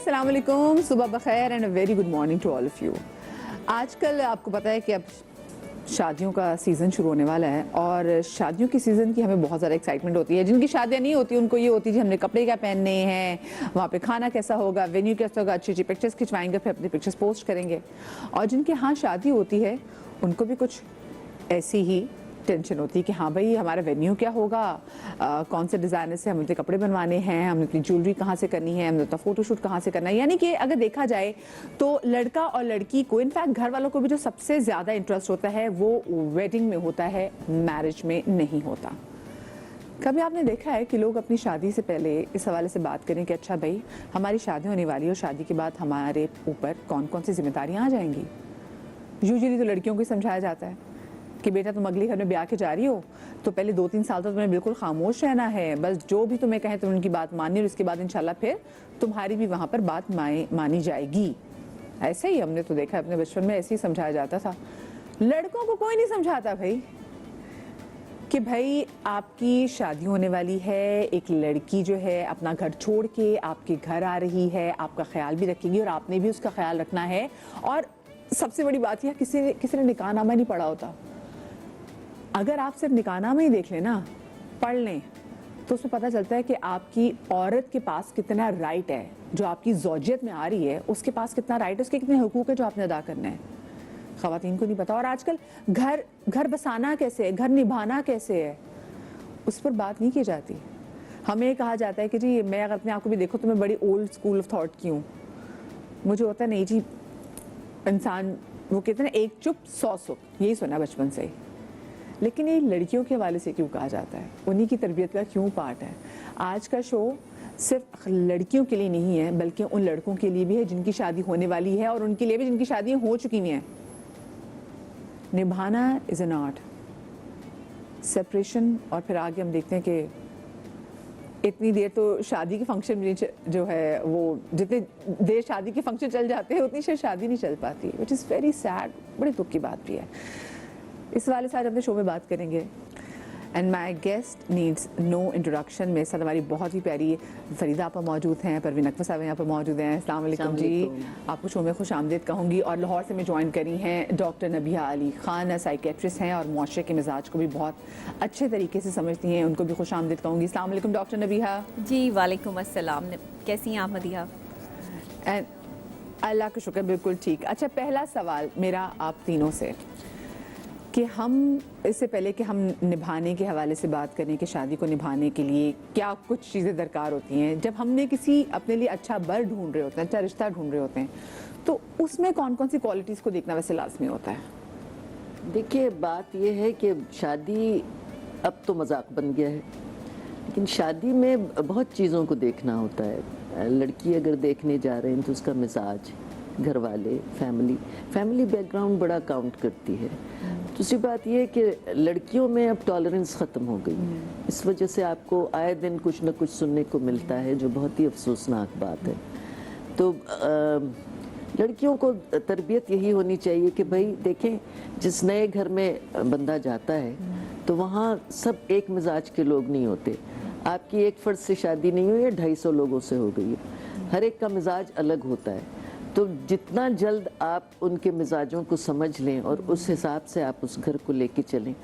अस्सलाम वालेकुम, सुबह बखैर and a very good morning to all of you. आजकल आपको पता है कि अब शादियों का सीज़न शुरू होने वाला है और शादियों की सीज़न की हमें बहुत ज़्यादा एक्साइटमेंट होती है। जिनकी शादियां नहीं होती उनको ये होती है कि हमने कपड़े क्या पहनने हैं, वहाँ पे खाना कैसा होगा, वेन्यू कैसा होगा, अच्छी अच्छी पिक्चर्स खिंचवाएंगे, फिर अपनी पिक्चर्स पोस्ट करेंगे। और जिनके यहाँ शादी होती है उनको भी कुछ ऐसी ही टेंशन होती है कि हाँ भाई हमारा वेन्यू क्या होगा, कौन से डिज़ाइनर से हमें अपने कपड़े बनवाने हैं, हमें अपनी ज्वेलरी कहाँ से करनी है, हमें अपना फ़ोटोशूट कहाँ से करना है। यानी कि अगर देखा जाए तो लड़का और लड़की को, इनफैक्ट घर वालों को भी जो सबसे ज़्यादा इंटरेस्ट होता है वो वेडिंग में होता है, मैरिज में नहीं होता। कभी आपने देखा है कि लोग अपनी शादी से पहले इस हवाले से बात करें कि अच्छा भाई हमारी शादी होने वाली है और शादी के बाद हमारे ऊपर कौन कौन सी जिम्मेदारियाँ आ जाएंगी। यूजुअली तो लड़कियों को ही समझाया जाता है कि बेटा तुम अगले घर में ब्याह के जा रही हो तो पहले 2-3 साल तो तुम्हें बिल्कुल खामोश रहना है, बस जो भी तुम्हें कहें तुम उनकी बात मानी और इसके बाद इंशाल्लाह फिर तुम्हारी भी वहाँ पर बात मानी जाएगी। ऐसे ही हमने तो देखा अपने बचपन में, ऐसे ही समझाया जाता था। लड़कों को कोई नहीं समझाता भाई कि भाई आपकी शादी होने वाली है, एक लड़की जो है अपना घर छोड़ के आपके घर आ रही है, आपका ख्याल भी रखेगी और आपने भी उसका ख्याल रखना है। और सबसे बड़ी बात यह किसी ने निकाहनामा नहीं पढ़ा होता। अगर आप सिर्फ निकाहनामा ही देख लें ना, पढ़ लें, तो उसमें पता चलता है कि आपकी औरत के पास कितना राइट है, जो आपकी ज़ौजियत में आ रही है उसके पास कितना राइट है, उसके कितने हुकूक है जो आपने अदा करना है। ख़वातीन को नहीं पता। और आजकल घर बसाना कैसे है, घर निभाना कैसे है, उस पर बात नहीं की जाती। हमें कहा जाता है कि जी मैं अगर अपने आप को भी देखो तो मैं बड़ी ओल्ड स्कूल ऑफ थॉट की हूँ। मुझे होता है नहीं जी, इंसान वो कहते हैं ना एक चुप 100 सुख, यही सुना बचपन से ही। लेकिन ये लड़कियों के हवाले से क्यों कहा जाता है, उन्हीं की तरबियत का क्यों पार्ट है। आज का शो सिर्फ लड़कियों के लिए नहीं है बल्कि उन लड़कों के लिए भी है जिनकी शादी होने वाली है और उनके लिए भी जिनकी शादियाँ हो चुकी हैं। निभाना इज़ एन आर्ट, सेपरेशन। और फिर आगे हम देखते हैं कि इतनी देर तो शादी के फंक्शन भी जो है वो, जितनी देर शादी के फंक्शन चल जाते हैं उतनी देर शादी नहीं चल पाती, विच इज़ वेरी सैड। बड़े दुख की बात भी है। इस वाले से आज अपने शो में बात करेंगे। And my guest needs no introduction. मेरे साथ हमारी बहुत ही प्यारी फरीदा आपा मौजूद हैं, परवीन अकबर साहब यहाँ पर मौजूद हैं। अस्सलाम वालेकुम जी, आपको शो में खुश आमदीद कहूँगी। और लाहौर से मैं ज्वाइन करी हैं डॉक्टर नबिहा अली खान, साइकेट्रिस्ट हैं और मुआशरे के मिजाज को भी बहुत अच्छे तरीके से समझती हैं, उनको भी खुश आमदीद कहूँगी। अस्सलाम वालेकुम डॉक्टर नबिहा जी। वालेकुम अस्सलाम, कैसी हैं आप मदिहा? एंड अल्लाह का शुक्र बिल्कुल ठीक। अच्छा, पहला सवाल मेरा आप तीनों से कि हम इससे पहले कि हम निभाने के हवाले से बात करें कि शादी को निभाने के लिए क्या कुछ चीज़ें दरकार होती हैं, जब हमने किसी अपने लिए अच्छा बर ढूंढ रहे होते हैं, अच्छा रिश्ता ढूंढ रहे होते हैं, तो उसमें कौन कौन सी क्वालिटीज़ को देखना वैसे लाजमी होता है? देखिए, बात यह है कि शादी अब तो मजाक बन गया है, लेकिन शादी में बहुत चीज़ों को देखना होता है। लड़की अगर देखने जा रहे हैं तो उसका मिजाज, घर वाले, फैमिली बैकग्राउंड बड़ा काउंट करती है। दूसरी बात यह है कि लड़कियों में अब टॉलरेंस ख़त्म हो गई, इस वजह से आपको आए दिन कुछ न कुछ सुनने को मिलता है जो बहुत ही अफसोसनाक बात है। तो लड़कियों को तरबियत यही होनी चाहिए कि भाई देखें, जिस नए घर में बंदा जाता है तो वहाँ सब एक मिजाज के लोग नहीं होते। आपकी एक फ़र्द से शादी नहीं हुई है, 250 लोगों से हो गई है, हर एक का मिजाज अलग होता है। तो जितना जल्द आप उनके मिजाजों को समझ लें और उस हिसाब से आप उस घर को लेके चलें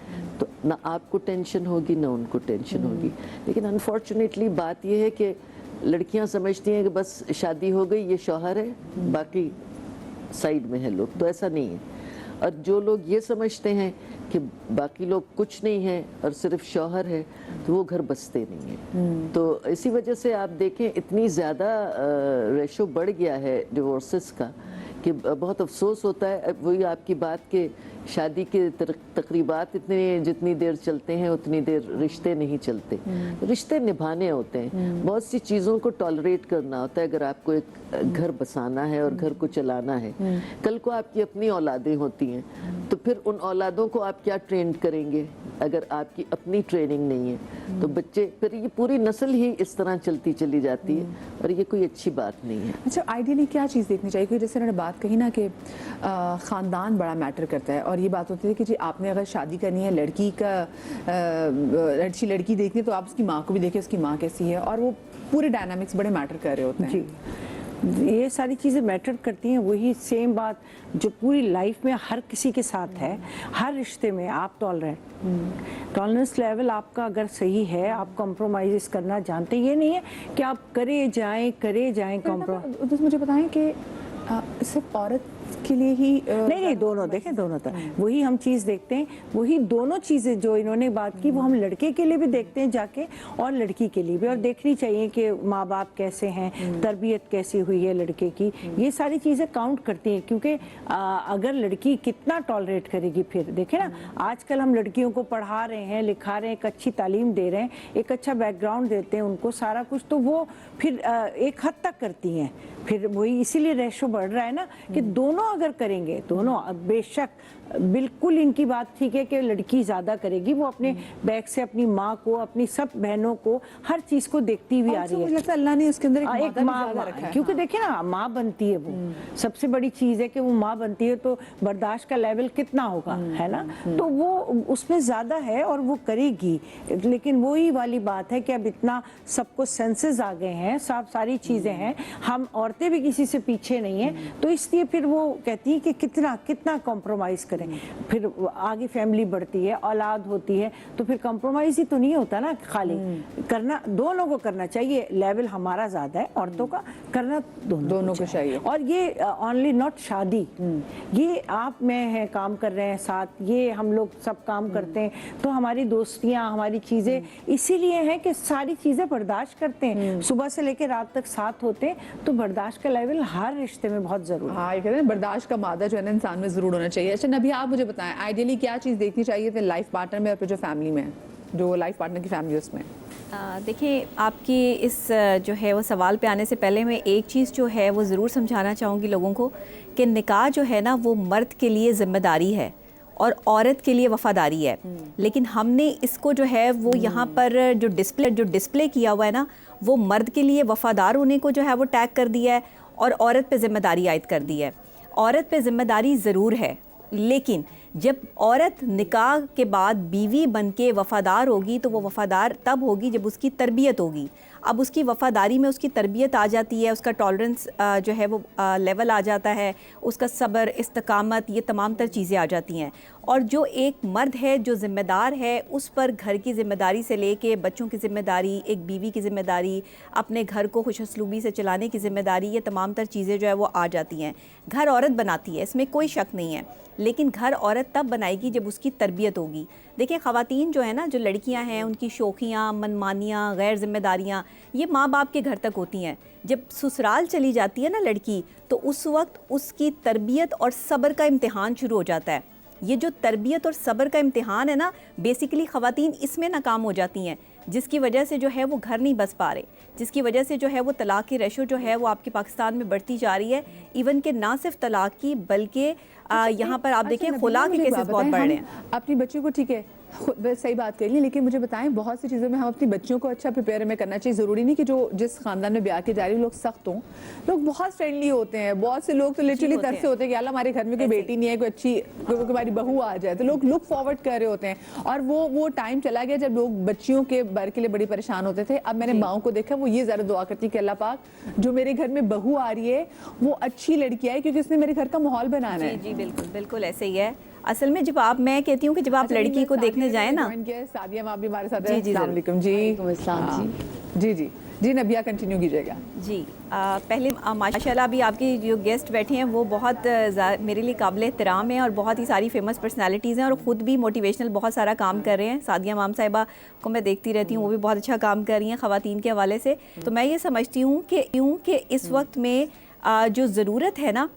तो ना आपको टेंशन होगी ना उनको टेंशन होगी। लेकिन अनफॉर्चुनेटली बात यह है कि लड़कियां समझती हैं कि बस शादी हो गई, ये शौहर है, बाकी साइड में है लोग, तो ऐसा नहीं है। और जो लोग ये समझते हैं कि बाकी लोग कुछ नहीं है और सिर्फ शौहर है, तो वो घर बसते नहीं है। तो इसी वजह से आप देखें इतनी ज़्यादा रेशो बढ़ गया है डिवोर्सेस का कि बहुत अफसोस होता है। वही आपकी बात के शादी के तकरीबात जितनी देर चलते हैं उतनी देर रिश्ते नहीं चलते। रिश्ते निभाने होते हैं, बहुत सी चीज़ों को टॉलरेट करना होता है। अगर आपको एक घर बसाना है और घर को चलाना है, कल को आपकी अपनी औलादें होती हैं तो फिर उन औलादों को आप क्या ट्रेन करेंगे अगर आपकी अपनी ट्रेनिंग नहीं है। तो बच्चे, फिर ये पूरी नस्ल ही इस तरह चलती चली जाती है और ये कोई अच्छी बात नहीं है। अच्छा, आइडियली क्या चीज़ देखनी चाहिए? क्योंकि जैसे उन्होंने बात कही ना कि ख़ानदान बड़ा मैटर करता है और ये बात होती है कि जी आपने अगर शादी करनी है, लड़की का अच्छी लड़की देखनी है तो आप उसकी माँ को भी देखिए, उसकी माँ कैसी है, और वो पूरे डायनामिक्स बड़े मैटर कर रहे होते हैं। ये सारी चीज़ें मैटर करती हैं। वही सेम बात जो पूरी लाइफ में हर किसी के साथ है, हर रिश्ते में आप टॉलरेंस लेवल आपका अगर सही है, आप कॉम्प्रोमाइज़ करना जानते हैं। ये नहीं है कि आप करे जाएं कॉम्प्रोमाइज़। तो मुझे बताएं कि सिर्फ औरत के लिए ही नहीं, दोनों देखें, दोनों तरह वही हम चीज़ देखते हैं। वही दोनों चीज़ें जो इन्होंने बात की वो हम लड़के के लिए भी देखते हैं जाके और लड़की के लिए भी, और देखनी चाहिए कि माँ बाप कैसे हैं, तरबियत कैसी हुई है लड़के की। ये सारी चीज़ें काउंट करती हैं, क्योंकि अगर लड़की कितना टॉलरेट करेगी, फिर देखें ना आजकल हम लड़कियों को पढ़ा रहे हैं, लिखा रहे हैं, एक अच्छी तालीम दे रहे हैं, एक अच्छा बैकग्राउंड देते हैं उनको सारा कुछ, तो वो फिर एक हद तक करती हैं। फिर वही इसीलिए रेशो बढ़ रहा है ना कि दोनों अगर करेंगे, दोनों बेशक बिल्कुल इनकी बात ठीक है कि लड़की ज़्यादा करेगी, वो अपने बैक से अपनी माँ को, अपनी सब बहनों को, हर चीज़ को देखती हुई आ रही है। मुझे लगता है अल्लाह ने उसके अंदर एक माँ रखा है, क्योंकि देखिए ना माँ बनती है, वो सबसे बड़ी चीज़ है कि वो माँ बनती है, तो बर्दाश्त का लेवल कितना होगा, है ना। तो वो उसमें ज़्यादा है और वो करेगी। लेकिन वही वाली बात है कि अब इतना सबको सेंसेस आ गए हैं, सब सारी चीज़ें हैं, हम औरतें भी किसी से पीछे नहीं हैं, तो इसलिए फिर वो कहती है कि कितना कितना कॉम्प्रोमाइज़ करें। फिर आगे फैमिली बढ़ती है, औलाद होती है, तो फिर कॉम्प्रोमाइज़ ही तो नहीं होता ना, खाली करना दोनों को करना चाहिए। लेवल हमारा ज़्यादा है, औरतों का करना दोनों को चाहिए। और ये ओनली नॉट शादी, ये आप मैं हैं काम कर रहे हैं साथ, ये हम लोग सब काम करते हैं, तो हमारी दोस्तियाँ, हमारी चीज़ें इसीलिए हैं कि सारी चीज़ें बर्दाश्त करते हैं, सुबह से लेकर रात तक साथ होते हैं, तो बर्दाश्त का लेवल हर रिश्ते में बहुत ज़रूरी है। हाँ, ये कहते हैं बर्दाश्त का मादा जो है ना इंसान में ज़रूर होना चाहिए। अच्छा नबी, आप मुझे बताएं आइडियली क्या चीज़ देखनी चाहिए फिर लाइफ पार्टनर में और फिर जो फैमिली में, जो लाइफ पार्टनर की फैमिली उसमें? देखिए, आपकी इस जो है वो सवाल पे आने से पहले मैं एक चीज़ जो है वो ज़रूर समझाना चाहूँगी लोगों को कि निकाह जो है ना वो मर्द के लिए ज़िम्मेदारी है और औरत के लिए वफ़ादारी है। लेकिन हमने इसको जो है वो यहाँ पर जो डिस्प्ले किया हुआ है ना, वो मर्द के लिए वफ़ादार होने को जो है वो टैग कर दिया है और औरत पे ज़िम्मेदारी आयद कर दी है। औरत पे ज़िम्मेदारी ज़रूर है, लेकिन जब औरत निकाह के बाद बीवी बन के वफ़ादार होगी तो वो वफ़ादार तब होगी जब उसकी तरबियत होगी। अब उसकी वफ़ादारी में उसकी तरबियत आ जाती है, उसका टॉलरेंस जो है वो लेवल आ जाता है, उसका सब्र, इस्तकामत, ये तमाम तर चीज़ें आ जाती हैं। और जो एक मर्द है जो ज़िम्मेदार है, उस पर घर की ज़िम्मेदारी से लेके बच्चों की ज़िम्मेदारी, एक बीवी की ज़िम्मेदारी, अपने घर को खुशअस्लूबी से चलाने की ज़िम्मेदारी, ये तमाम तर चीज़ें जो है वो आ जाती हैं। घर औरत बनाती है, इसमें कोई शक नहीं है, लेकिन घर औरत तब बनाएगी जब उसकी तरबियत होगी। देखिए, ख़वातीन जो है ना, जो लड़कियां हैं, उनकी शौखियाँ, मनमानियाँ, गैर ज़िम्मेदारियाँ ये माँ बाप के घर तक होती हैं। जब ससुराल चली जाती है ना लड़की, तो उस वक्त उसकी तरबियत और सब्र का इम्तिहान शुरू हो जाता है। ये जो तरबियत और सब्र का इम्तिहान है ना, बेसिकली ख़वातीन इसमें नाकाम हो जाती हैं, जिसकी वजह से जो है वो घर नहीं बस पा रहे, जिसकी वजह से जो है वो तलाक़ की रेशो जो है वो आपके पाकिस्तान में बढ़ती जा रही है। इवन के ना सिर्फ तलाक़ की बल्कि यहाँ पर आप देखें खुला के केसेस बहुत बढ़ रहे हैं। अपनी बच्चियों को ठीक है सही बात करिए, लेकिन मुझे बताएं बहुत सी चीज़ों में हम अपनी बच्चियों को अच्छा प्रिपेयर हमें करना चाहिए। ज़रूरी नहीं कि जो जिस खानदान में ब्याह के जा रही लोग सख्त हों, लोग बहुत फ्रेंडली होते हैं। बहुत से लोग तो लिटरली तरस से होते हैं कि अल्लाह हमारे घर में कोई बेटी नहीं है, कोई अच्छी हमारी बहू आ जाए, तो लोग लुक फॉरवर्ड कर रहे होते हैं। और वो टाइम चला गया जब लोग बच्चियों के बर के लिए बड़ी परेशान होते थे। अब मैंने माओं को देखा, वो ये ज़्यादा दुआ करती है कि अल्लाह पाक जो मेरे घर में बहू आ रही है वो अच्छी लड़की आए, क्योंकि उसने मेरे घर का माहौल बनाना है। जी बिल्कुल बिल्कुल ऐसे ही है। असल में जब आप, मैं कहती हूँ कि जब आप लड़की को देखने जाए ना, सादिया आप भी हमारे साथ जी जी जी जी जी नबिया कंटिन्यू कीजिएगा जी। पहले माशाल्लाह अभी आपकी जो गेस्ट बैठे हैं वो बहुत मेरे लिए काबिल एहतराम है और बहुत ही सारी फेमस पर्सनालिटीज़ हैं और ख़ुद भी मोटिवेशनल बहुत सारा काम कर रहे हैं। सादिया माम साहिबा को मैं देखती रहती हूँ, वो भी बहुत अच्छा काम कर रही हैं ख़वातीन के हवाले से। तो मैं ये समझती हूँ कि इस वक्त में जो ज़रूरत है ना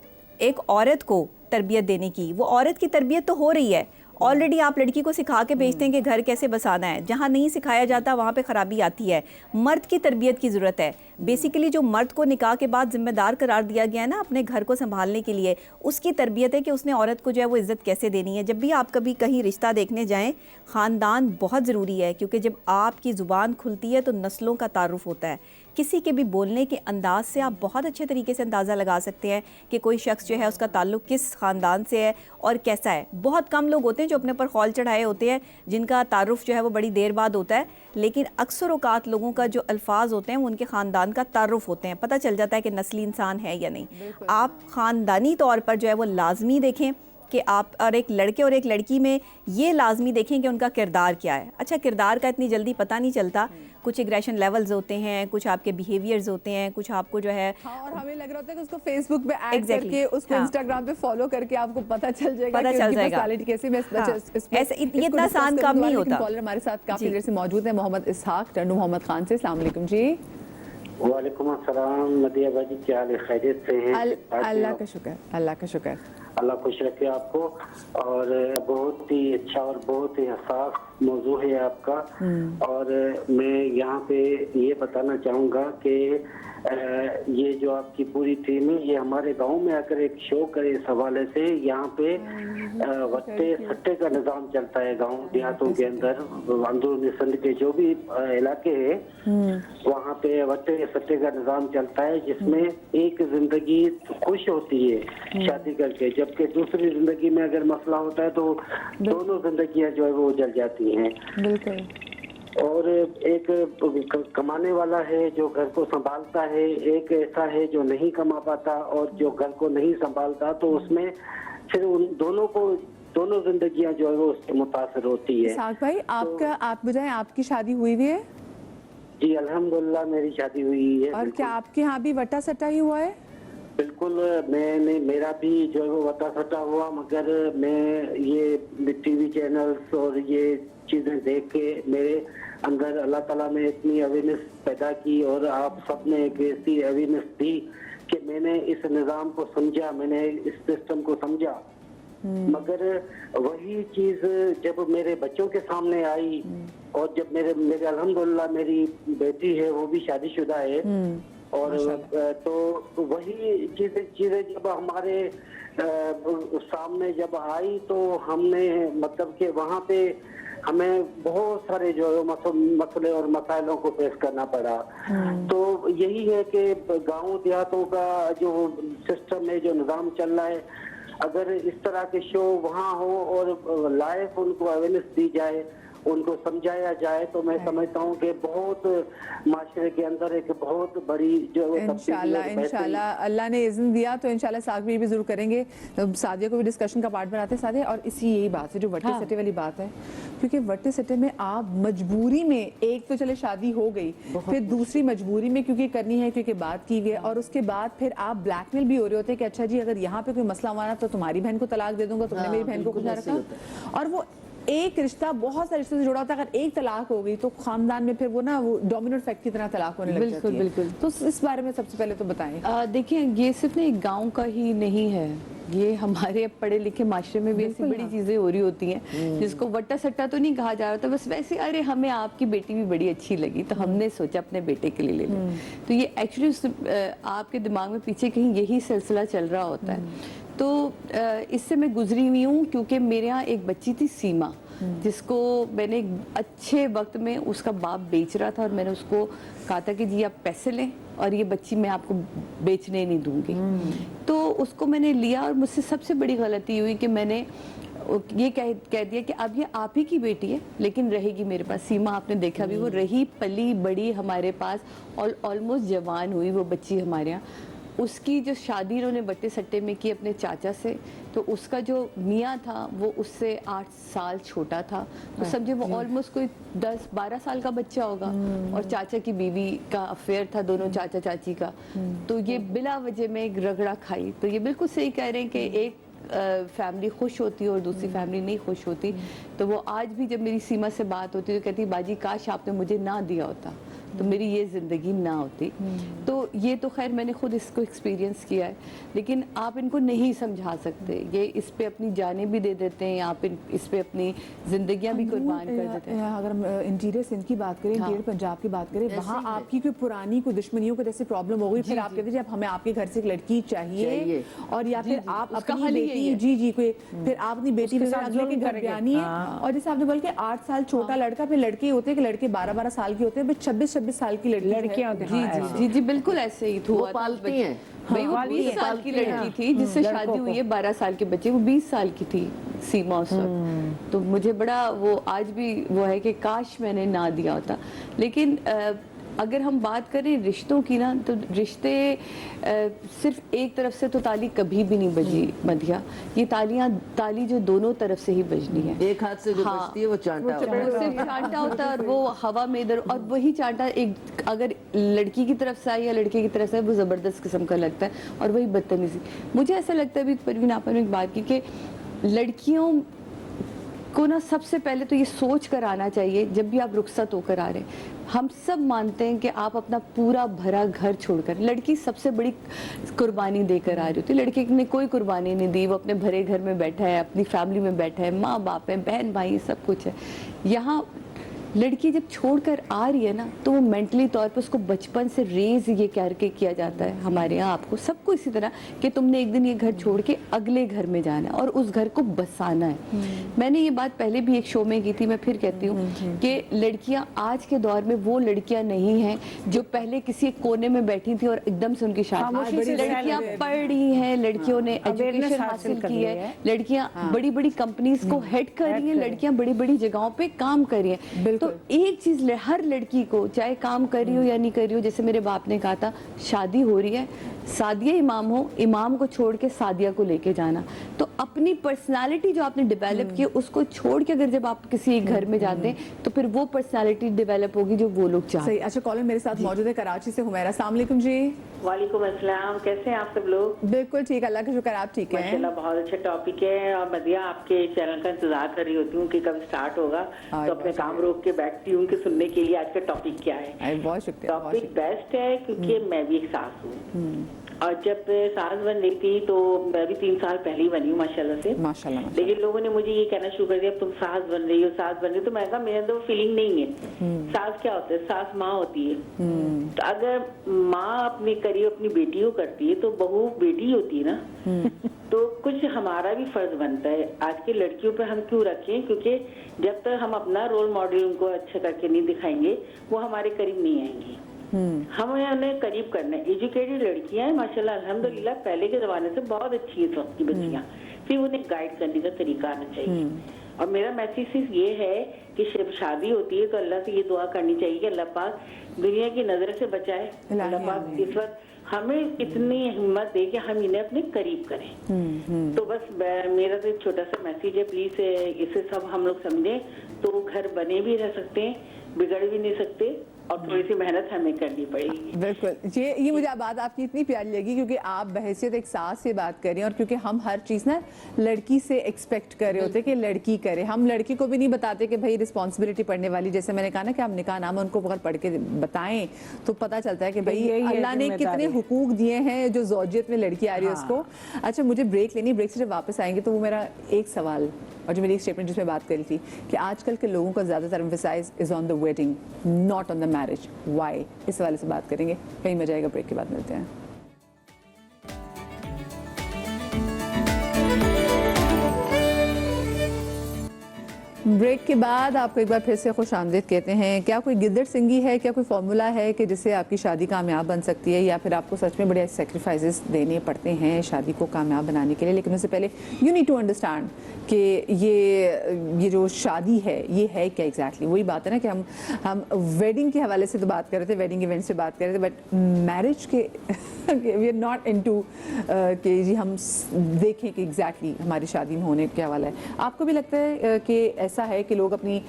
एक औरत को तरबियत देने की, वो औरत की तरबियत तो हो रही है ऑलरेडी। आप लड़की को सिखा के भेजते हैं कि घर कैसे बसाना है, जहाँ नहीं सिखाया जाता वहाँ पे ख़राबी आती है। मर्द की तरबियत की ज़रूरत है। बेसिकली जो मर्द को निकाह के बाद ज़िम्मेदार करार दिया गया है ना अपने घर को संभालने के लिए, उसकी तरबियत है कि उसने औरत को जो है वो इज़्ज़त कैसे देनी है। जब भी आप कभी कहीं रिश्ता देखने जाएँ, ख़ानदान बहुत ज़रूरी है, क्योंकि जब आपकी ज़ुबान खुलती है तो नस्लों का तारुफ होता है کسی کے بھی بولنے کے انداز سے آپ بہت اچھے طریقے سے اندازہ لگا سکتے ہیں کہ کوئی شخص جو ہے اس کا تعلق کس خاندان سے ہے اور کیسا ہے. بہت کم لوگ ہوتے ہیں جو اپنے پر خول چڑھائے ہوتے ہیں جن کا تعارف جو ہے وہ بڑی دیر بعد ہوتا ہے, لیکن اکثر اوقات لوگوں کا جو الفاظ ہوتے ہیں وہ ان کے خاندان کا تعارف ہوتے ہیں, پتہ چل جاتا ہے کہ نسلی انسان ہے یا نہیں. آپ خاندانی طور پر جو ہے وہ لازمی دیکھیں کہ آپ اور ایک لڑکے اور ایک لڑکی میں یہ لازمی دیکھیں کہ ان کا کردار کیا ہے. اچھا کردار کا اتنی جلدی پتہ نہیں چلتا, کچھ ایگریشن لیولز ہوتے ہیں, کچھ آپ کے بیہیویئرز ہوتے ہیں, کچھ آپ کو جو ہے اور ہمیں لگ رہا ہوتا ہے کہ اس کو فیس بک پہ ایڈ کر کے اس کو انسٹاگرام پہ فالو کر کے آپ کو پتہ چل جائے گا کہ اس کی پرسنالٹی کیسی ہے. یہ اتنا آسان کام نہیں ہوتا. کالر ہمارے ساتھ کافی دیر سے موجود ہیں, محمد اسحاق ٹنڈو محمد خان سے. السلام علیکم جی. وعلیکم السلام مدیہ بھائی, کیا حال ہے؟ خیریت سے ہیں؟ اللہ کا شکر, اللہ کا شکر. اللہ خوش رکھے آپ کو. اور بہت ہی اچھا اور بہت ہی حساس موضوع ہے آپ کا, اور میں یہاں پہ یہ بتانا چاہوں گا کہ یہ جو آپ کی پوری ٹیم ہے یہ ہمارے گاؤں میں اگر ایک شو کرے اس حوالے سے, یہاں پہ وٹے سٹے کا نظام چلتا ہے گاؤں دیہاتوں کے اندر, اندرونی سندھ کے جو بھی علاقے ہیں وہاں پہ وٹے سٹے کا نظام چلتا ہے, جس میں ایک زندگی خوش ہوتی ہے شادی کر کے, جبکہ دوسری زندگی میں اگر مسئلہ ہوتا ہے تو دونوں زندگیاں جو ہے وہ جل جاتی ہیں. بالکل. اور ایک کمانے والا ہے جو گھر کو سنبھالتا ہے, ایک ایسا ہے جو نہیں کما پاتا اور جو گھر کو نہیں سنبھالتا, تو اس میں پھر ان دونوں زندگیاں جو ہے وہ اس سے متاثر ہوتی ہے. اسحاق بھائی آپ بتائیں آپ کی شادی ہوئی ہوئی ہے؟ جی الحمدللہ میری شادی ہوئی ہے. اور کیا آپ کے ہاں بھی وٹا سٹا ہی ہوا ہے؟ بالکل, میرا بھی جو ہے وہ وٹا سٹا ہوا, مگر میں یہ ٹی وی چینلز اور یہ چیزیں دیکھ کے میرے اندر اللہ تعالیٰ نے اتنی اویئرنیس پیدا کی, اور آپ سب نے ایک ایسی اویئرنیس دی کہ میں نے اس نظام کو سمجھا, میں نے اس سسٹم کو سمجھا. مگر وہی چیز جب میرے بچوں کے سامنے آئی, اور جب میرے الحمدللہ میری بیٹی ہے وہ بھی شادی شدہ ہے, اور تو وہی چیزیں جب ہمارے سامنے جب آئی تو ہم نے مطلب کہ وہاں پہ ہمیں بہت سارے جو مسئلے اور مسائلوں کو فیس کرنا پڑا. تو یہی ہے کہ گاؤں دیہاتوں کا جو سسٹم ہے, جو نظام چل رہا ہے, اگر اس طرح کے شو وہاں ہو اور لائف ان کو اویئرنیس دی جائے, ان کو سمجھایا جائے, تو میں سمجھتا ہوں کہ بہت معاشرے کے اندر ایک بہت بڑی جو انشاءاللہ اللہ نے اذن دیا تو انشاءاللہ ساتھ بھی ضرور کریں گے. سعدیہ کو بھی ڈسکشن کا پارٹ بناتے ہیں سعدیہ, اور اسی یہی بات ہے جو وٹے سٹے والی بات ہے, کیونکہ وٹے سٹے میں آپ مجبوری میں, ایک تو چلے شادی ہو گئی, پھر دوسری مجبوری میں کیونکہ کرنی ہے کیونکہ بات کی گئی, اور اس کے بعد پھر آپ بلیک میل بھی ہو رہے ہوتے ہیں کہ اچھا جی اگر یہاں پہ کوئی مسئلہ ہوا تو تمہاری بہن کو طلاق دے دوں گا, تم نے میری بہن کو کچھ نہ رکھا. اور وہ ایک رشتہ بہت سارے رشتوں سے جڑا ہوتا ہے, اگر ایک طلاق ہو گئی تو خاندان میں پھر وہ نا وہ ڈومینو افیکٹ کی طرح طلاق ہونے لگ جاتی ہے. بالکل. تو اس بارے میں سب سے پہلے تو بتائیں. دیکھیں یہ صرف ایک گاؤں کا ہی نہیں ہے, یہ ہمارے پڑھے لکھے معاشرے میں بھی ایسی بڑی چیزیں ہو رہی ہوتی ہیں جس کو وٹا سٹا تو نہیں کہا جا رہا تھا, بس ویسے ارے ہمیں آپ کی بیٹی بھی بڑی اچھی لگی تو ہم نے سوچا اپنے بیٹے کے لیے لے لیں. تو یہ ایکچولی آپ کے دماغ میں پیچھے کہیں یہی سلسلہ چل رہا ہوتا ہے. تو اس سے میں گزری ہوئی ہوں, کیونکہ میرے یہاں ایک بچی تھی سیما, جس کو میں نے اچھے وقت میں اس کا باپ بیچ رہا تھا, اور میں نے اس کو کہا تھا کہ جی آپ پیسے لیں اور یہ بچی میں آپ کو بیچنے نہیں دوں گی. تو اس کو میں نے لیا, اور مجھ سے سب سے بڑی غلطی ہوئی کہ میں نے یہ کہہ دیا کہ اب یہ آپ ہی کی بیٹی ہے لیکن رہے گی میرے پاس. سیما آپ نے دیکھا بھی, وہ رہی پلی بڑی ہمارے پاس, اور آلموسٹ جوان ہوئی وہ بچی ہمارے یہاں. اس کی جو شادی انہوں نے بٹے سٹے میں کی اپنے چاچا سے, تو اس کا جو میاں تھا وہ اس سے 8 سال چھوٹا تھا, تو سمجھے وہ آلموسٹ کوئی 10-12 سال کا بچہ ہوگا, اور چاچا کی بیوی کا افیئر تھا, دونوں چاچا چاچی کا. تو یہ بلا وجہ میں ایک رگڑا کھائی. تو یہ بالکل صحیح کہہ رہے ہیں کہ ایک فیملی خوش ہوتی اور دوسری فیملی نہیں خوش ہوتی. تو وہ آج بھی جب میری سیما سے بات ہوتی تو کہتی باجی کاش آپ نے مجھے نہ دیا ہوتا تو میری یہ زندگی نہ ہوتی. تو یہ تو خیر میں نے خود اس کو ایکسپیرینس کیا ہے, لیکن آپ ان کو نہیں سمجھا سکتے. یہ اس پہ اپنی جانیں بھی دے دیتے ہیں, آپ اس پہ اپنی زندگیاں بھی قربان کر دیتے ہیں. اگر ہم انٹیریئر سندھ کی بات کریں, انٹیریئر پنجاب کی بات کریں, وہاں آپ کی کوئی پرانی کوئی دشمنیوں کو جیسے پرابلم ہو گئی, پھر آپ کہتے ہیں اب ہمیں آپ کے گھر سے ایک لڑکی چاہیے, اور یا پھر آپ اپنی بیٹی جی کوئی پھر آپ اپنی بیٹی اگلے کے گھر بیانی ہے. اور جیسے آپ نے بول کے 8 سال چھوٹا لڑکا, پھر لڑکے ہوتے ہیں کہ لڑکے 12-12 سال کے ہوتے ہیں, 26 26 साल की लड़की लड़कियां होती हैं, हाँ, ऐसे। जी जी बिल्कुल ऐसे ही वो हुआ था। पालती हैं। भाई वो पालती 20 हैं, साल की पालती हैं। लड़की थी जिससे लड़कों शादी हुई को। है, 12 साल के बच्चे, वो 20 साल की थी सीमा उस वक्त। तो मुझे बड़ा वो आज भी वो है कि काश मैंने ना दिया होता। लेकिन अगर हम बात करें रिश्तों की ना, तो रिश्ते सिर्फ एक तरफ से तो ताली कभी भी नहीं बजी मधिया, ये ताली जो दोनों तरफ से ही बजनी है। एक हाथ से जो बजती है वो चांटा होता है। वो सिर्फ चांटा होता है और वो हवा में इधर, और वही चांटा एक अगर लड़की की तरफ से आए या लड़के की तरफ से आए, वो जबरदस्त किस्म का लगता है, और वही बदतमीजी। मुझे ऐसा लगता है, अभी परवीन आपने एक बात की कि लड़कियों को ना सबसे पहले तो ये सोच कर आना चाहिए, जब भी आप रुखसत होकर आ रहे हैं, हम सब मानते हैं कि आप अपना पूरा भरा घर छोड़कर, लड़की सबसे बड़ी कुर्बानी देकर आ रही होती है। लड़के ने कोई कुर्बानी नहीं दी, वो अपने भरे घर में बैठा है, अपनी फैमिली में बैठा है, माँ बाप है, बहन भाई, सब कुछ है। यहाँ लड़की जब छोड़कर आ रही है ना, तो वो मेंटली तौर पे उसको बचपन से रेज ये करके किया जाता है हमारे यहाँ, आपको सबको इसी तरह कि तुमने एक दिन ये घर छोड़ के अगले घर में जाना है और उस घर को बसाना है। मैंने ये बात पहले भी एक शो में की थी, मैं फिर कहती हूँ कि लड़कियाँ आज के दौर में वो लड़कियाँ नहीं हैं जो पहले किसी एक कोने में बैठी थी और एकदम से उनकी शादी। खामोशी से लड़कियाँ पढ़ रही हैं, लड़कियों ने एजुकेशन हासिल की है, लड़कियाँ बड़ी बड़ी कंपनीज को हेड कर रही हैं, लड़कियाँ बड़ी बड़ी जगहों पे काम कर रही हैं। तो एक चीज हर लड़की को, चाहे काम कर रही हो या नहीं कर रही हो, जैसे मेरे बाप ने कहा था, शादी हो रही है, सादिया इमाम हो, इमाम को छोड़ के सादिया को लेके जाना। तो अपनी पर्सनालिटी जो आपने डेवलप की है, उसको छोड़ के अगर जब आप किसी एक घर में जाते हैं, तो फिर वो पर्सनालिटी डेवलप होगी जो वो लोग चाहते हैं। सही। अच्छा, कॉलर मेरे साथ मौजूद है कराची से, हुमैरा। अस्सलाम वालेकुम जी। वालेकुम अस्सलाम, कैसे हैं आप सब लोग? बिल्कुल ठीक, अल्लाह का शुक्र, आप ठीक हैं? माशाल्लाह बहुत अच्छा टॉपिक है, और मदिया आपके चैनल का इंतजार कर रही होती हूँ कि कब स्टार्ट होगा, तो अपने काम रोक के बैठती हूँ कि सुनने के लिए आज का टॉपिक क्या है। बहुत शुक्रिया। टॉपिक बेस्ट है क्योंकि मैं भी एक सास हूँ, और जब सास बन रही थी तो मैं भी 3 साल पहले ही बनी हूँ माशाल्लाह से। माशाल्लाह। लेकिन लोगों ने मुझे ये कहना शुरू कर दिया, तुम सास बन रही हो, सास बन रही हो। तो मैं कहा मेरे अंदर वो फीलिंग नहीं है। सास क्या होता है? सास माँ होती है। तो अगर माँ अपने करीब अपनी बेटी को करती है, तो बहू बेटी होती है ना। तो कुछ हमारा भी फर्ज बनता है। आज की लड़कियों पे हम क्यों रखें? क्योंकि जब तक हम अपना रोल मॉडल उनको अच्छा करके नहीं दिखाएंगे, वो हमारे करीब नहीं आएंगी। हमें उन्हें करीब करना है। एजुकेटेड लड़कियां हैं माशाल्लाह अल्हम्दुलिल्लाह, पहले के जमाने से बहुत अच्छी है सबकी बच्चियां, फिर उन्हें गाइड करने का तरीका आना चाहिए। और मेरा मैसेज सिर्फ ये है कि जब शादी होती है तो अल्लाह से ये दुआ करनी चाहिए कि अल्लाह पाक दुनिया की नजर से बचाए। अल्लाह पाक इस वक्त हमें इतनी हिम्मत दे कि हम इन्हें अपने करीब करें। तो बस मेरा तो एक छोटा सा मैसेज है, प्लीज इसे सब हम लोग समझें, तो घर बने भी रह सकते हैं, बिगड़ भी नहीं सकते, और थोड़ी सी मेहनत हमें करनी पड़ेगी। बिल्कुल, ये मुझे बात आपकी इतनी प्यारी लगी क्योंकि आप बहैसियत एक सास से बात कर रही हैं, और क्योंकि हम हर चीज़ ना लड़की से एक्सपेक्ट कर रहे होते कि लड़की करे। हम लड़की को भी नहीं बताते कि भाई रिस्पॉन्सिबिलिटी पढ़ने वाली, जैसे मैंने कहा ना कि हम निकाह नामा उनको अगर पढ़ के बताएं तो पता चलता है कि भाई अल्लाह ने कितने हुकूक दिए हैं जो ज़ौजियत में लड़की आ रही है उसको। अच्छा, मुझे ब्रेक लेनी, ब्रेक से जब वापस आएंगे तो वो मेरा एक सवाल और जो मेरी एक स्टेटमेंट जिसमें बात करी थी कि आजकल के लोगों का ज़्यादातर emphasis is on the wedding, not on the marriage, why, इस वाले से बात करेंगे। कहीं मजा आएगा, ब्रेक के बाद मिलते हैं। ब्रेक के बाद आपको एक बार फिर से खुश आमदीद कहते हैं। क्या कोई गिद्दड़ सिंगी है, क्या कोई फॉर्मूला है कि जिससे आपकी शादी कामयाब बन सकती है, या फिर आपको सच में बड़े सेक्रीफाइसेस देने पड़ते हैं शादी को कामयाब बनाने के लिए? लेकिन उससे पहले यू नीड टू अंडरस्टैंड कि ये जो शादी है ये है क्या एग्जैक्टली। वही बात है ना कि हम वेडिंग के हवाले से तो बात कर रहे थे, वेडिंग इवेंट से बात कर रहे थे, बट मैरिज के वी आर नॉट इनटू कि जी हम देखें कि एग्जैक्टली हमारी शादी में होने क्या वाला है। आपको भी लगता है कि ऐसा है कि लोग अपनी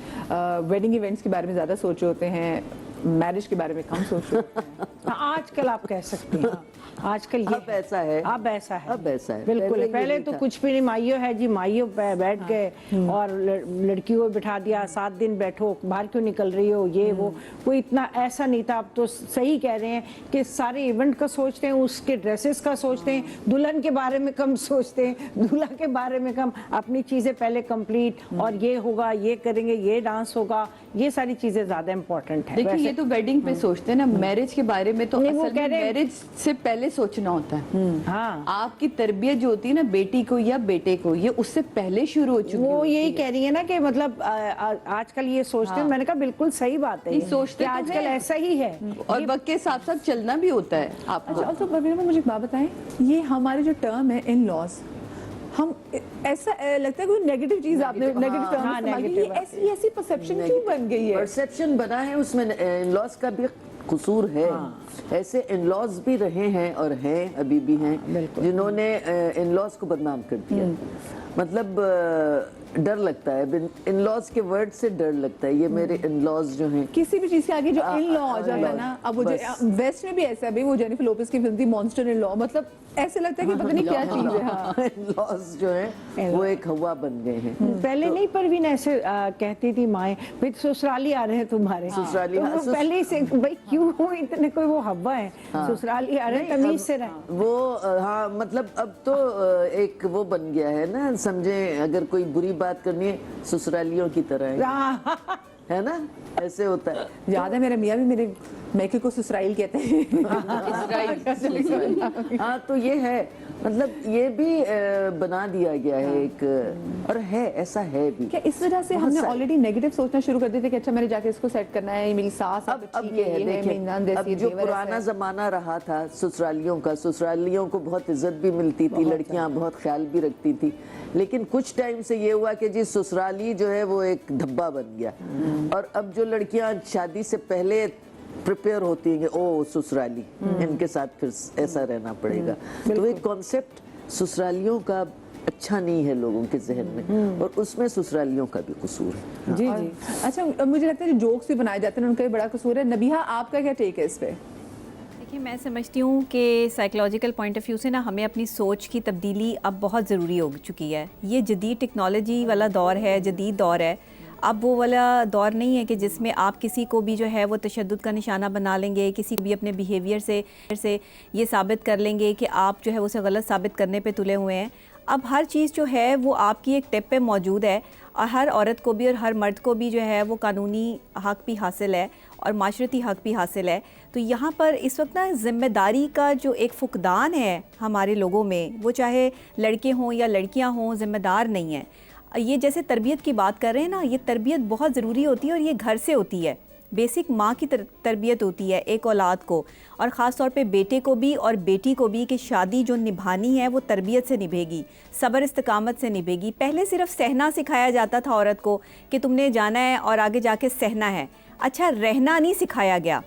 वेडिंग इवेंट्स के बारे में ज़्यादा सोच रहे होते हैं, मैरिज के बारे में कम सोच रहे होते हैं? आजकल आप कह सकते हैं, आजकल ये अब ऐसा है, अब ऐसा है, अब ऐसा है। बिल्कुल। ये पहले नहीं तो था। कुछ भी नहीं, माइयो है जी, माइयो बैठ गए और लड़की को बिठा दिया, 7 दिन बैठो, बाहर क्यों निकल रही हो, ये वो, कोई इतना ऐसा नहीं था। अब तो सही कह रहे हैं कि सारे इवेंट का सोचते हैं, उसके ड्रेसेस का सोचते हैं, दुल्हन के बारे में कम सोचते हैं, दूल्हा के बारे में कम, अपनी चीजें पहले कंप्लीट, और ये होगा, ये करेंगे, ये डांस होगा, ये सारी चीजें ज्यादा इम्पोर्टेंट है। देखिए ये तो वेडिंग पे सोचते हैं ना, मैरिज के बारे में तो नहीं, वो असल कह में रहे हैं- मैरिज से पहले सोचना होता है। हाँ, आपकी तरबियत जो होती है ना बेटी को या बेटे को, ये उससे पहले शुरू हो चुकी वो होती यही है। कह रही है ना कि मतलब आजकल ये सोचते हैं। मैंने कहा बिल्कुल सही बात है, नहीं, ये, सोचते कि तो आजकल हैं। ऐसा ही है। और वक्त के साथ साथ चलना भी होता है आपको। अच्छा ऑल्सो परवीना, मुझे एक बात बताएं, ये हमारे जो टर्म है इन लॉज, हम ऐसा लगता है कोई नेगेटिव चीज आपने नेगेटिव टर्म हाँ, इस्तेमाल की, ये negative ऐसी ऐसी परसेप्शन क्यों बन गई है? परसेप्शन बना है, उसमें इन लॉज का भी कसूर है। ऐसे इन लॉज भी रहे हैं और हैं, अभी भी हैं, जिन्होंने इन लॉज को बदनाम कर दिया। मतलब डर लगता है, इन लॉज के वर्ड से डर लगता है, ये मेरे इन लॉज जो हैं। किसी भी चीज के आगे जो इन लॉ आ जाता है ना, अब वो वेस्ट में भी ऐसा है भाई, वो जेनिफर लोपेज की फिल्म थी मॉन्स्टर इन लॉ, मतलब ऐसे लगता है कि पता नहीं क्या चीज है। हाँ। इन लॉज जो हैं वो एक हवा बन गए हैं। पहले नहीं परवीन ऐसे कहती थी माएं, भाई ससुराली आ रहे हैं तुम्हारे, ससुराली, तो हाँ, वो पहले ही से भाई क्यों इतने कोई वो हवा है, ससुराली आ रहे हैं, तमीज से रहे। वो हाँ, मतलब अब तो एक वो बन गया है ना, समझे, अगर कोई बुरी बात करनी है ससुरालियों की तरह है ना, ऐसे होता है। याद है मेरे मियाँ भी मेरे मैके को ससुराइल कहते हैं। हाँ, तो ये है, मतलब ये भी बना दिया गया है एक, और है, ऐसा है भी। क्या इस वजह से हमने ऑलरेडी नेगेटिव सोचना शुरू कर दिया था कि अच्छा मैंने जाके इसको सेट करना है, मेरी सास अब ये है, देखिए, अब जो पुराना जमाना रहा था ससुरालियों का, ससुरालियों को बहुत इज्जत भी मिलती थी, लड़कियां बहुत ख्याल भी रखती थी, लेकिन कुछ टाइम से ये हुआ कि जी ससुराली जो है वो एक धब्बा बन गया। और अब जो लड़कियां शादी से पहले प्रिपेयर होती हैं कि ओ ससुराली, इनके साथ फिर ऐसा रहना पड़ेगा, तो एक कॉन्सेप्ट ससुरालियों का अच्छा नहीं है लोगों के जहन में, और उसमें ससुरालियों का भी कसूर है। जी जी। अच्छा मुझे लगता है जो जोक्स भी बनाए जाते हैं उनका भी बड़ा कसूर है। नबीहा, आपका क्या टेक है इस पे? देखिए, मैं समझती हूँ कि साइकोलॉजिकल पॉइंट ऑफ व्यू से ना हमें अपनी सोच की तब्दीली अब बहुत ज़रूरी हो चुकी है। ये जदीद टेक्नोलॉजी वाला दौर है, जदीद दौर है। अब वो वाला दौर नहीं है कि जिसमें आप किसी को भी जो है वो तशद्दुद का निशाना बना लेंगे, किसी को भी अपने बिहेवियर से ये साबित कर लेंगे कि आप जो है उसे गलत साबित करने पे तुले हुए हैं। अब हर चीज़ जो है वो आपकी एक टिप पे मौजूद है, और हर औरत को भी और हर मर्द को भी जो है वो कानूनी हक़ भी हासिल है और माशरती हक़ भी हासिल है। तो यहाँ पर इस वक्त ना ज़िम्मेदारी का जो एक फुकदान है हमारे लोगों में, वो चाहे लड़के हों या लड़कियाँ हों, ज़िम्मेदार नहीं है। ये जैसे तरबियत की बात कर रहे हैं ना, ये तरबियत बहुत ज़रूरी होती है, और ये घर से होती है। बेसिक माँ की तरबियत होती है एक औलाद को, और ख़ास तौर पे बेटे को भी और बेटी को भी, कि शादी जो निभानी है वो तरबियत से निभेगी, सब्र इस्तकामत से निभेगी। पहले सिर्फ सहना सिखाया जाता था औरत को कि तुमने जाना है और आगे जाके सहना है, अच्छा रहना नहीं सिखाया गया।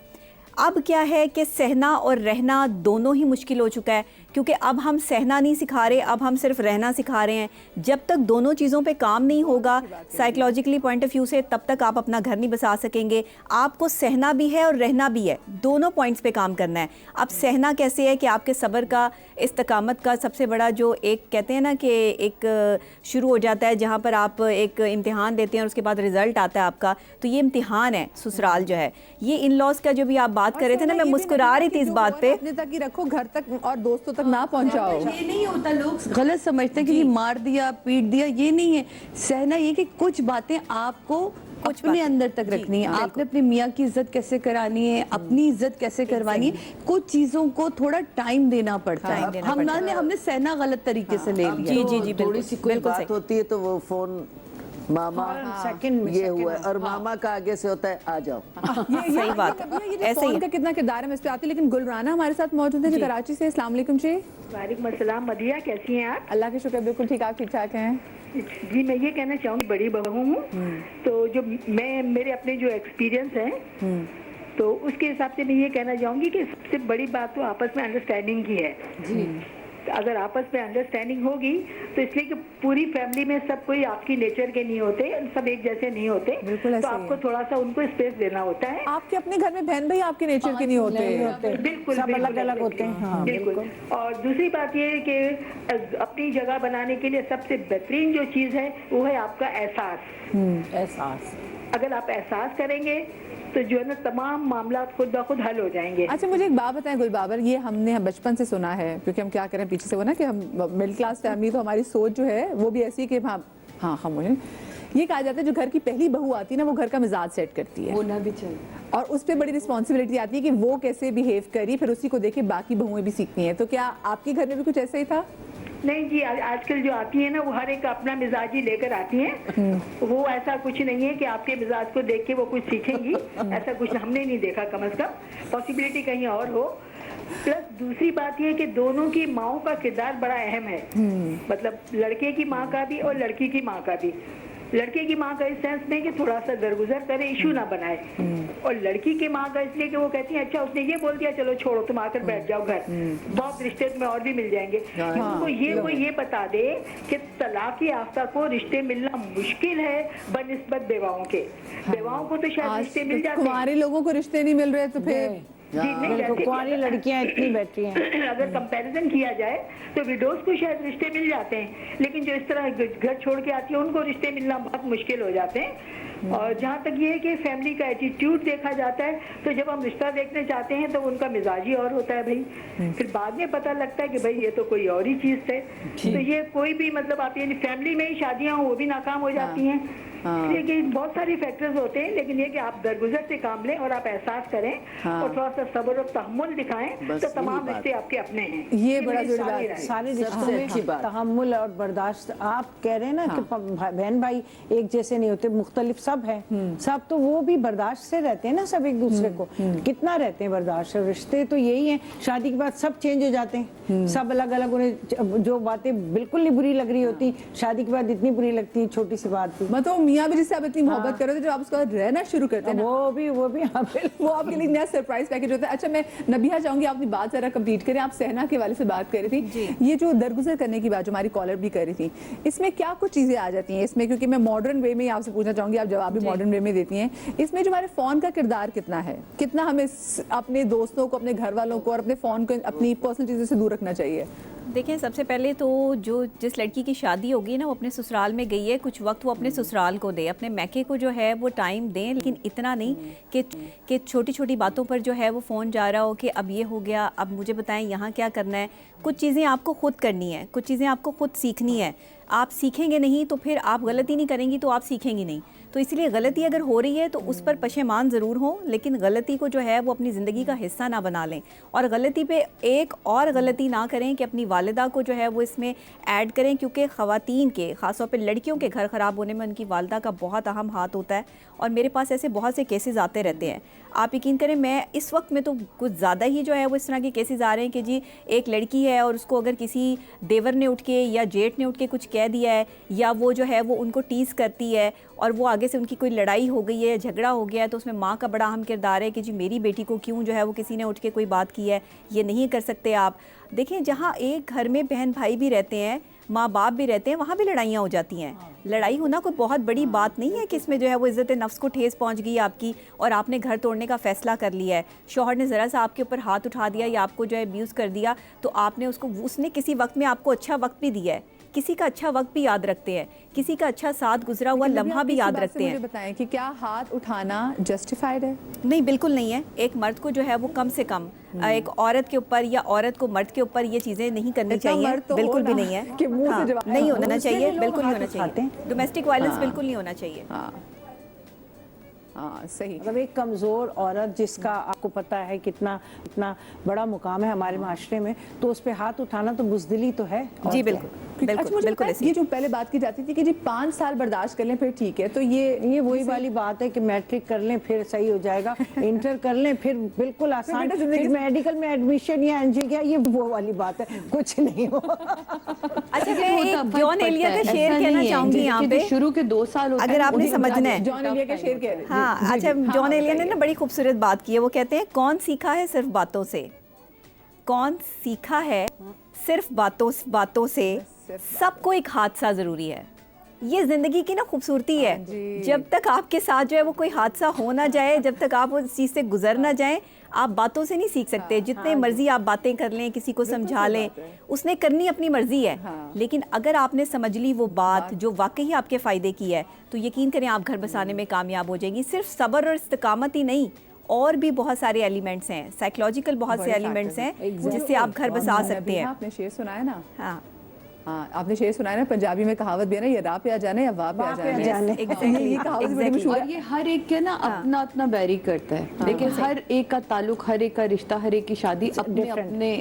अब क्या है कि सहना और रहना दोनों ही मुश्किल हो चुका है, क्योंकि अब हम सहना नहीं सिखा रहे, अब हम सिर्फ रहना सिखा रहे हैं। जब तक दोनों चीज़ों पे काम नहीं होगा साइकोलॉजिकली पॉइंट ऑफ व्यू से, तब तक आप अपना घर नहीं बसा सकेंगे। आपको सहना भी है और रहना भी है, दोनों पॉइंट्स पे काम करना है। अब सहना कैसे है कि आपके सब्र का, इस्तकामत का सबसे बड़ा जो एक कहते हैं ना कि एक शुरू हो जाता है जहाँ पर आप एक इम्तिहान देते हैं और उसके बाद रिज़ल्ट आता है आपका, तो ये इम्तिहान है ससुराल जो है। ये इन लॉज का जो भी आप बात कर रहे थे ना, मैं मुस्कुरा रही थी इस बात पे, अपने तक ही रखो, घर तक और दोस्तों तक ना पहुंचाओ। ये नहीं होता, लोग गलत समझते हैं कि मार दिया पीट दिया, ये नहीं है। सहना ये कि कुछ बातें आपको अपने अंदर तक रखनी है, आपने अपने मियाँ की इज्जत कैसे करानी है, अपनी इज्जत कैसे करवानी है, कुछ चीजों को थोड़ा टाइम देना पड़ता है। हमने सहना गलत तरीके से ले लिया। जी जी जी, थोड़ी सी कोई बात होती है तो वो फोन मामा ये हुआ है, और मामा का आगे से होता है आ जाओ। सही बात है, ऐसे ही का कितना किरदार है इस पे आती है। लेकिन गुलराना हमारे साथ मौजूद है जो कराची से। अस्सलाम वालेकुम जी। वालेकुम अस्सलाम। मदिया कैसी हैं आप? अल्लाह के शुक्र, बिल्कुल ठीक, आप ठीक ठाक हैं? जी मैं ये कहना चाहूँगी, बड़ी बहू हूँ, तो जो मैं मेरे अपने जो एक्सपीरियंस हैं, तो उसके हिसाब से मैं ये कहना चाहूँगी कि सबसे बड़ी बात तो आपस में अंडरस्टैंडिंग की है। जी, अगर आपस में अंडरस्टैंडिंग होगी तो इसलिए कि पूरी फैमिली में सब कोई आपकी नेचर के नहीं होते, सब एक जैसे नहीं होते, तो आपको थोड़ा सा उनको स्पेस देना होता है। आपके अपने घर में बहन भाई आपके नेचर के नहीं होते, बिल्कुल सब अलग अलग होते हैं। हाँ, बिल्कुल। और दूसरी बात ये है कि अपनी जगह बनाने के लिए सबसे बेहतरीन जो चीज़ है वो है आपका एहसास। अगर आप एहसास करेंगे तो जो है ना तमाम मामला खुद ब खुद हल हो जाएंगे। अच्छा मुझे एक बात बताएं गुलबाबर, ये हमने बचपन से सुना है, क्योंकि हम क्या करें पीछे से वो ना कि हम मिडिल क्लास फैमिली, तो हमारी सोच जो है वो भी ऐसी है कि हाँ हम یہ کہا جاتا ہے جو گھر کی پہلی بہو آتی ہے نا وہ گھر کا مزاج سیٹ کرتی ہے ہونا بھی چاہیے. اور اس پہ بڑی رسپانسبلٹی آتی ہے کہ وہ کیسے بیہیو کری, پھر اسی کو دیکھ کے باقی بہویں بھی سیکھتی ہیں. تو کیا آپ کے گھر میں بھی کچھ ایسا ہی تھا؟ نہیں جی, آج کل جو آتی ہیں نا وہ ہر ایک اپنا مزاج ہی لے کر آتی ہیں. وہ ایسا کچھ نہیں ہے کہ آپ کے مزاج کو دیکھ کے وہ کچھ سیکھیں گی, ایسا کچھ ہم نے نہیں دیکھا کم از کم. پاسبلٹی کہیں اور ہو. پلس دوسری بات یہ کہ دونوں کی ماؤں کا کردار بڑا اہم ہے, مطلب لڑکے کی ماں کا بھی اور لڑکی کی ماں کا بھی. لڑکے کی ماں کا اس سینس میں کہ تھوڑا سا درگزر کرے, ایشو نہ بنائے, اور لڑکی کی ماں کا اس لیے کہ وہ کہتی ہیں اچھا اس نے یہ بول دیا چلو چھوڑو تم آ کر بیٹھ جاؤ گھر, بہت رشتے میں اور بھی مل جائیں گے. ان کو یہ بتا دے کہ طلاق یافتہ کو رشتے ملنا مشکل ہے بنسبت بیواؤں کے. بیواؤں کو تو شاید رشتے مل جاتے ہیں, ہمارے لوگوں کو رشتے نہیں مل رہے تو پھر جی نہیں, کنواری لڑکیاں اتنی بیٹھی ہیں. اگر کمپیریزن کیا جائے تو ویڈوز کو شاید رشتے مل جاتے ہیں, لیکن جو اس طرح گھر چھوڑ کے آتی ہیں ان کو رشتے ملنا بہت مشکل ہو جاتے ہیں. اور جہاں تک یہ ہے کہ فیملی کا ایٹیٹیوڈ دیکھا جاتا ہے, تو جب ہم رشتہ دیکھنے چاہتے ہیں تو ان کا مزاج ہی اور ہوتا ہے بھائی, پھر بعد میں پتہ لگتا ہے کہ بھائی یہ تو کوئی اور ہی چیز ہے. تو یہ کوئی بھی مطلب آپ یعنی فیملی میں ہی شادیاں ہوں وہ بھی ناکام ہو جاتی ہیں. لیکن بہت ساری فیکٹرز ہوتے ہیں, لیکن یہ کہ آپ درگزر سے کام لیں اور آپ احساس کریں اور تھوڑا سا صبر و تحمل دکھائیں تو تمام رشتے آپ کے اپنے ہیں. یہ بڑا ضروری بات ہے. سارے رشتوں میں تحمل اور برداشت. آپ کہہ رہے ہیں نا کہ بہن بھائی ایک جیسے نہیں ہوتے, مختلف سب ہیں, سب تو وہ بھی برداشت سے رہتے ہیں نا سب ایک دوسرے کو. کتنا رہتے ہیں برداشت. رشتے تو یہی ہیں, شادی کے بعد سب چینج ہو جاتے ہیں, سب الگ الگ. انہیں جو باتیں بالکل نہیں بری لگ رہی ہوتی شادی کے بعد اتنی بری لگتی, چھوٹی سی بات بھی. مطلب میاں بھی جس سے آپ اتنی محبت کر رہے تھے, جب آپ اس کا رہنا شروع کرتے ہیں وہ بھی وہ آپ کے لیے نیا سرپرائز پیکج ہوتا ہے. اچھا میں نبیہہ چاہوں گی آپ اپنی بات ذرا کمپلیٹ کریں. آپ سہنا کے والے سے بات کر رہی تھی, یہ جو درگزر کرنے کی بات جو ہماری کالر بھی کر رہی تھی, اس میں کیا کچھ چیزیں آ جاتی ہیں اس میں, کیونکہ میں ماڈرن وے میں آپ سے پوچھنا چاہوں گی, آپ جواب بھی ماڈرن وے میں دیتی ہیں. اس میں جو ہمارے فون کا کردار کتنا ہے, کتنا ہمیں اپنے دوستوں کو, اپنے گھر والوں کو اور اپنے فون کو اپنی پرسنل چیزوں سے دور رکھنا چاہیے؟ دیکھیں سب سے پہلے تو جس لڑکی کی شادی ہوگی نا وہ اپنے سسرال میں گئی ہے, کچھ وقت وہ اپنے سسرال کو دے, اپنے میکے کو جو ہے وہ ٹائم دیں, لیکن اتنا نہیں کہ چھوٹی چھوٹی باتوں پر جو ہے وہ فون جا رہا ہو کہ اب یہ ہو گیا, اب مجھے بتائیں یہاں کیا کرنا ہے. کچھ چیزیں آپ کو خود کرنی ہے, کچھ چیزیں آپ کو خود سیکھنی ہے. آپ سیکھیں گے نہیں تو پھر آپ غلطی نہیں کریں گی تو آپ سیکھیں گی نہیں. تو اس لیے غلطی اگر ہو رہی ہے تو اس پر پشیمان ضرور ہوں, لیکن غلطی کو جو ہے وہ اپنی زندگی کا حصہ نہ بنا لیں. اور غلطی پہ ایک اور غلطی نہ کریں کہ اپنی والدہ کو جو ہے وہ اس میں ایڈ کریں, کیونکہ خواتین کے خاص طور پہ لڑکیوں کے گھر خراب ہونے میں ان کی والدہ کا بہت اہم ہاتھ ہوتا ہے. اور میرے پاس ایسے بہت سے کیسز آتے رہتے ہیں. آپ یقین کریں میں اس وقت میں تو کچھ زیادہ ہی جو ہے وہ اس طرح کے کیسز آ رہے ہیں کہ جی ایک لڑکی ہے اور اس کو اگر کسی دیور نے اٹھ کے یا جیٹ نے اٹھ کے کچھ کہہ دیا ہے, یا وہ جو ہے وہ ان کو ٹیز کرتی ہے, اور وہ آگے سے ان کی کوئی لڑائی ہو گئی ہے, جھگڑا ہو گیا ہے, تو اس میں ماں کا بڑا اہم کردار ہے کہ جی میری بیٹی کو کیوں جو ہے وہ کسی نے اٹھ کے کوئی بات کی ہے, یہ نہیں کر سکتے آپ. دیکھیں جہاں ایک گھر میں بہن بھائی بھی رہتے ہیں, ماں باپ بھی رہتے ہیں, وہاں بھی لڑائیاں ہو جاتی ہیں. لڑائی ہونا کوئی بہت بڑی بات نہیں ہے کہ اس میں جو ہے وہ عزت نفس کو ٹھیس پہنچ گئی آپ کی اور آپ نے گھر توڑنے کا فیصلہ کر لیا ہے. شوہر نے ذرا سا آپ کے اوپر ہاتھ اٹھا دیا یا آپ کو جو ہے ابیوز کر دیا, تو آپ نے اس نے کسی وقت میں آپ کو اچھا وقت بھی دیا ہے, کسی کا اچھا وقت بھی یاد رکھتے ہیں, کسی کا اچھا ساتھ گزرا ہوا لمحہ بھی یاد رکھتے ہیں. مجھے بتائیں کہ کیا ہاتھ اٹھانا جسٹیفائڈ ہے؟ نہیں بالکل نہیں ہے. ایک مرد کو جو ہے وہ کم سے کم ایک عورت کے اوپر یا عورت کو مرد کے اوپر یہ چیزیں نہیں کرنی چاہیے, بالکل بھی نہیں ہے. نہیں ہونا چاہیے, بالکل نہیں ہونا چاہیے. ڈومیسٹک وائلنس بالکل نہیں ہونا چاہیے. صحیح. مطلب ایک کمزور عورت جس کا آپ کو پتہ ہے کتنا بڑا مقام ہے ہمارے معاشرے میں, تو اس پہ ہاتھ اٹھانا تو بزدلی تو ہے. جی بالکل بالکل. یہ جو پہلے بات کی جاتی تھی کہ جی 5 سال برداشت کر لیں پھر ٹھیک ہے, تو یہ وہی والی بات ہے کہ میٹرک کر لیں پھر صحیح ہو جائے گا, انٹر کر لیں پھر بالکل آسان, پھر میڈیکل میں ایڈمیشن یا انجینئر, یہ وہ والی بات ہے, کچھ نہیں ہو. اچھا میں ایک جان ایلیا کا شعر کہنا چاہوں گی یہاں پہ, شروع کے 2 سال اگر آپ نے سمجھنا ہے. جان ایلیا کا شعر کہہ رہے ہیں. ہاں اچھا, جان ایلیا نے نا بڑی خوبصورت بات کی ہے. وہ کہتے ہیں کون سیکھا ہے صرف باتوں سے, کون سیکھا ہے صرف باتوں سے, سب کو ایک حادثہ ضروری ہے. یہ زندگی کی نا خوبصورتی ہے. جب تک آپ کے ساتھ جو ہے وہ کوئی حادثہ ہو نہ جائے, جب تک آپ اس چیز سے گزر نہ جائیں, آپ باتوں سے نہیں سیکھ سکتے. جتنے مرضی آپ باتیں کر لیں, کسی کو سمجھا لیں, اس نے کرنی اپنی مرضی ہے, لیکن اگر آپ نے سمجھ لی وہ بات جو واقعی آپ کے فائدے کی ہے, تو یقین کریں آپ گھر بسانے میں کامیاب ہو جائیں گی. صرف صبر اور استقامت ہی نہیں, اور بھی بہت سارے ایلیمنٹس ہیں, سائیکلوجیکل بہت سے ایلیمنٹس ہیں جس سے آپ گھر بسا سکتے ہیں. آپ نے شعر سنا ہے نا. ہاں آپ نے شعر سنا ہے نا پنجابی میں کہاوت بھی ہے نا یہ راہ پہ آ جانا یا واہ پہ آ جانا. یہ کہاوت بڑی مشہور اور ہے. یہ ہر ایک کے نا اپنا اپنا ویری کرتا ہے. دیکھیں ہر ایک کا تعلق, ہر ایک کا رشتہ, ہر ایک کی شادی اپنے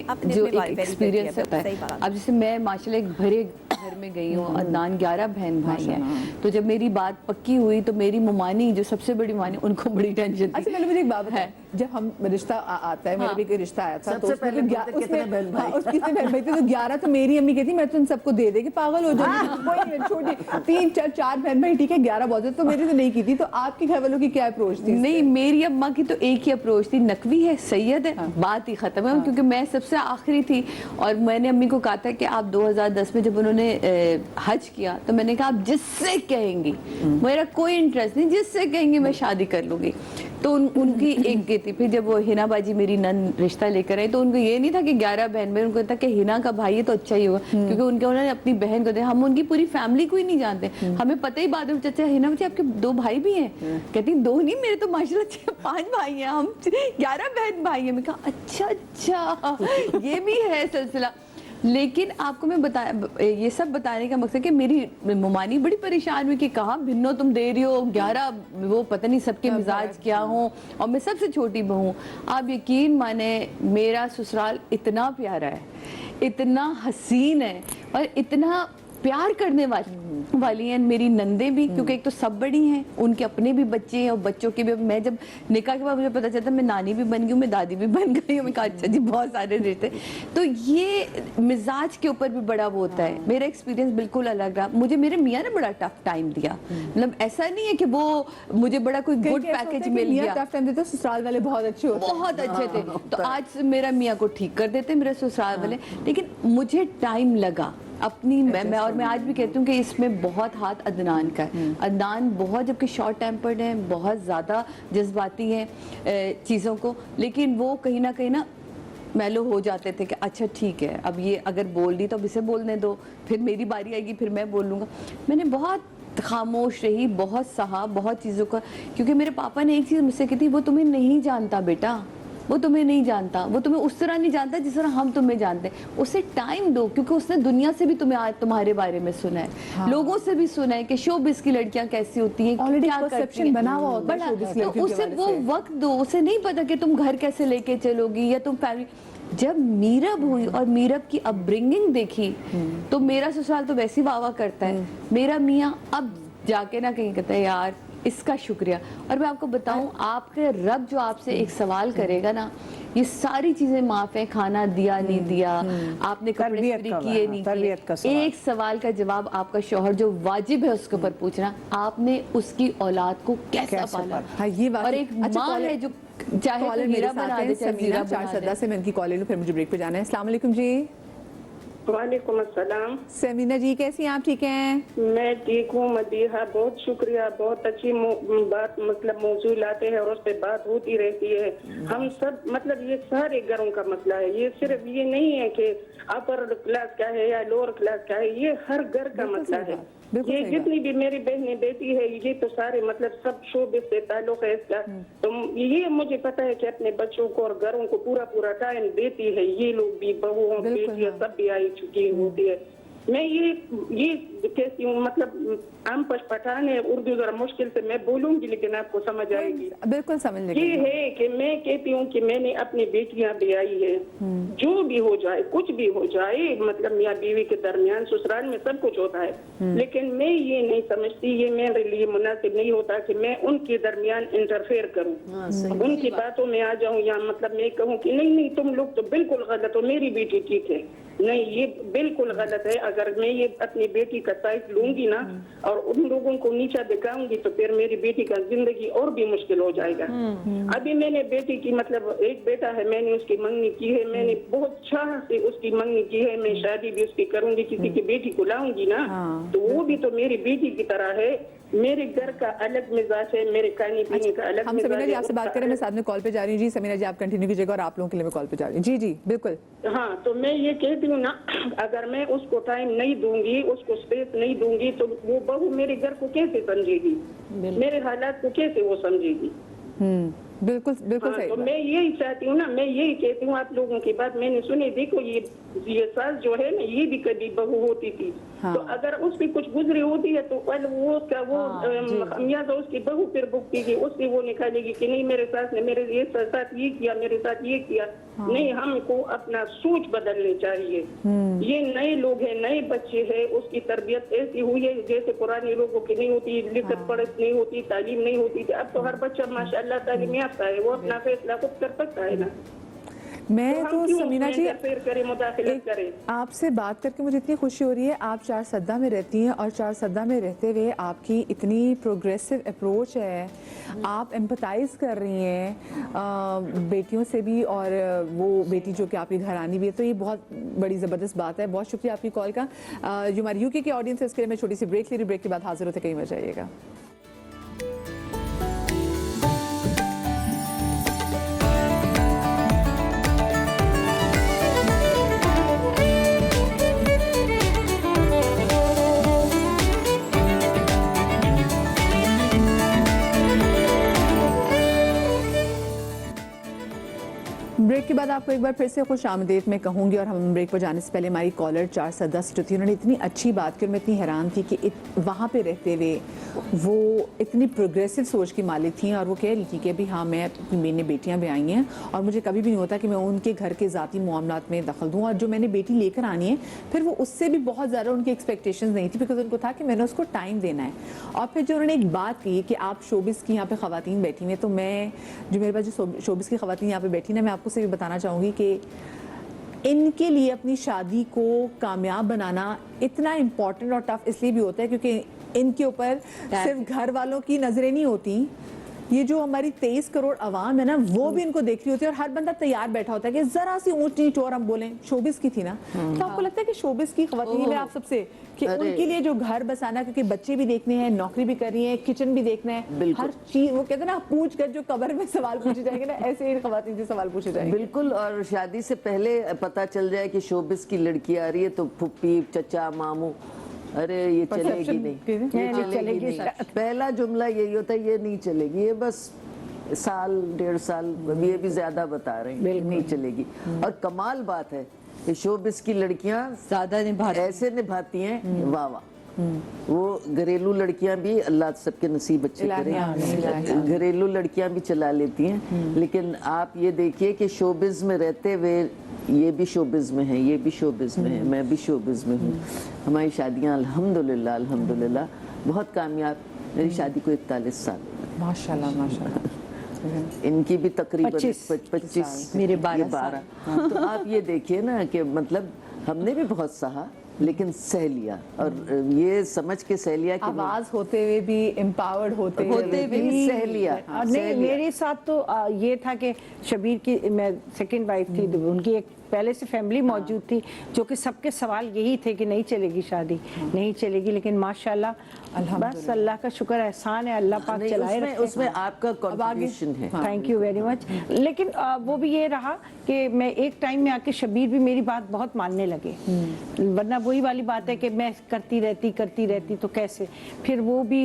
اپنے جو ایک ایکسپیرینس ہوتا ہے. اب جیسے میں ماشاءاللہ ایک بھرے گھر میں گئی ہوں, عدنان 11 بہن بھائی ہیں, تو جب میری بات پکی ہوئی تو میری ممانی جو سب سے بڑی ممانی ان کو بڑی ٹینشن تھی. اچھا مجھے ایک بات بتائیں, جب ہم رشتہ آتا ہے, میرا بھی کوئی رشتہ آیا تھا, تو اس میں بہن بھائی تھے تو 11, تو میری امی کہتی میں تو ان سب کو دے دے کہ پاگل ہو جائے, چھوٹی 3-4 بہن بھائی ٹھیک ہے, 11 بہت ہے, تو میری تو نہیں کی تھی. تو آپ کے گھر والوں کی کیا اپروچ تھی؟ نہیں, میری اماں کی تو ایک ہی اپروچ تھی, نقوی ہے, سید ہے, بات ہی ختم ہے. کیونکہ میں سب سے آخری تھی, اور میں نے امی کو کہا تھا کہ آپ 2010 میں جب انہوں نے حج کیا تو میں نے کہا آپ جس سے کہیں گی, میرا کوئی انٹرسٹ نہیں, جس سے کہیں گی میں شادی کر لوں گی. تو ان کی ایک کی تھی. پھر جب وہ ہنا باجی میری نند رشتہ لے کر آئی تو ان کو یہ نہیں تھا کہ 11 بہن میں, ان کو تھا کہ ہنا کا بھائی ہے تو اچھا ہی ہوگا, کیونکہ انہوں نے اپنی بہن کو دیا. ہم ان کی پوری فیملی کو ہی نہیں جانتے, ہمیں پتہ ہی بعد میں چچا ہنا باجی آپ کے 2 بھائی بھی ہیں, کہتی 2 نہیں میرے تو ماشاءاللہ 5 بھائی ہیں, ہم 11 بہن بھائی ہیں. میں کہا اچھا یہ بھی ہے سلسلہ. لیکن آپ کو میں یہ سب بتانے کا مقصد کہ میری ممانی بڑی پریشان ہوئی کہ کہاں بھنو تم دے رہی ہو 11, وہ پتہ نہیں سب کے مزاج کیا ہوں, اور میں سب سے چھوٹی بہو. آپ یقین مانے میرا سسرال اتنا پیارا ہے, اتنا حسین ہے, اور اتنا پیار کرنے والی ہیں میری نندیں بھی, کیونکہ ایک تو سب بڑی ہیں, ان کے اپنے بھی بچے ہیں اور بچوں کے بھی. میں جب نکاح کے بعد مجھے پتا چلتا میں نانی بھی بن گئی ہوں, میں دادی بھی بن گئی ہوں. میں کہا اچھا جی بہت سارے رشتے. تو یہ مزاج کے اوپر بھی بڑا وہ ہوتا ہے. میرا ایکسپیرینس بالکل الگ رہا. مجھے میرے میاں نے بڑا ٹف ٹائم دیا, مطلب ایسا نہیں ہے کہ وہ مجھے بڑا کوئی گڈ پیکج مل گیا. ٹف ٹائم دیتے سسرال والے بہت اچھے ہوتے ہیں, بہت اچھے تھے. تو آج میرا میاں کو ٹھیک کر دیتے میرے سسرال والے, لیکن مجھے ٹائم لگا اپنی. اور میں آج بھی کہتی ہوں کہ اس میں بہت ہاتھ عدنان کا ہے. عدنان بہت, جبکہ شارٹ ٹیمپرڈ ہیں, بہت زیادہ جذباتی ہیں چیزوں کو, لیکن وہ کہیں نہ کہیں نا میلو ہو جاتے تھے کہ اچھا ٹھیک ہے اب یہ اگر بول دی تو اب اسے بولنے دو, پھر میری باری آئے گی پھر میں بول لوں گا. میں نے بہت خاموش رہی, بہت سہا بہت چیزوں کا, کیونکہ میرے پاپا نے ایک چیز مجھ سے کہی تھی, وہ تمہیں نہیں جانتا بیٹا, وہ تمہیں نہیں جانتا, وہ تمہیں اس طرح نہیں جانتا جس طرح ہم تمہیں جانتے ہیں. اسے ٹائم دو, کیونکہ اس نے دنیا سے بھی تمہیں آج تمہارے بارے میں سنا ہے, لوگوں سے بھی سنا ہے کہ شوبز کی لڑکیاں کیسی ہوتی ہیں, کیا کرتی ہیں, بنا ہوا ہوتا ہے. تو اسے وہ وقت دو. اسے نہیں پتا کہ تم گھر کیسے لے کے چلو گی یا تم فیملی. جب میرب ہوئی اور میرب کی اپ برنگنگ دیکھی تو میرا سسرال تو ویسے واہ واہ کرتا ہے, میرا میاں اب جا کے نہ کہیں کہتا ہے یار اس کا شکریہ. اور میں آپ کو بتاؤں, آپ کے رب جو آپ سے ایک سوال کرے گا نا, یہ ساری چیزیں معاف ہیں, کھانا دیا نہیں دیا, آپ نے کپڑے استری کیے نہیں کیے, ایک سوال کا جواب آپ کا شوہر جو واجب ہے اس کے اوپر پوچھنا, آپ نے اس کی اولاد کو کیسا پالا. اور ایک ماں ہے جو چاہے میرا بنا دے چاہے میرا بنا دے. سے میں ان کی کال لے لوں, پھر مجھے بریک پہ جانا ہے. السلام علیکم جی. وعلیکم السلام. سمینا جی کیسی ہیں آپ؟ ٹھیک ہیں؟ میں ٹھیک ہوں مدیحہ, بہت شکریہ, بہت اچھی بات مطلب موضوع لاتے ہیں اور اس پہ بات ہوتی رہتی ہے. ہم سب مطلب یہ سارے گھروں کا مسئلہ ہے, یہ صرف یہ نہیں ہے کہ اپر کلاس کا ہے یا لوور کلاس کا ہے, یہ ہر گھر کا مسئلہ ہے. یہ جتنی بھی میری بہنیں بیٹی ہے یہ تو سارے مطلب سب شعبے سے تعلق ہے اس کا. تو یہ مجھے پتا ہے کہ اپنے بچوں کو اور گھروں کو پورا ٹائم دیتی ہے. یہ لوگ بھی بہوؤں بیٹیاں سب بھی آئی چکی ہوتی ہے. میں یہ کہتی ہوں مطلب ہم پٹھان ہے, اردو ذرا مشکل سے میں بولوں گی لیکن آپ کو سمجھ آئے گی. بالکل سمجھ لیں گے. یہ ہے کہ میں کہتی ہوں کہ میں نے اپنی بیٹیاں بھی آئی ہے, جو بھی ہو جائے کچھ بھی ہو جائے, مطلب میاں بیوی کے درمیان سسرال میں سب کچھ ہوتا ہے, لیکن میں یہ نہیں سمجھتی, یہ میرے لیے مناسب نہیں ہوتا کہ میں ان کے درمیان انٹرفیئر کروں, ان کی باتوں میں آ جاؤں, یا مطلب میں کہوں کہ نہیں تم لوگ تو بالکل غلط ہو, میری بیٹی ٹھیک ہے. نہیں, یہ بالکل غلط ہے. اگر میں یہ اپنی بیٹی کا سائز لوں گی نا اور ان لوگوں کو نیچا دکھاؤں گی تو پھر میری بیٹی کا زندگی اور بھی مشکل ہو جائے گا. ابھی میں نے بیٹی کی مطلب ایک بیٹا ہے, میں نے اس کی منگنی کی ہے, میں نے بہت چاہ سے اس کی منگنی کی ہے. میں شادی بھی اس کی کروں گی, کسی کی بیٹی کو لاؤں گی نا تو وہ بھی تو میری بیٹی کی طرح ہے. میرے گھر کا الگ مزاج ہے, میرے کھانے پینے کا الگ مزاج ہے. ہم سمینا جی آپ سے بات کریں, میں ساتھ میں کال پہ جا رہی ہوں. جی سمینا جی آپ کنٹینیو کیجیے گا اور آپ لوگوں کے لیے میں کال پہ جا رہی ہوں. جی جی بالکل. ہاں, تو میں یہ کہتی ہوں نا, اگر میں اس کو ٹائم نہیں دوں گی, اس کو اسپیس نہیں دوں گی تو وہ بہو میرے گھر کو کیسے سمجھے گی, میرے حالات کو کیسے وہ سمجھے گی. बिल्कुल बिल्कुल हाँ, सही तो बात। मैं यही चाहती हूँ ना, मैं यही कहती हूँ, आप लोगों की बात मैंने सुनी, देखो ये सास जो है ना, ये भी कभी बहू होती थी, हाँ। तो अगर उसकी कुछ गुजरी होती है तो कल वो उसका वो खमियाजा उसकी बहू फिर भुगतेगी, उससे वो निकालेगी कि नहीं मेरे सास ने मेरे ये साथ ये किया, मेरे साथ ये किया। नहीं, हमको अपना सोच बदलनी चाहिए। ये नए लोग हैं, नए बच्चे हैं, उसकी तरबियत ऐसी हुई है जैसे पुराने लोगों की नहीं होती, लिखत पढ़त नहीं होती, तालीम नहीं होती थी। अब तो हर बच्चा माशाल्लाह तालीम याफ्ता है, वो अपना फैसला खुद कर सकता है ना। मैं हम तो क्यों समीना उसमें जी इंटरफेयर करें, मुदाखलत करें? आपसे बात करके मुझे इतनी खुशी हो रही है। आप चार सद्दा में रहती हैं और चार सद्दा में रहते हुए आपकी इतनी प्रोग्रेसिव अप्रोच है, आप एम्पथाइज कर रही हैं बेटियों से भी, और वो बेटी जो कि आपकी घरानी भी है, तो ये बहुत बड़ी ज़बरदस्त बात है। बहुत शुक्रिया आपकी कॉल का। जो हमारी यूके की ऑडियंस है उसके लिए मैं छोटी सी ब्रेक ले रही, ब्रेक के बाद हाजिर होते, कहीं मत जाइएगा। ब्रेक के बाद आपको एक बार फिर से खुश आमदीद मैं कहूँगी, और हम ब्रेक पर जाने से पहले हमारी कॉलर चार सदा से जो थी, उन्होंने इतनी अच्छी बात की और मैं इतनी हैरान थी कि वहाँ पे रहते हुए वो इतनी प्रोग्रेसिव सोच की मालिक थी, और वो कह रही थी कि अभी हाँ मैं मेरी बेटियाँ भी आई हैं और मुझे कभी भी नहीं होता कि मैं उनके घर के ज़ाती मामलात में दखल दूँ, और जो मैंने बेटी लेकर आनी है फिर वो उससे भी बहुत ज़्यादा उनकी एक्सपेक्टेशंस नहीं थी, बिकॉज उनको था कि मैंने उसको टाइम देना है। और फिर जो उन्होंने एक बात की कि आप शोबिस की यहाँ पे ख़वातीन बैठी हुई हैं, तो मैं जो मेरे पास जो शोबिस की ख़वातीन यहाँ पे बैठी ना, मैं आपको से भी बताना चाहूँगी कि इनके लिए अपनी शादी को कामयाब बनाना इतना इम्पॉर्टेंट और टफ इसलिए भी होता है क्योंकि इनके ऊपर सिर्फ घर वालों की नजरें नहीं होती, ये जो हमारी 23 करोड़ आवाम है ना, वो भी इनको देख रही होती है, और हर बंदा तैयार बैठा होता है कि जरा सी ऊंच नीच और हम बोलें शोबिस की थी ना, तो आपको लगता है कि शोबिस की ख़वातीन में आप सबसे कि उनके लिए जो घर बसाना, क्योंकि बच्चे भी देखने हैं, नौकरी भी कर रही है, किचन भी देखना है, हर चीज, वो कहते हैं ना पूछ कर जो कब्र में सवाल पूछे जाएंगे ना, ऐसे इन ख़वातीन से सवाल पूछे जाएंगे। बिल्कुल, और शादी से पहले पता चल जाए कि शोबिस की लड़की आ रही है तो फुप्पी चचा मामू, अरे ये चलेगी नहीं, ये चलेगी नहीं। पहला जुमला यही होता है, ये नहीं चलेगी, ये बस साल डेढ़ साल, ये भी ज्यादा बता रहे हैं, नहीं चलेगी। और कमाल बात है कि शोबिस की लड़कियां ज्यादा ऐसे निभाती हैं, वाह वाह। वो घरेलू लड़कियां भी, अल्लाह सबके नसीब अच्छे करे, घरेलू लड़कियां भी चला लेती हैं, लेकिन आप ये देखिए कि शोबिज में रहते हुए ये भी शोबिज में है, ये भी शोबिज में है, मैं भी शोबिज में हूँ। हमारी शादियाँ अल्हम्दुलिल्लाह अल्हम्दुलिल्लाह बहुत कामयाब। मेरी शादी को 41 साल, माशाल्लाह माशाल्लाह। इनकी भी तकरीबन 25, मेरे 12। तो आप ये देखिए ना कि मतलब हमने भी बहुत सहा लेकिन सह लिया, और ये समझ के सह लिया कि आवाज होते हुए भी, एम्पावर्ड होते भी सह लिया। नहीं, मेरे साथ तो ये था कि शबीर की, मैं सेकंड वाइफ थी, उनकी एक पहले से फैमिली मौजूद थी, जो कि सबके सवाल यही थे कि नहीं चलेगी शादी, नहीं चलेगी, लेकिन माशाल्लाह बस अल्लाह का शुक्र एहसान है, अल्लाह पाक चलाए रखे। उसमें आपका कंट्रीब्यूशन है। Thank you very much. लेकिन वो भी ये रहा कि मैं एक टाइम में आके शबीर भी मेरी बात बहुत मानने लगे, वरना वही वाली बात है कि मैं करती रहती तो कैसे, फिर वो भी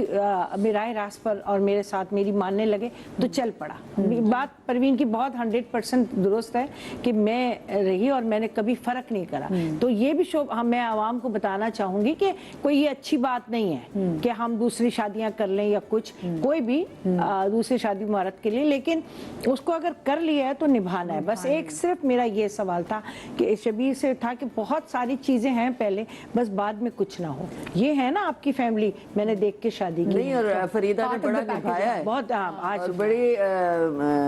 मेराए रास पर और मेरे साथ मेरी मानने लगे, तो चल पड़ा। बात परवीन की बहुत 100% दुरुस्त है कि मैं रही और मैंने कभी फर्क नहीं करा। तो ये भी मैं आवाम को बताना चाहूंगी कि कोई ये अच्छी बात नहीं है कि हम दूसरी शादियां कर लें या कुछ, कोई भी दूसरी शादी मुबारक के लिए, लेकिन उसको अगर कर लिया है तो निभाना है। बस एक सिर्फ मेरा ये सवाल था कि शबीर से था कि बहुत सारी चीजें हैं पहले, बस बाद में कुछ ना हो। ये है ना आपकी फैमिली, मैंने देख के शादी की नहीं, और फरीदा ने बड़ा निभाया है बहुत। आज बड़ी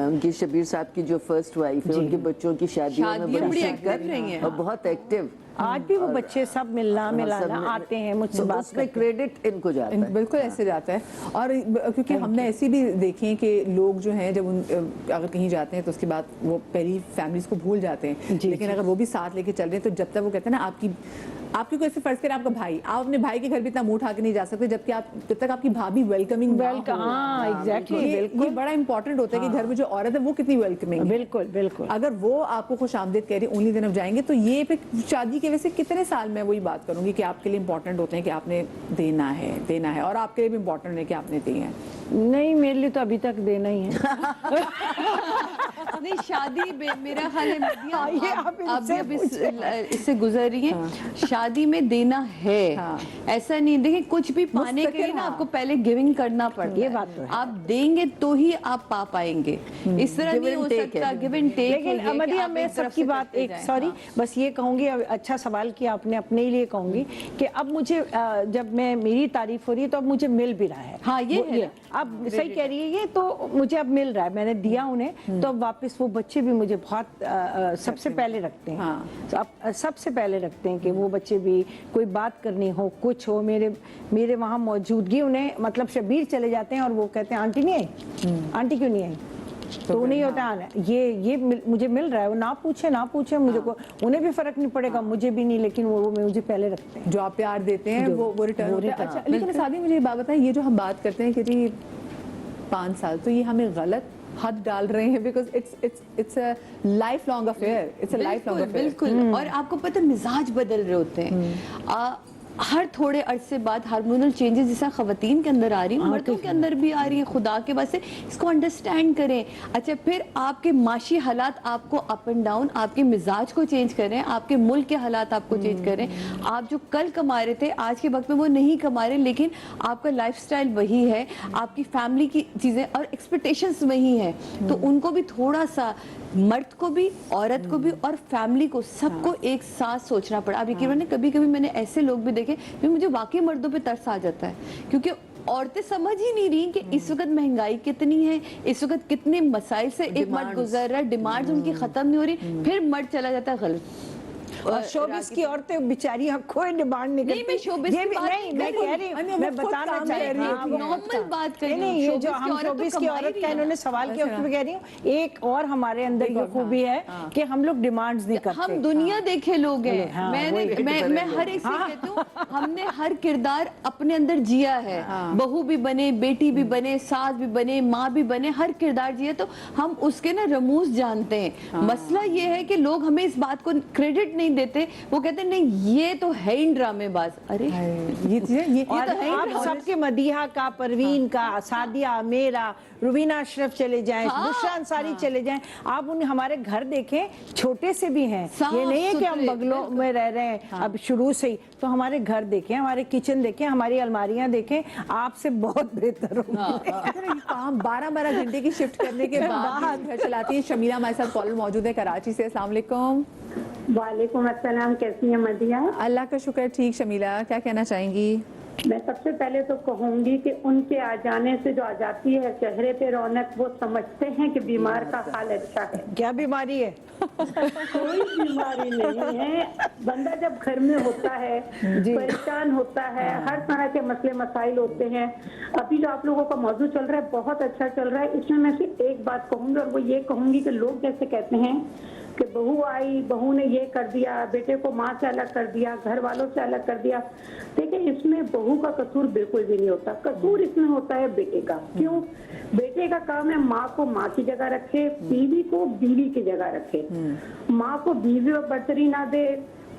उनकी शबीर साहब की जो फर्स्ट वाइफ है, उनके बच्चों की शादियों में बड़ी शिरकत और बहुत एक्टिव। आज भी वो बच्चे सब मिलाना आते हैं मुझसे बात करते हैं। क्रेडिट इनको जाता है, बिल्कुल ऐसे जाता है। और क्योंकि हमने ऐसी भी देखें कि लोग जो हैं जब अगर कहीं जाते हैं तो उसके बाद वो पहली फैमिलीज को भूल जाते हैं, लेकिन अगर वो भी साथ लेके चल रहे हैं तो जब तक वो कहते हैं ना आपकी आपकी कोई फर्ज करें आपका भाई, आप अपने भाई के घर भी इतना मुंह उठा के नहीं जा सकते जब तक आपकी भाभी वेलकमिंग ना हो। हाँ, एग्जैक्टली, ये बड़ा इंपॉर्टेंट होता है कि घर में जो औरत है वो कितनी वेलकमिंग है। बिल्कुल बिल्कुल। अगर वो आपको खुशामदीद कह रही ओनली दिन आप जाएंगे, तो ये फिर शादी के वैसे कितने साल में वही बात करूंगी कि आपके लिए इंपॉर्टेंट होते हैं कि आपने देना है और आपके लिए भी इंपॉर्टेंट है कि आपने दिए हैं। नहीं, मेरे लिए तो अभी तक देना ही है। नहीं, शादी मेरा ख्याल है मदिया, ये आप आप भी इनसे अब इससे गुजर रही हैं। शादी में देना है, ऐसा नहीं, देखिए कुछ भी पाने के लिए ना आपको पहले गिविंग करना पड़ता है। ये बात तो है। आप देंगे तो ही आप पा पाएंगे, इस तरह नहीं हो सकता गिव एंड टेक। लेकिन मदिया, मैं सबकी बात एक सॉरी बस ये कहूंगी, अच्छा सवाल किया आपने, अपने लिए कहूंगी कि अब मुझे जब मैं मेरी तारीफ हो रही है तो अब मुझे मिल भी रहा है। हाँ, ये है, अब सही कह रही है ये, तो मुझे अब मिल रहा है, मैंने दिया उन्हें, तो अब वापस वो बच्चे भी मुझे बहुत सबसे पहले रखते हैं। तो अब सबसे पहले रखते हैं कि वो बच्चे भी कोई बात करनी हो, कुछ हो, मेरे वहाँ मौजूदगी उन्हें, मतलब शबीर चले जाते हैं और वो कहते हैं आंटी नहीं आई, आंटी क्यों नहीं आई, तो नहीं होता है ये मुझे मिल रहा है। वो ना पूछे मुझे को, उन्हें भी फर्क नहीं पड़ेगा, मुझे भी नहीं, लेकिन वो मुझे पहले रखते हैं। जो आप प्यार देते हैं वो रिटर्न होता है। अच्छा, लेकिन शादी मुझे बात बताएं, ये जो हम बात करते हैं कि 5 साल, तो ये हमें गलत हद डाल रहे हैं, because it's a life long affair, it's a life long affair. बिल्कुल। और आपको पता है मिजाज बदल रहे होते हैं, हर थोड़े अरसे बाद हार्मोनल चेंजेस जैसा खवातीन के अंदर आ रही है, मर्दों के अंदर भी आ रही है। खुदा के वजह से इसको अंडरस्टैंड करें। अच्छा, फिर आपके माशी हालात आपको अप एंड डाउन, आपके मिजाज को चेंज करें, आपके मुल्क के हालात आपको चेंज करें। आप जो कल कमा रहे थे आज के वक्त में वो नहीं कमा रहे, लेकिन आपका लाइफस्टाइल वही है, आपकी फैमिली की चीजें और एक्सपेक्टेशंस वही है, तो उनको भी थोड़ा सा, मर्द को भी, औरत को भी और फैमिली को, सबको एक साथ सोचना पड़ा। अब यकीन मानिए कभी कभी मैंने ऐसे लोग भी देखे, मुझे वाकई मर्दों पे तरस आ जाता है, क्योंकि औरतें समझ ही नहीं रही कि इस वक्त महंगाई कितनी है, इस वक्त कितने मसाइल से एक मर्द गुजर रहा है, डिमांड्स उनकी खत्म नहीं हो रही, फिर मर्द चला जाता है गलत। और शोबिस की औरतें बेचारी कोई डिमांड नहीं करती। मैं शोबिस की बात नहीं, मैं कह रही हूँ, मैं बताना चाह रही हूँ, नॉर्मल बात कर रही हूँ। नहीं, ये जो हम शोबिस की औरत का इन्होंने सवाल किया, उसमें कह रही हूँ एक और हमारे अंदर ये खूबी है कि हम लोग डिमांड्स नहीं करते। हम दुनिया देखे लोग हैं। मैं हर एक से कहती हूँ, हमने हर किरदार अपने अंदर जिया है, बहू भी बने, बेटी भी बने, सास भी बने, माँ भी बने, हर किरदार जिया, तो हम उसके ना रमूज जानते हैं। मसला ये है कि लोग हमें इस बात को क्रेडिट नहीं देते, वो कहते हैं नहीं ये तो है ही ड्रामेबाज। अरे ये तो है। आप सबके मदीहा का, परवीन का, सादिया, मेरा, रुबीना अशरफ चले जाएं, बुशरा अंसारी चले जाएं, आप उन हमारे घर देखें, छोटे से भी हैं, ये नहीं है कि हम बंगलों में रह रहे हैं अब शुरू से ही, तो हमारे घर देखें, हमारे किचन देखें, हमारी अलमारियां देखें, आपसे बहुत बेहतर होंगे। काम 12 घंटे की शिफ्ट करने के बाद घर चलाती है। शमीरा हमारे साथ कॉलर मौजूद है कराची से। अस्सलाम वालेकुम। वालेकुम अस्सलाम, कैसी हैं मदिया? अल्लाह का शुक्र, ठीक। शमीला, क्या कहना चाहेंगी? मैं सबसे पहले तो कहूंगी कि उनके आ जाने से जो आ जाती है चेहरे पे रौनक, वो समझते हैं कि बीमार का हाल अच्छा है। क्या बीमारी है? कोई बीमारी नहीं है। बंदा जब घर में होता है, परेशान होता है, हर तरह के मसले मसाइल होते हैं। अभी जो आप लोगों का मौजूद चल रहा है बहुत अच्छा चल रहा है। इसमें मैं सिर्फ एक बात कहूंगी, और वो ये कहूंगी कि लोग जैसे कहते हैं कि बहू आई, बहू ने ये कर दिया, बेटे को माँ से अलग कर दिया, घर वालों से अलग कर दिया। देखिए, इसमें बहू का कसूर बिल्कुल भी नहीं होता। कसूर इसमें होता है बेटे का। क्यों? बेटे का काम है माँ को माँ की जगह रखे, बीवी को बीवी की जगह रखे, माँ को बीवी पर बर्तरी ना दे,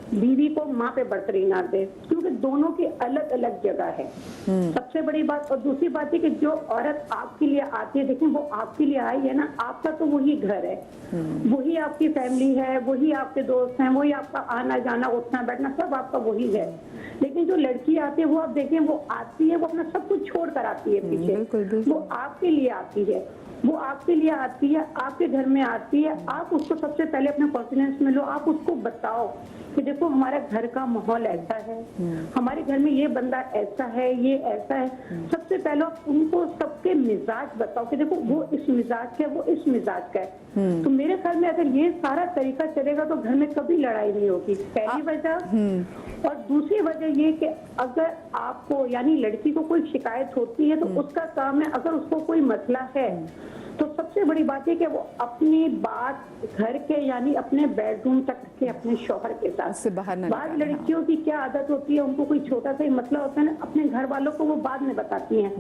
बीवी को माँ पे बर्तरी ना दे, क्योंकि दोनों की अलग अलग जगह है। सबसे बड़ी बात। और दूसरी बात है कि जो औरत आपके लिए आती है, देखें वो आपके लिए आई है ना, आपका तो वही घर है, वही आपकी फैमिली है, वही आपके दोस्त हैं, वही आपका आना जाना उठना बैठना सब आपका वही है। लेकिन जो लड़की आती है वो आप देखें, वो आती है, वो अपना सब कुछ छोड़ कर आती है पीछे, वो आपके लिए आती है, वो आपके लिए आती है, आपके घर में आती है। आप उसको सबसे पहले अपने कॉन्फिडेंस में लो, आप उसको बताओ कि देखो हमारा घर का माहौल ऐसा है, हमारे घर में ये बंदा ऐसा है, ये ऐसा है। सबसे पहले उनको सबके मिजाज बताओ कि देखो वो इस मिजाज का है, वो इस मिजाज का है। तो मेरे ख्याल में अगर ये सारा तरीका चलेगा तो घर में कभी लड़ाई नहीं होगी, पहली वजह। और दूसरी वजह ये कि अगर आपको यानी लड़की को कोई शिकायत होती है तो उसका काम है, अगर उसको कोई मसला है तो सबसे बड़ी बात है कि वो अपनी बात घर के यानी अपने बेडरूम तक के अपने शौहर के साथ, उससे बाहर ना बाद निकालें, लड़कियों की क्या आदत होती है, उनको कोई छोटा सा ही मसला होता है ना, अपने घर वालों को वो बाद में बताती हैं।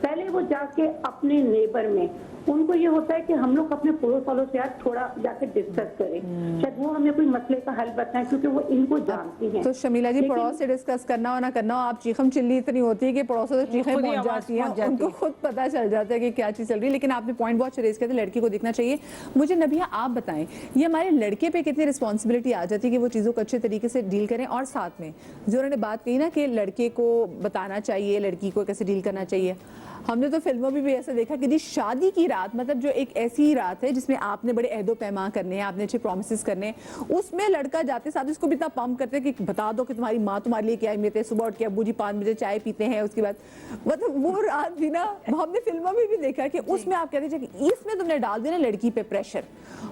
पहले वो जाके अपने नेबर में, उनको ये होता है कि हम लोग अपने पड़ोस वालों से यार थोड़ा जाके डिस्कस करें, शायद वो हमें कोई मसले का हल बताएं, क्योंकि वो इनको जानती हैं। तो शमीला जी, लेकिन- पड़ोस से डिस्कस करना हो ना करना हो, आप चीखम चिल्ली इतनी होती है कि पड़ोसों तक चीखें खुद ही पहुंच आवाज़ जाती हैं, पहुंच जाती उनको है। खुद पता चल जाता है कि क्या चीज़ चल रही है। लेकिन आपने पॉइंट बहुत रेज किया था, लड़की को देखना चाहिए। मुझे नबिया आप बताएं, ये हमारे लड़के पे कितनी रिस्पॉन्सिबिलिटी आ जाती है कि वो चीज़ों को अच्छे तरीके से डील करें, और साथ में जो उन्होंने बात कही ना कि लड़के को बताना चाहिए लड़की को कैसे डील करना चाहिए। हमने तो फिल्मों में भी ऐसा देखा कि जी शादी की रात, मतलब जो एक ऐसी रात है जिसमें आपने बड़े अहदो पैमा करने हैं, आपने अच्छे प्रोमिस करने हैं, उसमें लड़का जाते साथ इसको भी इतना पंप करते हैं कि बता दो कि तुम्हारी माँ तुम्हारे लिए क्या है, सुबह उठ के अब्बू जी 5 बजे चाय पीते हैं, उसके बाद मतलब वो रात भी ना, हमने फिल्मों में भी देखा कि उसमें आप कहते थे कि इसमें तुमने डाल दिया ना लड़की पे प्रेशर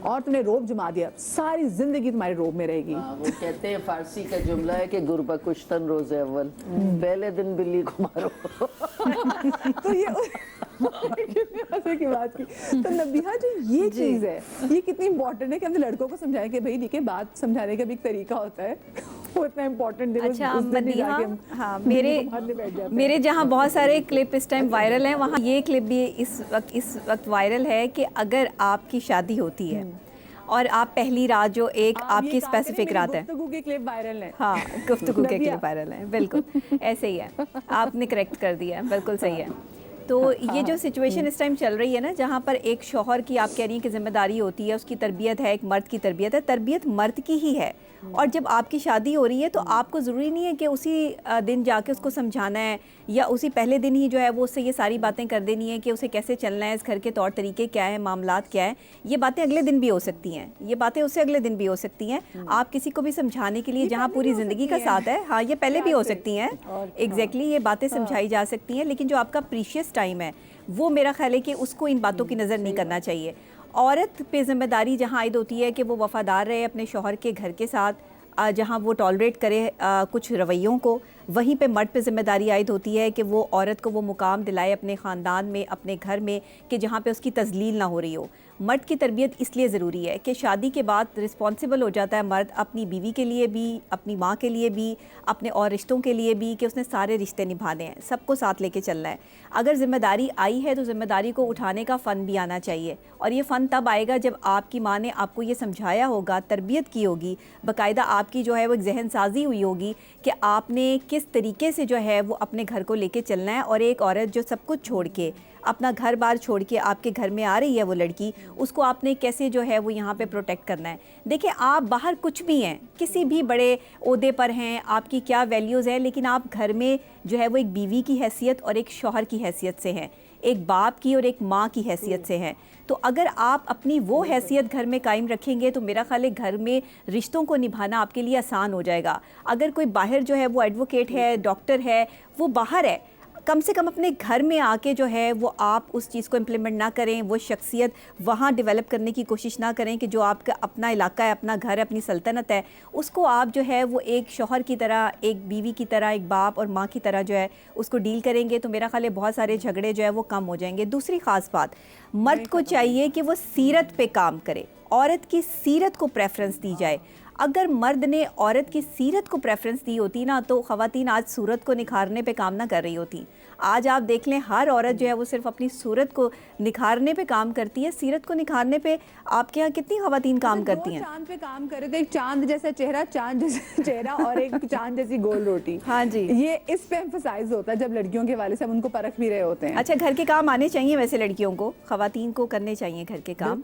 और तुमने रोब जमा दिया, सारी जिंदगी तुम्हारे रोब में रहेगी। वो कहते हैं, फारसी का जुमला है कि गुरबा कुश्तन रोज़े अव्वल, पहले दिन बिल्ली को मारो। तो ये मजे की बात की। तो नबिहा जो ये चीज है, ये कितनी इंपॉर्टेंट है कि हम लड़कों को समझाएं कि भाई देखिए, बात समझाने का भी एक तरीका होता है, वो इतना इंपॉर्टेंट है। अच्छा मदीहा, हाँ मेरे जहाँ बहुत सारे क्लिप इस टाइम वायरल हैं, वहाँ ये क्लिप भी इस वक्त वायरल है कि अगर आपकी शादी होती है और आप पहली रात जो एक आपकी स्पेसिफिक रात है, गुफ्तगू के क्लिप वायरल है। हाँ गुफ्तगू के क्लिप वायरल है, बिल्कुल ऐसे ही है, आपने करेक्ट कर दिया, बिल्कुल सही है। तो ये जो सिचुएशन इस टाइम चल रही है ना, जहाँ पर एक शौहर की आप कह रही हैं कि जिम्मेदारी होती है, उसकी तरबियत है, एक मर्द की तरबियत है, तरबियत मर्द की ही है। और जब आपकी शादी हो रही है तो आपको ज़रूरी नहीं है कि उसी दिन जाके उसको समझाना है या उसी पहले दिन ही जो है वो उससे ये सारी बातें कर देनी है कि उसे कैसे चलना है, इस घर के तौर तरीके क्या है, मामलात क्या है। ये बातें अगले दिन भी हो सकती हैं, ये बातें उससे अगले दिन भी हो सकती हैं। आप किसी को भी समझाने के लिए जहाँ पूरी ज़िंदगी का साथ है, हाँ ये पहले भी हो सकती हैं, एग्जैक्टली ये बातें समझाई जा सकती हैं। लेकिन जो आपका प्रीशियस टाइम है वो मेरा ख्याल है कि उसको इन बातों की नज़र नहीं करना चाहिए। औरत पे ज़िम्मेदारी जहाँ आयद होती है कि वो वफ़ादार रहे अपने शौहर के घर के साथ, जहाँ वो टॉलरेट करे कुछ रवैयों को, वहीं पे मर्द पे ज़िम्मेदारी आयद होती है कि वो औरत को वो मुकाम दिलाए अपने ख़ानदान में, अपने घर में, कि जहाँ पे उसकी तज़लील ना हो रही हो। मर्द की तरबियत इसलिए ज़रूरी है कि शादी के बाद रिस्पॉन्सिबल हो जाता है मर्द अपनी बीवी के लिए भी, अपनी माँ के लिए भी, अपने और रिश्तों के लिए भी, कि उसने सारे रिश्ते निभाने हैं, सबको साथ लेके चलना है। अगर ज़िम्मेदारी आई है तो ज़िम्मेदारी को उठाने का फ़न भी आना चाहिए, और ये फ़न तब आएगा जब आपकी माँ ने आपको ये समझाया होगा, तरबियत की होगी, बाकायदा आपकी जो है वो एक जहन साजी हुई होगी कि आपने किस तरीके से जो है वो अपने घर को लेके चलना है। और एक औरत जो सब कुछ छोड़ के, अपना घर बार छोड़ के आपके घर में आ रही है वो लड़की, उसको आपने कैसे जो है वो यहाँ पे प्रोटेक्ट करना है। देखिए आप बाहर कुछ भी हैं, किसी भी बड़े ओहदे पर हैं, आपकी क्या वैल्यूज़ है, लेकिन आप घर में जो है वो एक बीवी की हैसियत और एक शौहर की हैसियत से हैं, एक बाप की और एक माँ की हैसियत से हैं। तो अगर आप अपनी वो हैसियत घर में कायम रखेंगे तो मेरा ख्याल है घर में रिश्तों को निभाना आपके लिए आसान हो जाएगा। अगर कोई बाहर जो है वो एडवोकेट है, डॉक्टर है, वो बाहर है, कम से कम अपने घर में आके जो है वो आप उस चीज़ को इम्प्लीमेंट ना करें, वो शख्सियत वहाँ डेवलप करने की कोशिश ना करें कि जो आपका अपना इलाका है, अपना घर है, अपनी सल्तनत है, उसको आप जो है वो एक शौहर की तरह, एक बीवी की तरह, एक बाप और माँ की तरह जो है उसको डील करेंगे तो मेरा ख्याल है बहुत सारे झगड़े जो है वो कम हो जाएंगे। दूसरी ख़ास बात, मर्द को चाहिए कि वो सीरत पे काम करे, औरत की सीरत को प्रेफरेंस दी जाए। अगर मर्द ने औरत की सीरत को प्रेफरेंस दी होती ना तो ख़वातीन आज सूरत को निखारने पे काम ना कर रही होती। आज आप देख लें हर औरत जो है वो सिर्फ अपनी सूरत को निखारने पे काम करती है, सीरत को निखारने पे आपके यहाँ कितनी ख़वातीन काम करती हैं? चांद पे काम करे तो एक चांद जैसा चेहरा, चांद जैसा चेहरा और एक चांद जैसी गोल रोटी। हाँ जी, ये इस पे एम्फसाइज होता है जब लड़कियों के वाले से हम उनको परख भी रहे होते हैं। अच्छा, घर के काम आने चाहिए वैसे लड़कियों को, ख़वातीन को करने चाहिए घर के काम,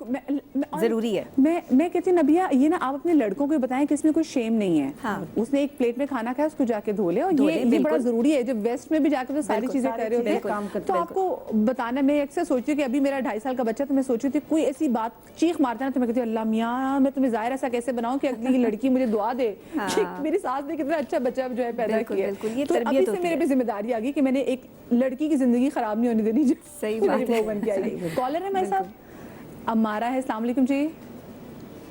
ज़रूरी है। मैं कहती हूँ नबिया, ये ना आप अपने लड़कों को बताएं कि इसमें कोई शेम नहीं है। हाँ। उसने एक प्लेट में खाना खाया, उसको जाके धो ले, और ये बड़ा जरूरी है। जब वेस्ट में भी जाकर तो सारी चीजें कर रहे होते हैं तो आपको बताना। मैं अक्सर सोचती हूँ कि अभी मेरा 2.5 साल का बच्चा, तो मैं सोच रही थी कोई ऐसी बात चीख मारता है ना तो मैं कहती हूँ अल्लाह मियाँ, मैं तुम्हें ज़ाहिर ऐसा कैसे बनाऊं कि अगली लड़की मुझे दुआ दे कि मेरी सास ने कितना अच्छा बच्चा जो है पैदा किया। तो अभी से मेरे पे जिम्मेदारी आ गई कि मैंने एक लड़की की जिंदगी खराब नहीं होने देनी। सही बात है। कॉलर है हमारे साथ, अमारा है। अस्सलाम वालेकुम जी।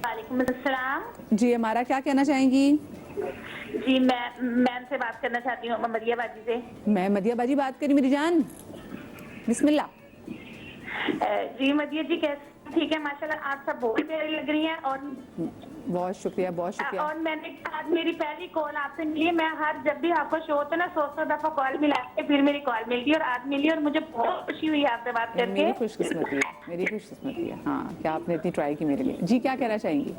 वालेकुम अस्सलाम जी अमारा, क्या कहना चाहेंगी? जी, मैं मैम से बात करना चाहती हूँ, मदिया बाजी से। मैं मदिया बाजी बात करी मेरी जान, बिस्मिल्लाह। जी मदिया जी कैसे? ठीक है माशाल्लाह, आप सब बहुत प्यारी लग रही हैं। और बहुत शुक्रिया, बहुत शुक्रिया। और मैंने आज मेरी पहली कॉल आपसे मिली है। मैं हर जब भी आपको शो होता है ना 100 दफा कॉल मिला के फिर मेरी कॉल मिल गई और आज मिली और मुझे बहुत खुशी हुई आपसे बात करके। मेरी खुशकिस्मती है, मेरी खुशकिस्मती है हाँ कि आपने इतनी ट्राई की मेरे लिए। जी क्या कहना चाहेंगी?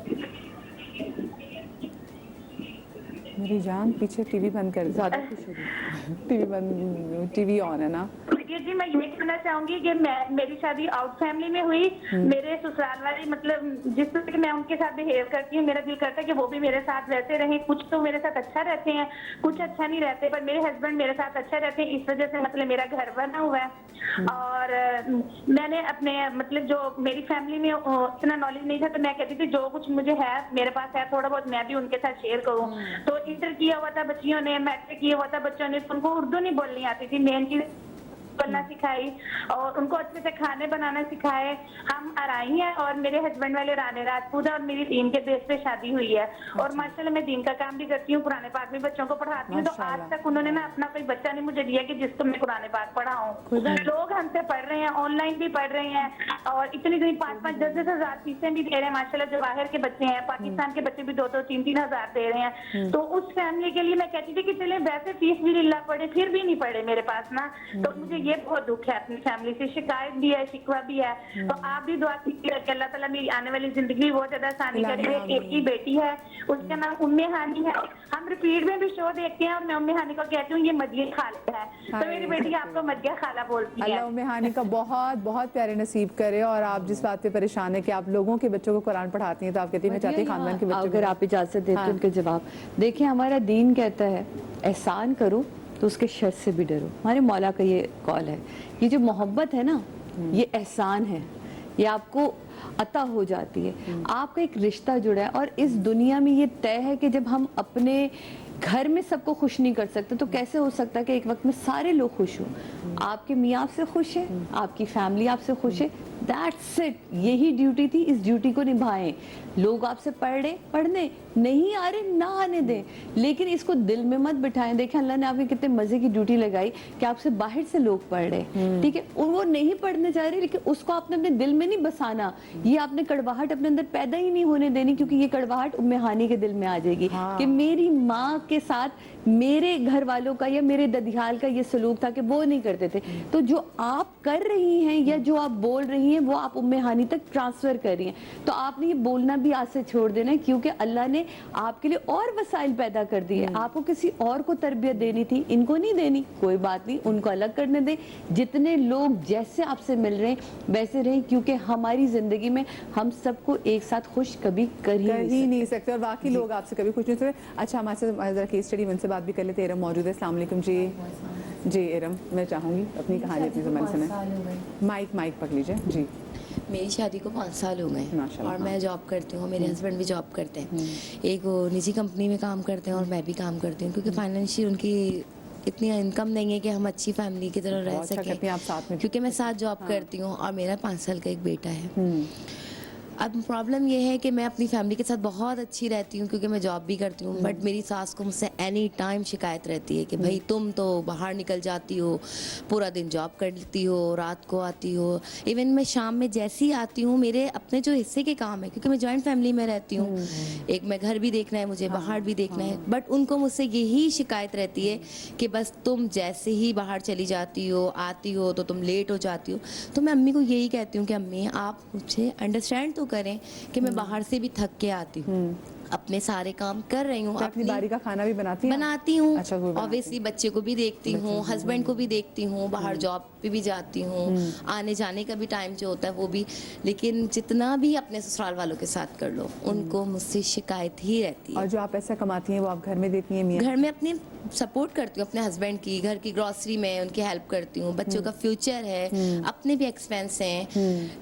मेरी जान पीछे टीवी बंद कर, ज़्यादा खुश हो गई। टीवी बंद, टीवी ऑन है ना। जी मैं ये कहना चाहूंगी कि मेरी शादी आउट फैमिली में हुई। मेरे ससुराल वाले मतलब जिस तरह मैं उनके साथ बिहेव करती हूँ, मेरा दिल करता है कि वो भी मेरे साथ वैसे रहें। कुछ तो मेरे साथ अच्छा रहते हैं, कुछ अच्छा नहीं रहते, पर मेरे हस्बैंड मेरे साथ अच्छा रहते हैं। इस वजह से मतलब मेरा घर बना हुआ है। और मैंने अपने मतलब जो मेरी फैमिली में इतना नॉलेज नहीं था, तो मैं कहती थी जो कुछ मुझे है मेरे पास है थोड़ा बहुत मैं भी उनके साथ शेयर करूँ। तो इंटर किया हुआ था बच्चियों ने, मैट्रिक किया हुआ था बच्चों ने, उनको उर्दू नहीं बोलनी आती थी। मेन चीज बोलना सिखाई और उनको अच्छे से खाने बनाना सिखाए। हम अराई हैं और मेरे हस्बैंड वाले राणे राजपूत है और मेरी दीन के बेस पे शादी हुई है। और माशाल्लाह मैं दीन का काम भी करती हूँ, कुरान पाक भी बच्चों को पढ़ाती हूँ। तो आज तक उन्होंने ना अपना कोई बच्चा नहीं मुझे दिया कि जिसको मैं कुरान पाक पढ़ाऊँ। लोग हमसे पढ़ रहे हैं, ऑनलाइन भी पढ़ रहे हैं और इतनी 5-5, 10-10 हजार फीसें भी दे रहे हैं माशाल्लाह। जो बाहर के बच्चे हैं, पाकिस्तान के बच्चे भी 2-2, 3-3 हजार दे रहे हैं। तो उस फैमिली के लिए मैं कहती थी कि चले वैसे फीस भी नहीं पड़े, फिर भी नहीं पड़े मेरे पास ना। तो मुझे ये बहुत दुख है अपनी फैमिली से, शिकायत भी है, शिकवा भी है। तो आप भी दुआ कीजिए कि अल्लाह ताला मेरी आने वाली जिंदगी बहुत ज्यादा आसानी करे। एक ही बेटी है, उसका नाम उम्मे हानी है। हम रिपीट में भी शो देखते हैं और मैं उम्मे हानी को कहती हूँ ये मदिया खाला है, तो मेरी बेटी आपको मदिया खाला बोलती है। अल्लाह उम्मे हानी का बहुत बहुत प्यारे नसीब करे। और आप जिस बात पे परेशान है कि आप लोगों के बच्चों को कुरान पढ़ाती हैं, तो आप कहती हैं मैं चाहती हूँ खानदान के बच्चों अगर आप इजाजत देते उनके जवाब देखिए। हमारा दीन कहता है एहसान करो तो उसके शर से भी डरो। हमारे मौला का ये कॉल है। ये जो मोहब्बत है ना, ये एहसान है, ये आपको अता हो जाती है। आपका एक रिश्ता जुड़ा है और इस दुनिया में ये तय है कि जब हम अपने घर में सबको खुश नहीं कर सकते तो कैसे हो सकता है कि एक वक्त में सारे लोग खुश हों। आपके मियाँ आपसे खुश है, आपकी फैमिली आपसे खुश है, दैट्स इट। यही ड्यूटी थी, इस ड्यूटी को निभाएं। लोग आपसे पढ़ने नहीं आ रहे ना आने दें, लेकिन इसको दिल में मत बिठाएं। देखें अल्लाह ने आपकी कितने मजे की ड्यूटी लगाई कि आपसे बाहर से लोग पढ़ रहे, ठीक है, वो नहीं पढ़ने जा रहे, लेकिन उसको आपने अपने दिल में नहीं बसाना। ये आपने कड़वाहट अपने अंदर पैदा ही नहीं होने देनी, क्योंकि ये कड़वाहट उम्मे हानी के दिल में आ जाएगी कि मेरी माँ के साथ मेरे घर वालों का या मेरे ददियाल का ये सलूक था कि वो नहीं करते थे। तो जो आप कर रही हैं या जो आप बोल रही हैं वो आप उम्मे हानी तक ट्रांसफर कर रही हैं। तो आपने ये बोलना भी आज से छोड़ देना है, क्योंकि अल्लाह ने आपके लिए और वसाइल पैदा कर दिए। आपको किसी और को तरबियत देनी थी, इनको नहीं देनी, कोई बात नहीं, उनको अलग करने दें। जितने लोग जैसे आपसे मिल रहे हैं वैसे रहें, क्योंकि हमारी जिंदगी में हम सबको एक साथ खुश कभी कर ही नहीं सकते और बाकी लोग आपसे कभी खुश नहीं सकते। अच्छा हमारे साथ जरा केस स्टडी से बात भी कर लेते। एरम मौजूद है। अस्सलाम वालेकुम जी एरम, मैं चाहूँगी अपनी कहानी अपनी ज़बान सुनाएं। माइक पकड़ लीजिए जी। मेरी शादी को 5 साल हो गए और मैं जॉब करती हूँ, मेरे हस्बैंड भी जॉब करते हैं। एक वो निजी कंपनी में काम करते हैं और मैं भी काम करती हूँ, क्योंकि फाइनेंशियल उनकी इतनी इनकम नहीं है कि हम अच्छी फैमिली की तरह रह सकें। आप साथ में, क्योंकि मैं साथ जॉब करती हूँ और मेरा 5 साल का एक बेटा है। अब प्रॉब्लम ये है कि मैं अपनी फैमिली के साथ बहुत अच्छी रहती हूँ क्योंकि मैं जॉब भी करती हूँ, बट मेरी सास को मुझसे एनी टाइम शिकायत रहती है कि भाई तुम तो बाहर निकल जाती हो, पूरा दिन जॉब करती हो, रात को आती हो। इवन मैं शाम में जैसी आती हूँ, मेरे अपने जो हिस्से के काम है, क्योंकि मैं जॉइंट फैमिली में रहती हूँ, एक मैं घर भी देखना है मुझे, बाहर भी देखना है, बट उनको मुझसे यही शिकायत रहती है कि बस तुम जैसे ही बाहर चली जाती हो, आती हो तो तुम लेट हो जाती हो। तो मैं अम्मी को यही कहती हूँ कि अम्मी आप मुझे अंडरस्टैंड करें कि मैं बाहर से भी थक के आती हूँ, अपने सारे काम कर रही हूँ, अपनी बारी का खाना भी बनाती हूँ। अच्छा, ऑब्वियसली बच्चे को भी देखती हूँ, हस्बैंड को भी देखती हूँ, बाहर जॉब पे भी जाती हूँ, आने जाने का भी टाइम जो होता है वो भी। लेकिन जितना भी अपने ससुराल वालों के साथ कर लो, उनको मुझसे शिकायत ही रहती है। और जो आप पैसा कमाती हैं वो आप घर में देती हैं? घर में अपने सपोर्ट करती हूँ, अपने हस्बैंड की घर की ग्रोसरी में उनकी हेल्प करती हूँ, बच्चों का फ्यूचर है, अपने भी एक्सपेंस हैं,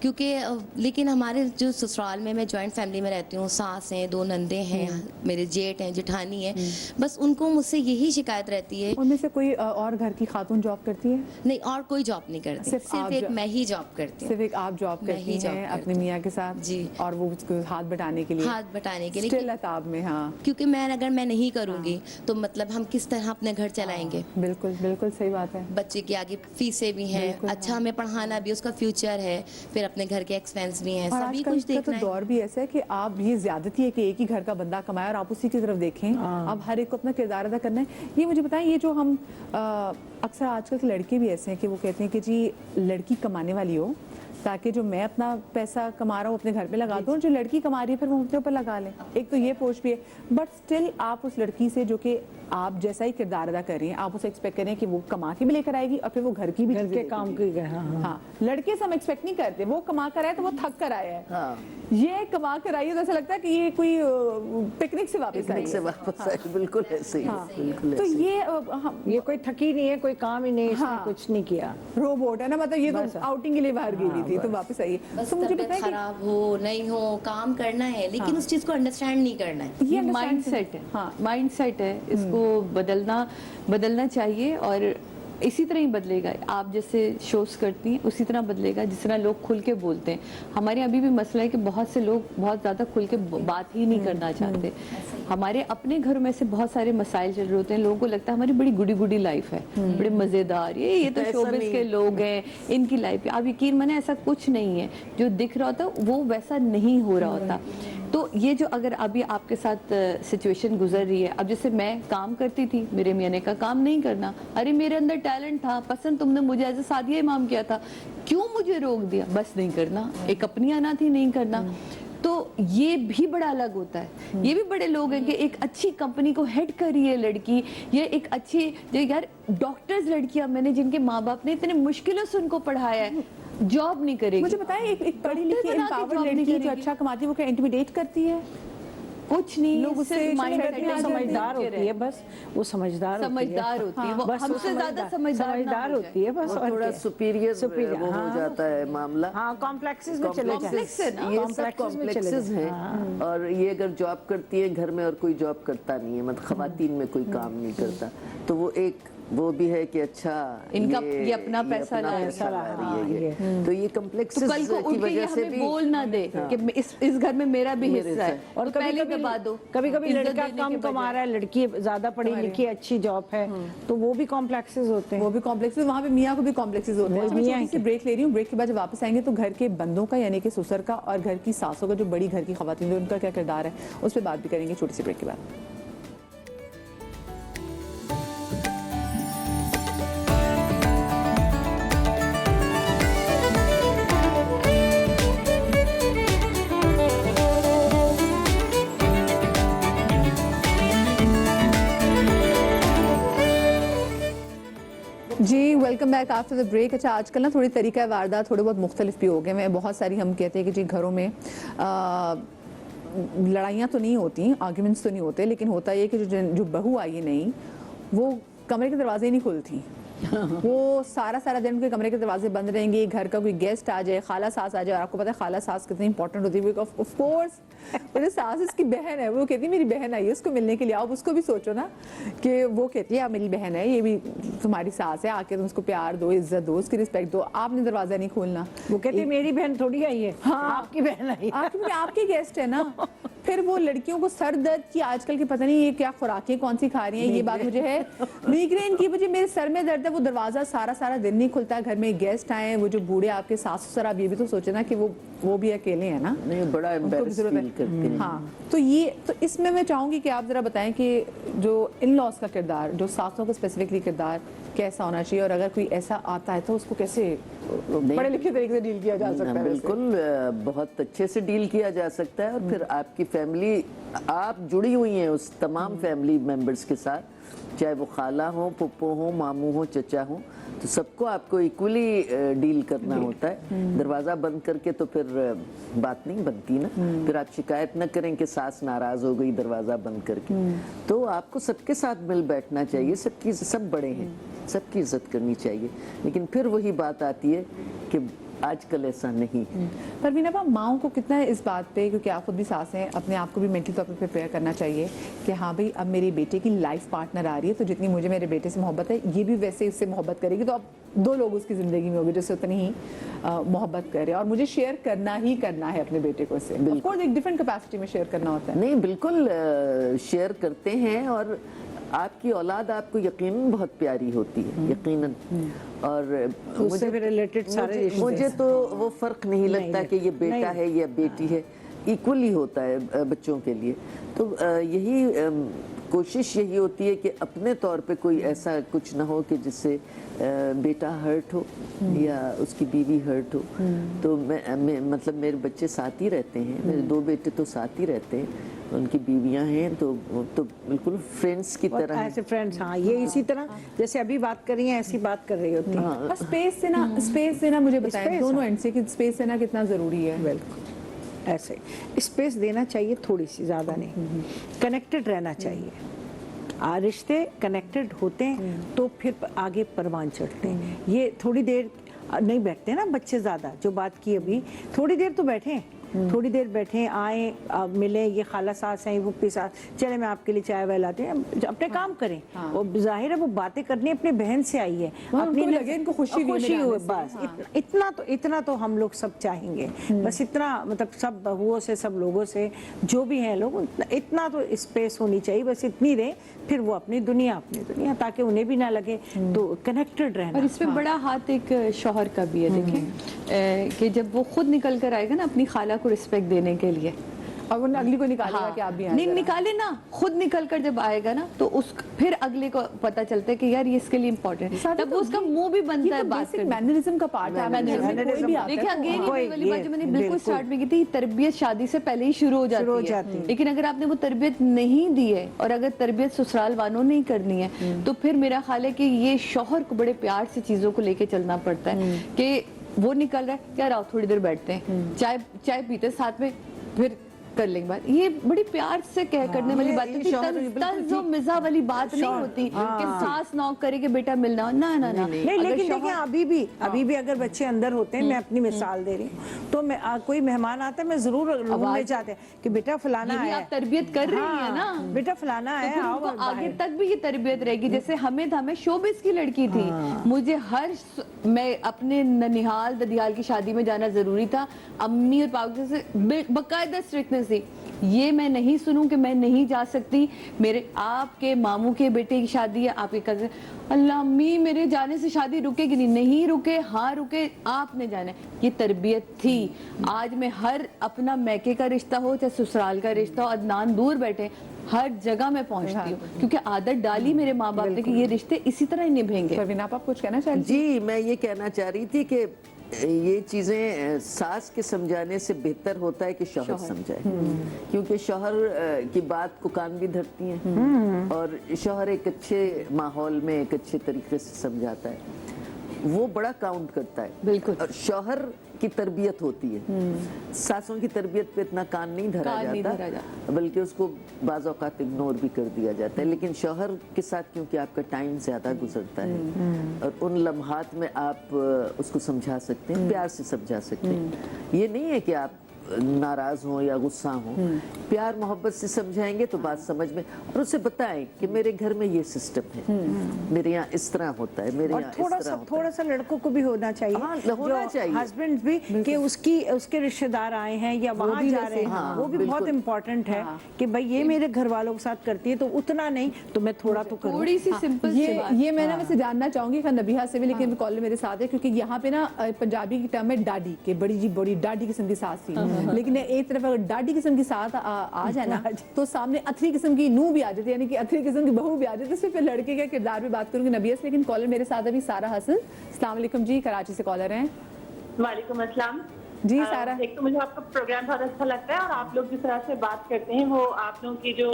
क्योंकि लेकिन हमारे जो ससुराल में मैं जॉइंट फैमिली में रहती हूँ, सास हैं, 2 नंदे ہیں, میرے جیٹ ہیں, جٹھانی ہیں, بس ان کو مجھ سے یہی شکایت رہتی ہے. ان میں سے کوئی اور گھر کی خاتون جاب کرتی ہے؟ نہیں, اور کوئی جاب نہیں کرتی, صرف ایک میں ہی جاب کرتی ہوں. صرف ایک آپ جاب کرتی ہیں اپنے میاں کے ساتھ؟ جی. اور وہ اس کو ہاتھ بٹانے کے لیے؟ ہاتھ بٹانے کے لیے. اسٹل عطاب میں. ہاں, کیونکہ میں اگر میں نہیں کروں گی تو مطلب ہم کس طرح اپنے گھر چلائیں گے؟ بالکل بالکل صحیح بات ہے. بچے کی آگے فیسیں بھی ہیں, اچھا ہمیں پڑھانا بھی, اس کا فیوچر ہے, پھر اپنے گھر کے ایکسپینس بھی ہیں, سبھی کچھ دیکھنا ہے. تو دور بھی ایسا ہے کہ آپ یہ زیادتی ہے کہ ایک ہی گھر کا بندہ کمائے اور آپ اسی کی طرف دیکھیں. اب ہر ایک کو اپنا کردار ادا کرنا ہے. یہ مجھے بتائیں, یہ جو ہم اکثر آج کل کے لڑکے بھی ایسے ہیں کہ وہ کہتے ہیں کہ جی لڑکی کمانے والی ہو تاکہ جو میں اپنا پیسہ کما رہا ہوں اپنے گھر پہ لگا دوں, اور جو لڑکی کما رہی ہے پھر وہ اپنے اوپر لگا لیں. ایک تو یہ پوچھ بھی ہے, بٹ اسٹل آپ اس لڑکی سے جو کہ آپ جیسا ہی کردار ادا کر رہی ہیں, آپ اسے ایکسپیکٹ کریں کہ وہ کما کے بھی لے کر آئے گی اور پھر وہ گھر کی بھی گھر کے کام کی. ہاں, لڑکے سے ہم ایکسپیکٹ نہیں کرتے, وہ کما کر آئے تو وہ تھک کر آیا ہے. یہ کما کر آئی ہے تو ایسا لگتا ہے کہ یہ کوئی پکنک سے واپس آئی. بالکل ایسے ہی. تو یہ کوئی تھکی نہیں ہے, کوئی کام ہی نہیں, اس نے کچھ نہیں کیا, روبوٹ ہے نا, مطلب یہ تو آؤٹنگ کے لیے باہر گئی تھی تو واپس آئی. بس طبیعت خراب ہو نہیں ہو, کام کرنا ہے لیکن اس چیز کو انڈرسٹینڈ نہیں کرنا ہے. یہ مائنڈ سیٹ ہے. ہاں, مائنڈ سیٹ ہے, اس کو بدلنا چاہیے اور اسی طرح ہی بدلے گا. آپ جیسے شوز کرتی ہیں اسی طرح بدلے گا جس طرح لوگ کھل کے بولتے ہیں. ہمارے ابھی بھی مسئلہ ہے کہ بہت سے لوگ بہت زیادہ کھل کے بات ہی نہیں کرنا چاہتے. ہمارے اپنے گھروں میں سے بہت سارے مسائل چل رہے ہوتے ہیں, لوگوں کو لگتا ہے ہماری بڑی گڈی لائف ہے, بڑے مزیدار, یہ تو شوبز کے لوگ ہیں, ان کی لائف. آپ یقین مانیں ایسا کچھ نہیں ہے, جو دکھ رہا ہوتا وہ ویسا نہیں ہو رہا ہوتا. تو یہ جو اگر ابھی آپ کے ساتھ سچویشن گزر رہی ہے, اب جیسے میں کام کرتی تھی, میرے میاں نے کہا کام نہیں کرنا, ارے میرے اندر ٹیلنٹ تھا, پسند تم نے مجھے ایز اے سعدیہ امام کیا تھا, کیوں مجھے روک دیا؟ بس نہیں کرنا, ایک اپنی آنا تھی نہیں کرنا. تو یہ بھی بڑا الگ ہوتا ہے. یہ بھی بڑے لوگ ہیں کہ ایک اچھی کمپنی کو ہیڈ کری ہے لڑکی, یہ ایک اچھی یار ڈاکٹرز لڑکیاں میں نے جن کے ماں باپ نے اتنے مشکلوں سے ان کو پڑھایا ہے, جاب نہیں کرے گی. مجھے بتائیں ایک پڑھی لکھی امپاورڈ لڑکی جو اچھا کماتی ہے وہ کیا انٹیمیڈیٹ کرتی ہے؟ کچھ نہیں, لوگ اس سے سمجھدار ہوتی ہے, بس وہ سمجھدار ہوتی ہے, وہ ہم سے زیادہ سمجھدار ہوتی ہے, بس تھوڑا سپیریئر وہ ہو جاتا ہے معاملہ. ہاں, کمپلیکسز میں چلے جاتے ہیں, یہ سب کمپلیکسز ہیں. اور یہ اگر جاب کرتی ہے گھر میں اور کوئی جاب کرتا نہیں ہے, مطلب خواتین میں کوئی کام نہیں کرتا, تو وہ ایک وہ بھی ہے کہ اچھا ان کا یہ اپنا پیسہ لا رہی ہے. تو یہ کمپلیکسز کل کو کی ان وجہ سے ہمیں بھی بول نہ دے کہ اس گھر میں میرا بھی حصہ ہے, اور پہلے دبا دو. کبھی لڑکا کم کما رہا ہے, لڑکی زیادہ پڑھی لکھی اچھی جاب ہے, تو وہ بھی کمپلیکسز ہوتے ہیں. وہ بھی کمپلیکسز, وہاں پہ میاں کو بھی کمپلیکسز ہوتے ہیں. میں چھوٹی سی بریک لے رہی ہوں, بریک کے بعد جب واپس آئیں گے تو گھر کے بندوں کا یعنی کہ سسر کا اور گھر کی ساسوں کا جو بڑی گھر کی خواتین ان کا کیا کردار ہے اس پہ بات بھی کریں گے چھوٹی سی بریک کے بعد. جی welcome back after the break. اچھا آج کل نا تھوڑی طریقہ واردات تھوڑے بہت مختلف بھی ہو گئے ہیں. بہت ساری ہم کہتے ہیں کہ جی گھروں میں لڑائیاں تو نہیں ہوتی, آرگیومنٹس تو نہیں ہوتے, لیکن ہوتا یہ کہ جو بہو آئی ہے نہیں وہ کمرے کے دروازے نہیں کھلتی. وہ سارا دن ان کے کمرے کے دروازے بند رہیں گے. گھر کا کوئی گیسٹ آ جائے, خالہ ساس آ جائے, اور آپ کو پتا ہے خالہ ساس کتنی امپورٹنٹ ہوتی ہے. آف کورس میرے ساس اس کی بہن ہے, وہ کہتی ہے میری بہن آئی ہے, اس کو ملنے کے لیے آؤ. اس کو بھی سوچو نا کہ وہ کہتی ہے میری بہن ہے, یہ بھی تمہاری ساس ہے, آ کے تم اس کو پیار دو, عزت دو, اس کی رسپیکٹ دو. آپ نے دروازہ نہیں کھولنا. وہ کہتی ہے میری بہن تھوڑی آئی ہے, آپ کی بہن آئی ہے, آپ کی گیسٹ ہے نا. پھر وہ لڑکیوں کو سر درد کی آج کل کی پتہ نہیں یہ کیا خوراکیں کون سی کھا رہی ہیں, یہ بات مجھے ہے میگرین کی, مجھے میرے سر میں درد ہے. وہ دروازہ سارا دن نہیں کھلتا. گھر میں گیسٹ آئے, وہ جو بوڑھے آپ کے ساس سسر, آپ یہ بھی تو سوچے نا کہ وہ بھی اکیلے ہیں نا, بڑا ایمبیرس فیل کرتے ہیں. ہاں, تو اس میں چاہوں گی کہ آپ ذرا بتائیں کہ جو ان لاس کا کردار, جو ساسوں کا اسپیسیفکلی کردار کیسا ہونا چاہیے, اور اگر کوئی ایسا آتا ہے تو اس کو کیسے بڑے لکھے طریقے سے ڈیل کیا جا سکتا ہے؟ بالکل بہت اچھے سے ڈیل کیا جا سکتا ہے. اور پھر آپ کی فیملی, آپ جڑی ہوئی ہیں اس تمام فیملی ممبرز کے ساتھ, چاہے وہ خالہ ہوں, پھپھو ہوں, ماموں ہوں, چچا ہوں, تو سب کو آپ کو ایکولی ڈیل کرنا ہوتا ہے. دروازہ بند کر کے تو پھر بات نہیں بنتی نا. پھر آپ شکایت نہ کریں کہ ساس ناراض ہو گئی دروازہ بند کر کے. تو آپ کو سب کے ساتھ مل بیٹھنا چاہیے. سب بڑے ہیں, سب کی عزت کرنی چاہیے. لیکن پھر وہی بات آتی ہے کہ آج کل ایسا نہیں ہے. پروین ابا ماؤں کو کتنا ہے اس بات پہ, کیونکہ آپ خود بھی ساس ہیں, اپنے آپ کو بھی مینٹلی طور پہ پریپیئر کرنا چاہیے کہ ہاں بھائی اب میرے بیٹے کی لائف پارٹنر آ رہی ہے, تو جتنی مجھے میرے بیٹے سے محبت ہے یہ بھی ویسے اس سے محبت کرے گی, تو اب دو لوگ اس کی زندگی میں ہوگے جو سے اتنی ہی محبت کرے, اور مجھے شیئر کرنا ہی کرنا ہے اپنے بیٹے کو سے. آف کورس ایک ڈفرینٹ کیپیسٹی میں شیئر کرنا ہوتا ہے. نہیں بالکل شیئر کرتے ہیں, اور آپ کی اولاد آپ کو یقیناً بہت پیاری ہوتی ہے, یقیناً. اور مجھے تو وہ فرق نہیں لگتا کہ یہ بیٹا ہے یا بیٹی ہے, ایکولی ہوتا ہے بچوں کے لیے. تو یہی کوشش یہی ہوتی ہے کہ اپنے طور پہ کوئی ایسا کچھ نہ ہو کہ جس سے بیٹا ہرٹ ہو یا اس کی بیوی ہرٹ ہو. تو میں مطلب میرے بچے ساتھ ہی رہتے ہیں, میرے 2 بیٹے تو ساتھ ہی رہتے ہیں, ان کی بیویاں ہیں, تو بالکل فرینڈس کی طرح ایسے فرینڈس. ہاں یہ اسی طرح جیسے ابھی بات کر رہی ہیں ایسی بات کر رہی ہوتی ہیں. بس اسپیس دینا مجھے بتائیں دونوں اینڈ سے کہ اسپیس دینا کتنا ضروری ہے. بالکل ایسے اسپیس دینا چاہیے, تھوڑی سی, زیادہ نہیں. کنیکٹڈ رہنا چاہیے, رشتے کنیکٹڈ ہوتے ہیں تو پھر آگے پروان چڑھتے ہیں. یہ تھوڑی دیر نہیں بیٹھتے نا بچے زیادہ, جو بات کی ابھی, تھوڑی دیر تو بیٹھیں, تھوڑی دیر بیٹھیں, آئیں, ملیں, یہ خالہ ساس ہیں, وہ ساتھ چلے میں آپ کے لیے چائے وائے لاتے ہیں, اپنے کام کریں. وہ ظاہر ہے وہ باتیں کرنی اپنے بہن سے آئی ہے, اپنی لگے ان کو خوشی ہوئی, بس اتنا تو ہم لوگ سب چاہیں گے. بس اتنا مطلب سب بہوؤں سے, سب لوگوں سے جو بھی ہیں لوگ, اتنا تو اسپیس ہونی چاہیے, بس اتنی دیں, پھر وہ اپنی دنیا, تاکہ انہیں بھی نہ لگے. تو کنیکٹڈ رہنا. اور اس میں بڑا ہاتھ ایک شوہر کا بھی ہے, دیکھیں کہ جب وہ خود نکل کر آئے گا نا اپنی خالہ کو رسپیکٹ دینے کے لیے, اور وہ اگلی کو نکالے گا کہ آپ بھی نہیں نکالے نا, خود نکل کر جب آئے گا نا تو اس پھر اگلے کو پتا چلتا ہے کہ یار یہ اس کے لیے امپورٹنٹ ہے, تب اس کا منہ بھی بنتا ہے بات کرنے. مینرزم کا پارٹ ہے. دیکھیں اگین والی بات جو میں نے بالکل سٹارٹ میں کی تھی, تربیت شادی سے پہلے ہی شروع ہو جاتی ہے. لیکن اگر آپ نے وہ تربیت نہیں دی ہے, اور اگر تربیت سسرال والوں نے ہی کرنی ہے, تو پھر میرا خیال ہے کہ یہ شوہر کو بڑے پیار سے چیزوں کو لے کے چلنا پڑتا ہے. کہ وہ نکل رہا ہے, یار آؤ تھوڑی دیر بیٹھتے ہیں, چائے پیتے ساتھ میں, پھر کر لیں گے بات. یہ بڑی پیار سے کہہ کرنے والی بات ہوتی ہے, طنز و مزاح والی بات نہیں ہوتی کہ ساس نوک کرے کہ بیٹا ملنا ہو. نہ نہیں, لیکن دیکھیں ابھی بھی اگر بچے اندر ہوتے ہیں, میں اپنی مثال دے رہی ہوں, تو کوئی مہمان آتا ہے, میں ضرور روم میں جاتے ہیں کہ بیٹا فلانا آیا ہے, آپ تربیت کر رہی ہیں نا, بیٹا فلانا آیا, آگے تک بھی یہ تربیت رہے گی. جیسے میں شوبز کی لڑکی تھی, مجھے میں اپنے ننیحال ددیال کی شادی میں جانا ضروری تھا. امی اور پاپا سے باقاعدہ اسٹرکٹنس تھی, یہ میں نہیں سنوں کہ میں نہیں جا سکتی, میرے آپ کے ماموں کے بیٹے کی شادی ہے, آپ کے کزن, اللہ امی میرے جانے سے شادی رکے گی نہیں رکے, ہاں رکے, آپ نے جانا ہے. یہ تربیت تھی. آج میں ہر اپنا میکے کا رشتہ ہو چاہے سسرال کا رشتہ ہو, عدنان دور بیٹھے, ہر جگہ میں پہنچتی ہوں, کیونکہ عادت ڈالی میرے ماں باپ نے کہ یہ رشتے اسی طرح ہی نبھیں گے. پروین آپ کچھ کہنا چاہتی؟ جی میں یہ کہنا چاہ رہی تھی کہ یہ چیزیں ساس کے سمجھانے سے بہتر ہوتا ہے کہ شوہر سمجھائے, کیونکہ شوہر کی بات کو کان بھی دھرتی ہیں, اور شوہر ایک اچھے ماحول میں ایک اچھے طریقے سے سمجھاتا ہے, وہ بڑا کاؤنٹ کرتا ہے. بالکل. اور شوہر کی تربیت ہوتی ہے, ساسوں کی تربیت پہ اتنا کان نہیں دھرا جاتا, بلکہ اس کو بعض اوقات اگنور بھی کر دیا جاتا ہے. لیکن شوہر کے ساتھ کیونکہ آپ کا ٹائم زیادہ گزرتا ہے, اور ان لمحات میں آپ اس کو سمجھا سکتے ہیں, پیار سے سمجھا سکتے ہیں. یہ نہیں ہے کہ آپ ناراض ہوں یا غصہ ہوں, پیار محبت سے سمجھائیں گے تو بات سمجھ میں, اور اسے بتائیں کہ میرے گھر میں یہ سسٹم ہے, میرے یہاں اس طرح ہوتا ہے, میرے یہاں اس طرح ہوتا ہے. تھوڑا سا لڑکوں کو بھی ہونا چاہیے, ہسبینڈ بھی, کہ اس کے رشتہ دار آئے ہیں یا وہاں جا رہے ہیں, وہ بھی بہت امپورٹنٹ ہے کہ بھائی یہ میرے گھر والوں کے ساتھ کرتی ہے تو اتنا نہیں, تو میں تھوڑا تو کروں. تھوڑی سی سمپل یہ میں ویسے جاننا چاہوں گی نبیہہ سے بھی, لیکن کال میرے ساتھ ہے, کیونکہ یہاں پہ نا پنجابی کی ٹرم ہے ڈاڈی, کہ بڑی ڈاڈی قسم کی ساس تھی, لیکن ایک طرف اگر ڈاڈی قسم کی ساتھ آ جائے نا تو سامنے اتھری قسم کی نو بھی آ جاتی ہے, یعنی کہ اتھری قسم کی بہو بھی آ جاتی ہے. صرف لڑکے کے کردار پہ بات کروں گی نبیہہ سے, لیکن کالر میرے ساتھ ابھی سارہ حسن. السلام علیکم جی, کراچی سے کالر ہیں. وعلیکم السلام. जी, सारा। एक तो मुझे आपका प्रोग्राम बहुत अच्छा लगता है और आप लोग जिस तरह से बात करते हैं वो आप लोगों की जो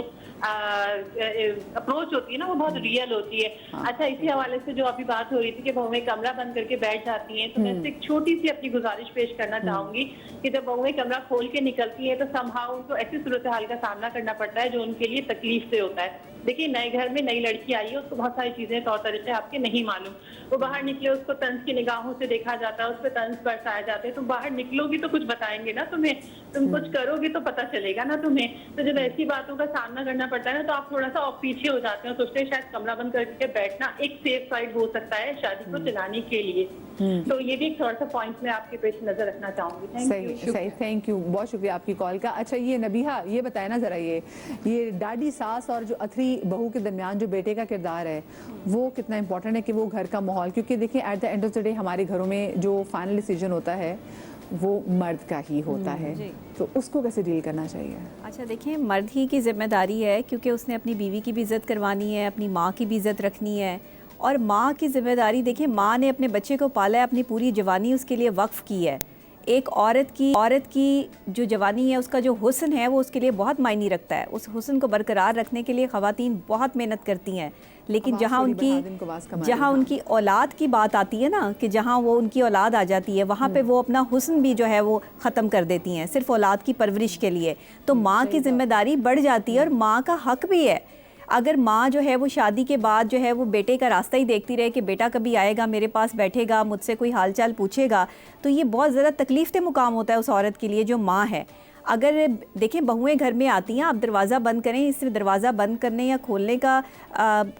अप्रोच होती है ना वो बहुत रियल होती है। अच्छा, इसी हवाले से जो अभी बात हो रही थी कि बहुएं कमरा बंद करके बैठ जाती हैं, तो मैं एक छोटी सी अपनी गुजारिश पेश करना चाहूंगी कि जब बहुएं कमरा खोल के निकलती हैं तो समहाउ उनको ऐसी सूरत हाल का सामना करना पड़ता है जो उनके लिए तकलीफ से होता है। देखिए, नए घर में नई लड़की आई है, उसको बहुत सारी चीजें तौर तरीके आपके नहीं मालूम। वो बाहर निकले, उसको तंज की निगाहों से देखा जाता है, उस पर तंज बरसाए जाते हैं। तुम बाहर निकलोगी तो कुछ बताएंगे ना तुम्हें, तुम कुछ करोगी तो पता चलेगा ना तुम्हें। तो जब ऐसी बातों का सामना करना पड़ता है ना, तो आप थोड़ा सा और पीछे हो जाते हैं, सोचते हैं शायद कमरा बंद करके बैठना एक सेफ साइड हो सकता है शादी को चलाने के लिए। तो ये भी एक थोड़ा सा पॉइंट में आपके पेश नजर रखना चाहूंगी। सही, थैंक यू, बहुत शुक्रिया आपकी कॉल का। अच्छा, ये नबीहा, ये बताए ना जरा, ये डाडी सास और जो अथरी बहू के दरमियान जो बेटे का किरदार है वो कितना इंपॉर्टेंट है कि वो घर का माहौल, क्योंकि देखिए at the end of the day हमारे घरों में जो फाइनल डिसीजन होता है वो मर्द का ही होता है, तो उसको कैसे डील करना चाहिए? अच्छा, देखिए, मर्द ही की जिम्मेदारी है, क्योंकि उसने अपनी बीवी की भी इज़्ज़त करवानी है, अपनी माँ की भी इज़्ज़त रखनी है। और माँ की ज़िम्मेदारी, देखिए, माँ ने अपने बच्चे को पाला है, अपनी पूरी जवानी उसके लिए वक्फ़ की है। एक औरत की जो जवानी है, उसका जो हुस्न है वो उसके लिए बहुत मायने रखता है। उस हुस्न को बरकरार रखने के लिए ख़वातीन बहुत मेहनत करती हैं, लेकिन जहाँ उनकी औलाद की बात आती है ना, कि जहाँ वो उनकी औलाद आ जाती है, वहाँ पे वो अपना हुस्न भी जो है वो ख़त्म कर देती हैं सिर्फ औलाद की परवरिश के लिए। तो माँ की ज़िम्मेदारी बढ़ जाती है और माँ का हक़ भी है। अगर माँ जो है वो शादी के बाद जो है वो बेटे का रास्ता ही देखती रहे कि बेटा कभी आएगा, मेरे पास बैठेगा, मुझसे कोई हालचाल पूछेगा, तो ये बहुत ज़्यादा तकलीफ़ दे मुकाम होता है उस औरत के लिए जो माँ है। अगर देखें, बहुएं घर में आती हैं, आप दरवाज़ा बंद करें, इससे दरवाज़ा बंद करने या खोलने का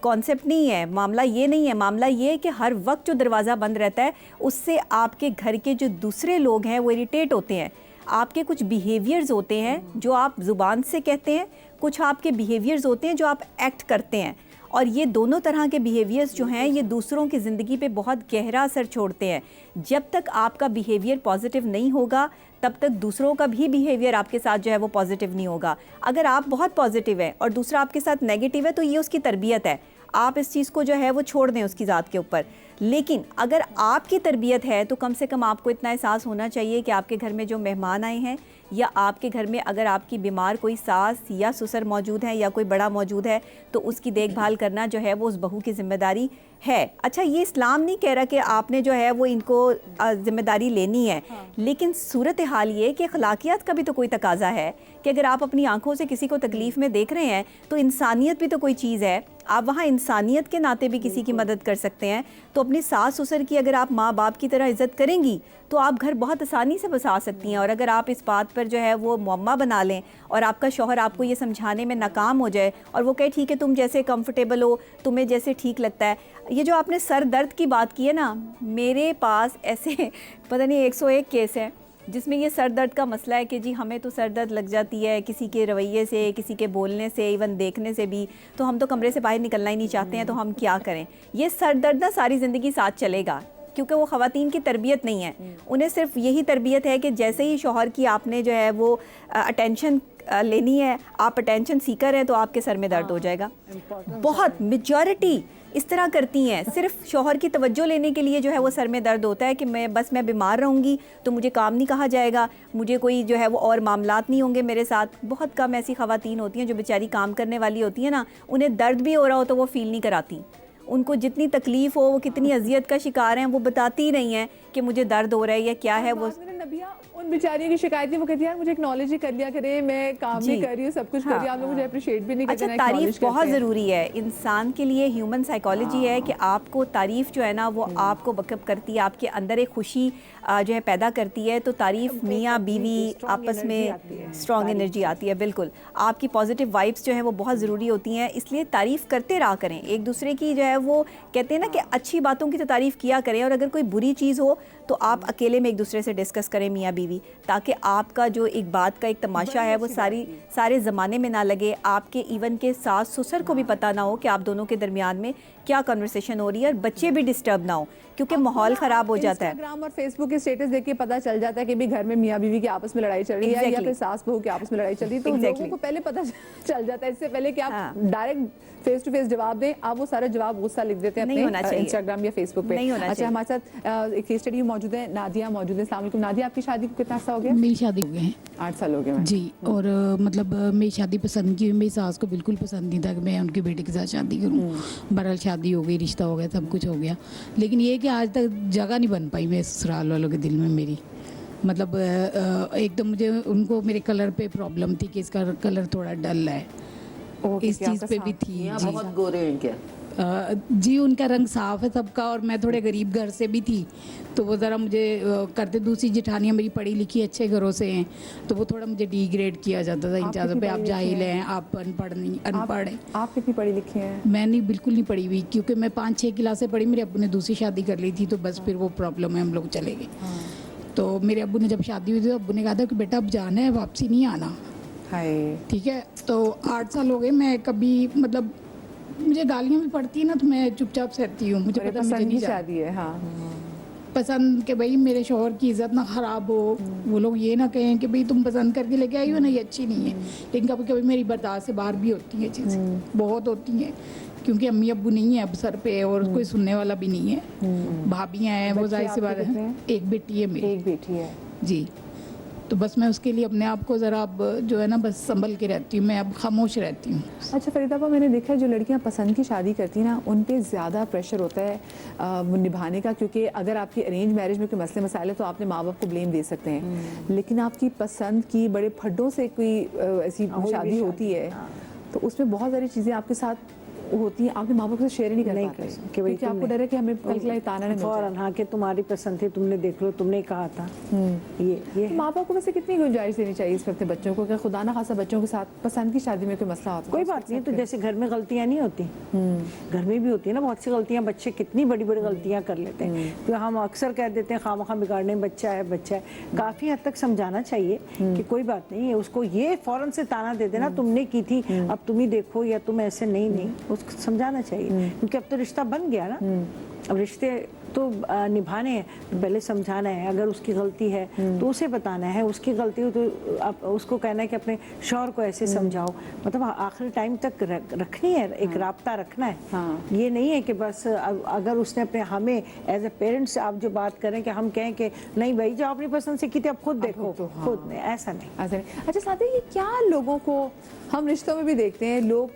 कॉन्सेप्ट नहीं है, मामला ये नहीं है। मामला ये है कि हर वक्त जो दरवाज़ा बंद रहता है उससे आपके घर के जो दूसरे लोग हैं वो इरिटेट होते हैं। आपके कुछ बिहेवियर्स होते हैं जो आप ज़ुबान से कहते हैं, कुछ आपके बिहेवियर्स होते हैं जो आप एक्ट करते हैं, और ये दोनों तरह के बिहेवियर्स जो हैं ये दूसरों की ज़िंदगी पे बहुत गहरा असर छोड़ते हैं। जब तक आपका बिहेवियर पॉजिटिव नहीं होगा तब तक दूसरों का भी बिहेवियर आपके साथ जो है वो पॉजिटिव नहीं होगा। अगर आप बहुत पॉजिटिव है और दूसरा आपके साथ नेगेटिव है तो ये उसकी तरबियत है, आप इस चीज़ को जो है वो छोड़ दें उसकी ज़ात के ऊपर। लेकिन अगर आपकी तरबियत है तो कम से कम आपको इतना एहसास होना चाहिए कि आपके घर में जो मेहमान आए हैं या आपके घर में अगर आपकी बीमार कोई सास या ससुर मौजूद है या कोई बड़ा मौजूद है तो उसकी देखभाल करना जो है वो उस बहू की ज़िम्मेदारी है। अच्छा, ये इस्लाम नहीं कह रहा कि आपने जो है वो इनको ज़िम्मेदारी लेनी है, लेकिन सूरत हाल ये कि अखलाकियात का भी तो कोई तकाजा है कि अगर आप अपनी आंखों से किसी को तकलीफ़ में देख रहे हैं तो इंसानियत भी तो कोई चीज़ है, आप वहाँ इंसानियत के नाते भी किसी की मदद कर सकते हैं। तो अपनी सास ससुर की अगर आप माँ बाप की तरह इज़्ज़त करेंगी तो आप घर बहुत आसानी से बसा सकती हैं। और अगर आप इस बात पर जो है वो मुअम्मा बना लें और आपका शौहर आपको ये समझाने में नाकाम हो जाए और वो कहे ठीक है तुम जैसे कंफर्टेबल हो, तुम्हें जैसे ठीक लगता है। ये जो आपने सर दर्द की बात की है ना, मेरे पास ऐसे पता नहीं 101 केस है जिसमें ये सर दर्द का मसला है कि जी हमें तो सर दर्द लग जाती है किसी के रवैये से, किसी के बोलने से, इवन देखने से भी, तो हम तो कमरे से बाहर निकलना ही नहीं चाहते हैं, तो हम क्या करें। ये सर दर्द ना सारी ज़िंदगी साथ चलेगा क्योंकि वो ख़वातीन की तरबियत नहीं है, उन्हें सिर्फ यही तरबियत है कि जैसे ही शौहर की आपने जो है वो अटेंशन लेनी है, आप अटेंशन सीकर हैं तो आपके सर में दर्द हो जाएगा। बहुत मेजॉरिटी इस तरह करती हैं, सिर्फ शौहर की तवज्जो लेने के लिए जो है वो सर में दर्द होता है कि मैं बीमार रहूँगी तो मुझे काम नहीं कहा जाएगा, मुझे कोई जो है वो और मामलात नहीं होंगे मेरे साथ। बहुत कम ऐसी ख़वातीन होती हैं जो बेचारी काम करने वाली होती हैं ना, उन्हें दर्द भी हो रहा हो तो वो फ़ील नहीं कराती। उनको जितनी तकलीफ़ हो, वो कितनी अजियत का शिकार हैं, वो बताती ही नहीं है कि मुझे दर्द हो रहा है या क्या है। वो नबिया उन बेचारियों की शिकायत नहीं, वो कहती है यार मुझे एक्नॉलेज ही कर लिया करें, मैं काम भी कर रही हूँ, सब कुछ कर रही हूँ, आप लोग मुझे अप्रिशिएट भी नहीं करते। अच्छा, तारीफ़ बहुत ज़रूरी है, इंसान के लिए ह्यूमन साइकोलॉजी है कि आपको तारीफ़ जो है ना वो आपको बकअप करती है, आपके अंदर एक खुशी जो है पैदा करती है। तो तारीफ़ मियाँ बीवी आपस में स्ट्रॉन्ग एनर्जी आती है। बिल्कुल, आपकी पॉजिटिव वाइब्स जो है वो बहुत ज़रूरी होती हैं, इसलिए तारीफ़ करते रहा करें एक दूसरे की। जो है वो कहते हैं ना कि अच्छी बातों की तो तारीफ़ किया करें, और अगर कोई बुरी चीज़ हो तो आप अकेले में एक दूसरे से डिस्कस करें मियाँ बीवी, ताकि आपका जो एक बात का एक तमाशा है वो सारे ज़माने में ना लगे, आपके इवन के सास ससुर को भी पता ना हो कि आप दोनों के दरमियान में क्या कन्वर्सेशन हो रही है, और बच्चे भी डिस्टर्ब ना हो क्योंकि माहौल ख़राब हो जाता है। इंस्टाग्राम और फेसबुक के स्टेटस देख के पता चल जाता है कि भी घर में मियाँ बीवी की आपस में लड़ाई चल रही है या फिर सास बहू की आपस में लड़ाई चल रही है, तो लोगों को पहले पता चल जाता है। इससे पहले कि आप डायरेक्ट फेस टू फेस जवाब दें, आप वो सारा जवाब गुस्सा लिख देते हैं अपने इंस्टाग्राम या फेसबुक पे। अच्छा, हमारे साथ एक केस स्टडी मौजूद है, नादिया मौजूद है। अस्सलाम वालेकुम नादिया, आपकी शादी को कितना अर्सा हो गया? मेरी शादी हो गए हैं 8 साल हो गए हैं। जी। और मतलब मेरी शादी पसंद की, मेरी सास को बिल्कुल पसंद नहीं था कि मैं उनके बेटे के साथ शादी करूं। बहरहाल शादी हो गई, रिश्ता हो गया, सब कुछ हो गया, लेकिन ये कि आज तक जगह नहीं बन पाई मेरे ससुराल वालों के दिल में मेरी। मतलब एक तो मुझे उनको मेरे कलर पे प्रॉब्लम थी कि इसका कलर थोड़ा डल है, इस चीज़ पे भी थी। यहाँ जी बहुत गोरे हैं क्या? जी उनका रंग साफ है सबका, और मैं थोड़े गरीब घर से भी थी, तो वो ज़रा मुझे करते। दूसरी जेठानियाँ मेरी पढ़ी लिखी अच्छे घरों से हैं, तो वो थोड़ा मुझे डिग्रेड किया जाता था इन चीज़ों पे, आप जाहिल हैं, आप अनपढ़ नहीं, अनपढ़ हैं। आप कितनी पढ़ी लिखी हैं? मैं नहीं, बिल्कुल नहीं पढ़ी हुई, क्योंकि मैं 5-6 क्लासें पढ़ी, मेरे अब्बू ने दूसरी शादी कर ली थी, तो बस फिर वो प्रॉब्लम है, हम लोग चले गए। तो मेरे अब्बू ने जब शादी हुई थी, तो अब्बू ने कहा था कि बेटा अब जाना है, वापसी नहीं आना। ठीक है, तो 8 साल हो गए, मैं कभी मतलब मुझे गालियाँ भी पड़ती है ना, तो मैं चुपचाप सहती हूँ, मुझे पता मुझे नहीं शादी है। हाँ, पसंद के भाई मेरे शौहर की इज्जत ना खराब हो, वो लोग ये ना कहें कि भाई तुम पसंद करके लेके आई हो ना, ये अच्छी नहीं है। लेकिन कभी कभी मेरी बर्दाश्त से बाहर भी होती है चीज़ें, बहुत होती हैं, क्योंकि अम्मी अब्बू नहीं है अब सर पे, और कोई सुनने वाला भी नहीं है। भाभियाँ हैं, वो जाहिर सी बात है, एक बेटी है मेरी। एक बेटी है जी। तो बस मैं उसके लिए अपने आप को ज़रा अब जो है ना बस संभल के रहती हूँ, मैं अब खामोश रहती हूँ। अच्छा फरीदाबा, मैंने देखा है जो लड़कियां पसंद की शादी करती हैं ना, उन पे ज़्यादा प्रेशर होता है निभाने का, क्योंकि अगर आपकी अरेंज मैरिज में कोई मसले मसाइल है तो आपने माँ बाप को ब्लेम दे सकते हैं, लेकिन आपकी पसंद की बड़े फड्डों से कोई ऐसी शादी होती है तो उसमें बहुत सारी चीज़ें आपके साथ होती है, आपके माँ बाप से शेयर नहीं कर पाते, क्योंकि आपको डर है कि हमें कल के लिए ताना नहीं मिल फौरन हाँ कि तुम्हारी पसंद थी, तुमने देख लो, तुमने कहा था। ये माँ बाप को वैसे कितनी गुंजाइश देनी चाहिए इस वक्त बच्चों को कि खुदा ना खासा बच्चों के साथ पसंद की शादी में कोई मसला होता है? कोई बात नहीं, तो जैसे घर में गलतियाँ नहीं होती, घर में भी होती है ना बहुत सी गलतियाँ, बच्चे कितनी बड़ी बड़ी गलतियाँ कर लेते हैं, तो हम अक्सर कह देते हैं खामखा बिगाड़ने, बच्चा है बच्चा है। काफ़ी हद तक समझाना चाहिए कि कोई बात नहीं है, उसको ये फौरन से ताना दे देना तुमने की थी, अब तुम ही देखो, या तुम ऐसे नहीं, उसको समझाना चाहिए, क्योंकि अब तो रिश्ता बन गया ना, अब रिश्ते तो निभाने हैं, तो पहले समझाना है, अगर उसकी गलती है तो उसे बताना है, उसकी गलती हो तो आप उसको कहना है कि अपने शौहर को ऐसे समझाओ, मतलब आखिरी टाइम तक रखनी है, एक राब्ता रखना है। ये नहीं है कि बस अगर उसने अपने हमें एज ए पेरेंट्स आप जो बात करें कि हम कहें कि नहीं भाई जो अपनी पसंद से की थी अब खुद देखो, खुद नहीं, ऐसा नहीं। अच्छा साथ ही ये क्या लोगों को हम रिश्तों में भी देखते हैं, लोग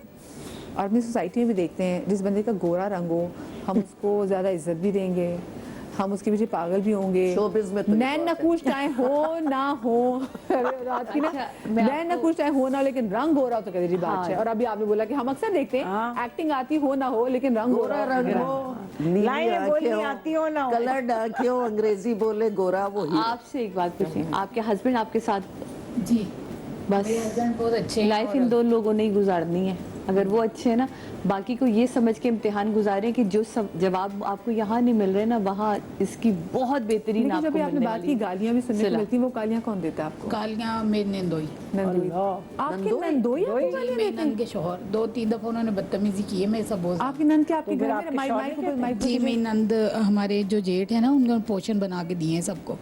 और अपनी सोसाइटी में भी देखते हैं, जिस बंदे का गोरा रंग हो हम उसको ज़्यादा इज्जत भी देंगे, हम उसके पीछे पागल भी होंगे, नैन नकुश चाहे हो ना हो, रात की ना नैन नकुश चाहे हो ना, लेकिन रंग गोरा तो कह बात है। और अभी आपने बोला कि हम अक्सर देखते हैं एक्टिंग आती हो ना हो, लेकिन रंग गोरा रंग हो, लाइनें बोलनी आती हो ना हो, कलर डार्क हो, अंग्रेजी बोले गोरा, वो ही। आपसे एक बात पूछें, आपके हस्बैंड आपके साथ? जी बस बहुत अच्छे लाइफ इन दो लोगों ने ही गुजारनी है, अगर वो अच्छे हैं ना, बाकी को ये समझ के इम्तिहान गुजारें कि जो सब जवाब आपको यहाँ नहीं मिल रहे ना, वहाँ इसकी बहुत बेहतरीन आपको जब आपने बात की गालियाँ भी सुनने को मिलती हैं, वो गालियाँ कौन देता है आपको? गालियाँ मेरे नंदोई। आपके नंदोई मेरे नंद के शौहर 2-3 दफा उन्होंने बदतमीजी की है, मैं सब बोल। आपकी नंद के आपके घर में माइक जी मेरी नंद हमारे जो जेठ है ना, उनको पोषण बना के दिए हैं सबको,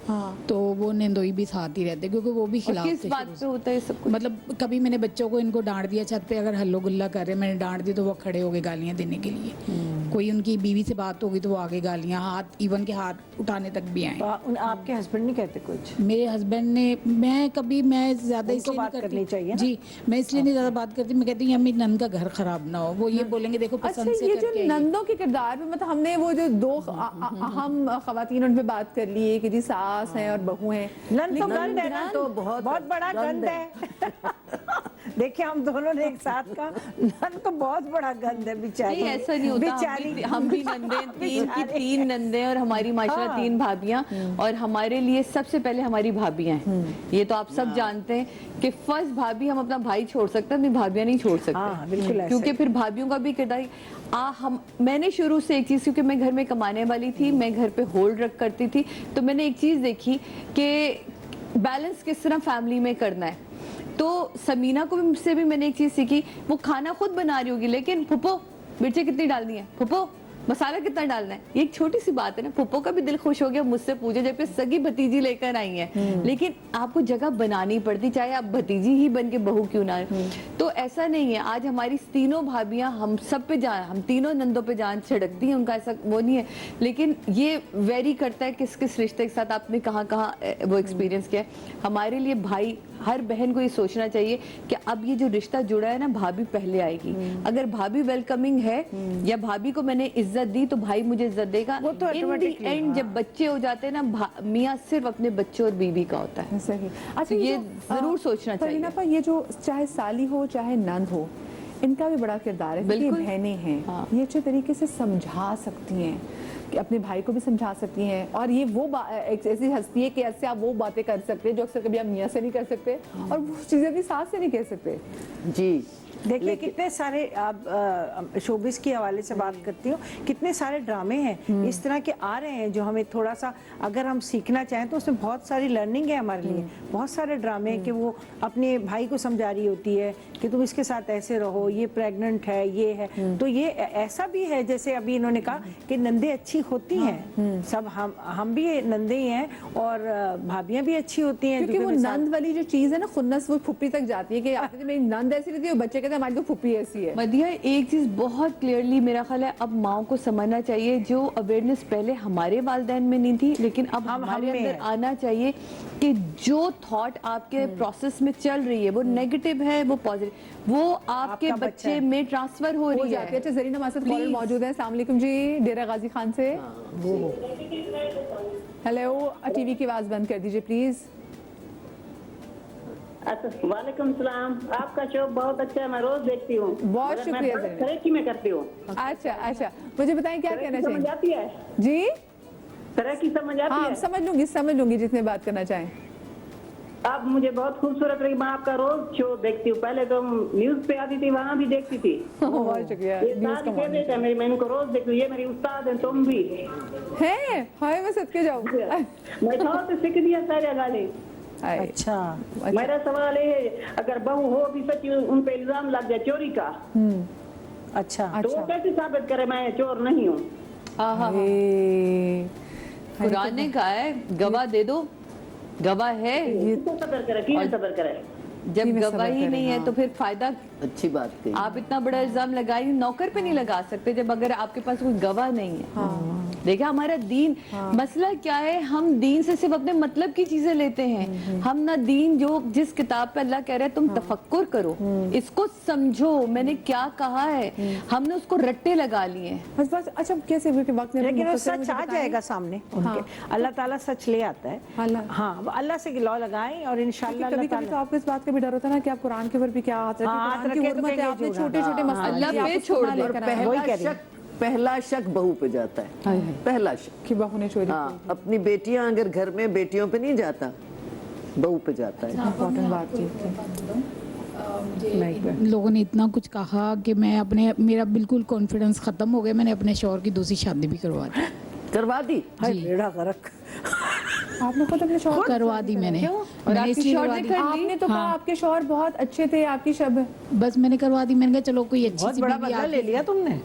तो वो नंदोई भी साथ ही रहते, क्योंकि वो भी खिलाफ किस बात पे होता है सब? मतलब कभी मैंने बच्चों को इनको डांट दिया, छत पे अगर हल्लो गुल्ला कर रहे, मैंने डांट दी तो वो खड़े हो गए गालियाँ देने के लिए, कोई उनकी बीवी से बात होगी तो वो आगे गालियाँ, हाथ इवन के हाथ उठाने तक भी आए। तो आपके हस्बैंड नहीं कहते कुछ? मेरे हस्बैंड ने, मैं ज्यादा इसलिए बात करनी चाहिए जी, मैं इसलिए नहीं ज्यादा बात करती, मैं कहती हूँ मेरी नंद का घर खराब ना हो, वो ये बोलेंगे देखो पसंद से ये जो नंदों के किरदार में, मतलब हमने वो जो दो अहम खवातीन उन पे बात कर ली है कि जी सास हैं और बहू हैं, नंद तो गंद है ना, तो बहुत बड़ा गंद है। देखिए हम दोनों ने एक साथ का, नंद तो बहुत बड़ा गंद है बेचारी। नहीं ऐसा नहीं होता, हम भी नंदे, तीन नंदे और हमारी माशाल्लाह 3 भाभियां, और हमारे लिए सबसे पहले हमारी भाभियां हैं, ये तो आप सब जानते हैं कि फर्स्ट भाभी हम अपना भाई छोड़ सकते हैं, अपनी भाभियां नहीं छोड़ सकते, क्योंकि फिर भाभियों का भी किरदार मैंने शुरू से एक चीज, क्योंकि मैं घर में कमाने वाली थी, मैं घर पे होल्ड रख करती थी, तो मैंने एक चीज देखी कि बैलेंस किस तरह फैमिली में करना है। तो समीना को भी से भी मैंने एक चीज सीखी, वो खाना खुद बना रही होगी, लेकिन फुप्पो मिर्चें कितनी डालनी है, फुप्पो मसाला कितना डालना है, ये एक छोटी सी बात है ना। पप्पो का भी दिल खुश हो गया मुझसे पूछे जबकि सगी भतीजी लेकर आई हैं, लेकिन आपको जगह बनानी पड़ती, चाहे आप भतीजी ही बन के बहू क्यों ना। तो ऐसा नहीं है, आज हमारी तीनों भाभियां हम सब पे जान, हम तीनों नंदों पे जान छिड़कती हैं, उनका ऐसा वो नहीं है। लेकिन ये वेरी करता है किस किस रिश्ते के साथ आपने कहाँ कहाँ वो एक्सपीरियंस किया है। हमारे लिए भाई, हर बहन को ये सोचना चाहिए कि अब ये जो रिश्ता जुड़ा है ना, भाभी पहले आएगी। अगर भाभी वेलकमिंग है या भाभी को मैंने इज्जत दी तो भाई मुझे इज्जत देगा। वो तो इन दी एंड जब बच्चे हो जाते हैं ना, मियाँ सिर्फ अपने बच्चों और बीवी का होता है। सही। अच्छा, तो ये जरूर सोचना चाहिए। परवीना पर ये जो चाहे साली हो चाहे नंद हो, इनका भी बड़ा किरदार है, क्योंकि बिल्कुल। बहनें हैं। हाँ। ये अच्छे तरीके से समझा सकती हैं, कि अपने भाई को भी समझा सकती हैं, और ये वो एक ऐसी हस्ती है कि ऐसे आप वो बातें कर सकते हैं जो अक्सर कभी आप मियाँ से नहीं कर सकते, और वो चीज़ें अपनी सास से नहीं कह सकते। जी देखिए कितने सारे, आप शोबिस के हवाले से बात करती हूँ, कितने सारे ड्रामे हैं इस तरह के आ रहे हैं जो हमें थोड़ा सा अगर हम सीखना चाहें तो उसमें बहुत सारी लर्निंग है हमारे लिए। बहुत सारे ड्रामे हैं कि वो अपने भाई को समझा रही होती है कि तुम इसके साथ ऐसे रहो, ये प्रेग्नेंट है, ये है। तो ये ऐसा भी है, जैसे अभी इन्होंने कहा कि नंदे अच्छी होती हैं, सब हम भी नंदे ही हैं और भाभियां भी अच्छी होती हैं, क्योंकि वो नंद वाली जो चीज़ है ना, खुन्नस वो फुप्पी तक जाती है कि आखिर मेरी नंद ऐसी रहती है, बच्चे हमारी तो फुप्पी ऐसी है। मदिया, एक चीज बहुत क्लियरली मेरा ख्याल है अब माओ को समझना चाहिए, जो अवेयरनेस पहले हमारे वालिदैन में नहीं थी, लेकिन अब हमारे अंदर आना चाहिए कि जो थॉट आपके प्रोसेस में चल रही है वो नेगेटिव है, वो पॉजिटिव, वो आपके बच्चे में ट्रांसफर हो रही है। अच्छा, जरीना हमारे साथ कॉलर मौजूद है। अस्सलाम वालेकुम जी, डेरा गाजी खान से। हेलो, टीवी की आवाज बंद कर दीजिए प्लीज। वालेकुम सलाम, आपका शो बहुत अच्छा है, मैं रोज देखती हूँ। बहुत शुक्रिया ज़रीना। तरक्की में करती हूँ। अच्छा अच्छा, मुझे बताएं क्या कहना समझ चाहिए आती है? जी? तरह की समझ आती हाँ, है? समझ लूंगी जितने बात करना चाहें। आप मुझे बहुत खूबसूरत लगी, मैं आपका रोज शो देखती हूँ। पहले तो न्यूज पे आती थी, वहाँ भी देखती थी। बहुत शुक्रिया। ये सारी फेवरेट है मेरी, मैं इनको रोज देखती हूँ। ये मेरी उस्ताद है, तुम भी हैं? हाय, मैं सदके जाऊँ। मैं थोड़ा से सीख दिया सारे गाने। अच्छा, मेरा सवाल है, अगर बहू हो भी सच उन पे इल्जाम लग जाए चोरी का, अच्छा, तो वो कैसे साबित करे मैं चोर नहीं हूँ? कुरान ने कहा है गवाह दे दो, गवाह है। सबर करे, की सबर करे। जब गवाही नहीं है तो फिर फायदा। अच्छी बात कही। आप इतना बड़ा इल्जाम लगाइए, नौकर पे नहीं लगा सकते जब अगर आपके पास कोई गवाह नहीं है। देखिए हमारा दीन, मसला क्या है, हम दीन से सिर्फ अपने मतलब की चीजें लेते हैं। हम ना दीन, जो जिस किताब पे अल्लाह कह रहा है तुम तफक्कुर करो, इसको समझो मैंने क्या कहा है, हमने उसको रट्टे लगा लिए। बस अच्छा, कैसे हुए कि वक्त में लेकिन वो सच आ जाएगा सामने उनके, अल्लाह ताला सच ले आता है। हाँ, अल्लाह से लॉ लगाएं और इंशाल्लाह। कभी कभी तो आपको इस बात का भी डर होता है ना कि आप कुरान के ऊपर भी क्या हाथ रखें, आपने छोटे छोटे अल्लाह पे छोड़ दे। पहला शक बहू पे जाता है, पहला शक कि बहू ने चोरी। हाँ, अपनी बेटियां अगर घर में बेटियों पे नहीं जाता, बहू पे जाता है। इम्पोर्टेंट बात लोगों ने इतना कुछ कहा कि मैं अपने, मेरा बिल्कुल कॉन्फिडेंस खत्म हो गया। मैंने अपने शौहर की दूसरी शादी भी करवा दी। बेड़ा गर्क। आपने खुद अपने शौहर करवा दी मैंने। मैंने इसलिए करवा दी। आपने तो कहा आपके शौहर बहुत अच्छे थे, आपकी शब बस मैंने करवा दी। मैंने कहा चलो कोई अच्छी सी बड़ा बीवी बदला ले लिया तुमने।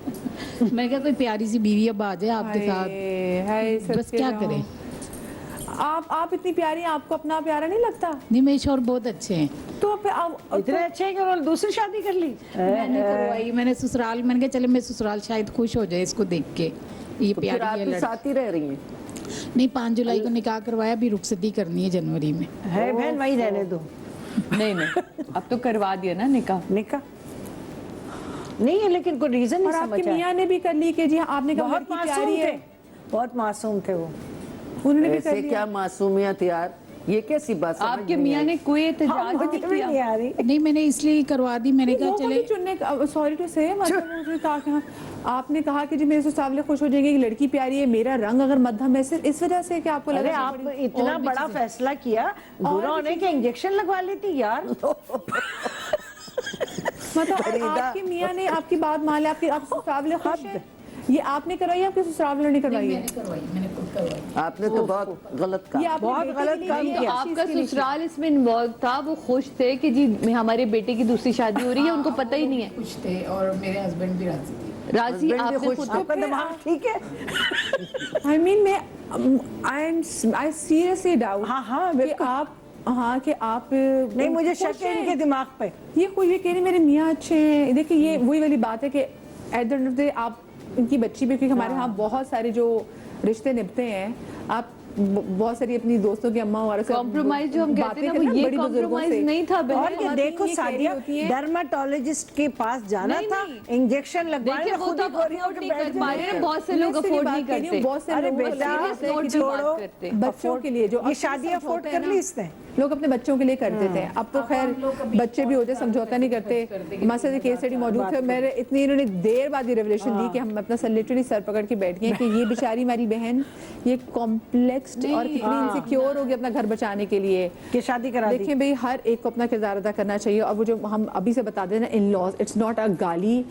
मैंने कहा कोई प्यारी सी बीवी अब आ जाए आपके साथ, बस क्या करें। आप इतनी प्यारी हैं, आपको अपना प्यारा नहीं लगता? नहीं, मेरे शौहर बहुत अच्छे हैं। तो इतने अच्छे हैं कि उन्होंने दूसरी शादी कर ली। मैंने करवाई, मैंने ससुराल, मैंने कहा चले मैं ससुराल शायद खुश हो जाए इसको देख के, ये तो प्यारी है लड़की। साथ ही रह रही हैं? नहीं, 5 जुलाई को निकाह करवाया, अभी रुखसती करनी है जनवरी में। है बहन, वही रहने दो। नहीं, अब तो करवा दिया ना निकाह। नहीं है, लेकिन कोई रीजन नहीं और समझ आपके आया। मियाँ ने भी कर ली कि जी आपने कहा बहुत लड़की मासूम प्यारी है। थे, बहुत मासूम थे वो। उन्होंने भी कर ऐसे लिया। क्या मासूमियत यार, ये कैसी बात? आपके मियाँ ने कोई एहतजाज नहीं किया। नहीं आ रही। नहीं, मैंने इसलिए करवा दी। मैंने कहा चले, सॉरी टू से, मतलब मुझे कहा कि आपने कहा कि जी मेरे से सावले खुश हो जाएंगे कि लड़की प्यारी है, मेरा रंग अगर मध्यम है, सिर्फ इस वजह से कि आपको अरे लगा आप इतना बड़ा फैसला किया, बुरा होने के इंजेक्शन लगवा लेती यार। मतलब आपकी मियाँ ने आपकी बात मान ली, आपके सावले खुश हैं, یہ آپ نے کروائی آپ کے سسرال والوں نے کروائی ہے؟ मैंने खुद करवाई। आपने तो बहुत गलत یہ कहा। آپ نے بہت بیٹے غلط کے لیے کام کی تو ہے؟ آپ کا سسرال اس میں انوالو تھا, وہ خوش تھے کہ جی ہمارے بیٹے کی دوسری شادی ہو رہی ہے, ان کو پتہ ہی نہیں ہے؟ خوش تھے اور میرے ہسبینڈ بھی راضی تھے. راضی Husband آپ بھی نے خوش خود تھے. آپ کا دماغ ٹھیک ہے؟ I mean I seriously doubt ہاں ہاں کہ بالکل آپ ہاں کہ آپ نہیں, مجھے شک ہے ان کے دماغ پہ. یہ کوئی یہ کہہ رہے میرے میاں اچھے ہیں. دیکھیں یہ وہی والی بات ہے کہ at the end of the day آپ ان کی بچی بھی, کیونکہ ہمارے ہاں بہت سارے جو رشتے نبھتے ہیں, آپ بہت ساری اپنی دوستوں کی اماں وغیرہ سے کمپرومائز جو ہم کہتے ہیں نا, وہ یہ کمپرومائز نہیں تھا اور بہن. یہ دیکھو یہ کہہ رہی سادیہ, ہوتی ہیں ڈرماٹولوجسٹ کے پاس جانا نہیں, تھا, نہیں. انجیکشن لگوانے, دیکھیں وہ خود تو ہی گوری ہو افورڈ کے نہیں بیٹھ کر پا رہے ہیں, بہت سے لوگ میں افورڈ بات نہیں کر رہی ہوں, کرتے. بہت سے ارے لوگ بیٹا serious note پہ چھوڑو, بات کرتے. بچوں کے لیے جو یہ شادی افورڈ کر لی اس نے. لوگ اپنے بچوں کے لیے کرتے تھے. اب تو خیر بچے بھی ہوتے سمجھوتا نہیں کرتے. ہمارے ساتھ کیس اسٹڈی موجود تھے, میرے اتنی انہوں نے دیر بعد یہ ریولیشن دی کہ ہم اپنا سر لٹرلی سر پکڑ کے بیٹھ گئے کہ یہ بیچاری ہماری بہن یہ کمپلیکسڈ اور کتنی انسیکیور ہوگی اپنا گھر بچانے کے لیے کہ شادی کرا دی. دیکھیں بھئی ہر ایک کو اپنا کردار ادا کرنا چاہیے. اور وہ جو ہم ابھی سے بتا دیں نا ان لاز, اٹس ناٹ اے گالی,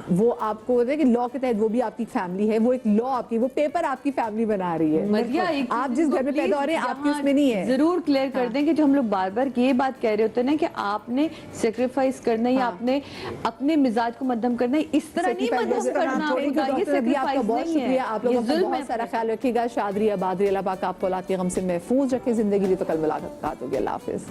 وہ آپ کو کہ لا کے تحت وہ بھی آپ کی فیملی ہے, وہ ایک لا آپ کی, وہ پیپر آپ کی فیملی بنا رہی ہے. مدیہ, آپ جس گھر میں پیدا ہو رہے ہیں آپ کے اس میں نہیں ہے. ضرور کلیئر کر دیں کہ جو ہم لوگ بار بار یہ بات کہہ رہے ہوتے ہیں نا کہ آپ نے سیکریفائس کرنا ہے یا آپ نے اپنے مزاج کو مدھم کرنا ہے, اس طرح نہیں مدھم کرنا ہوگا. یہ سیکریفائس بہت نہیں شکریہ, آپ ہے, لوگ یہ اپنا ظلم ہے. بہت سارا خیال رکھیے گا. شادری آبادری, اللہ پاک آپ کو اولاد کے غم سے محفوظ رکھے زندگی. تو کل ملاقات ہوگی. اللہ حافظ.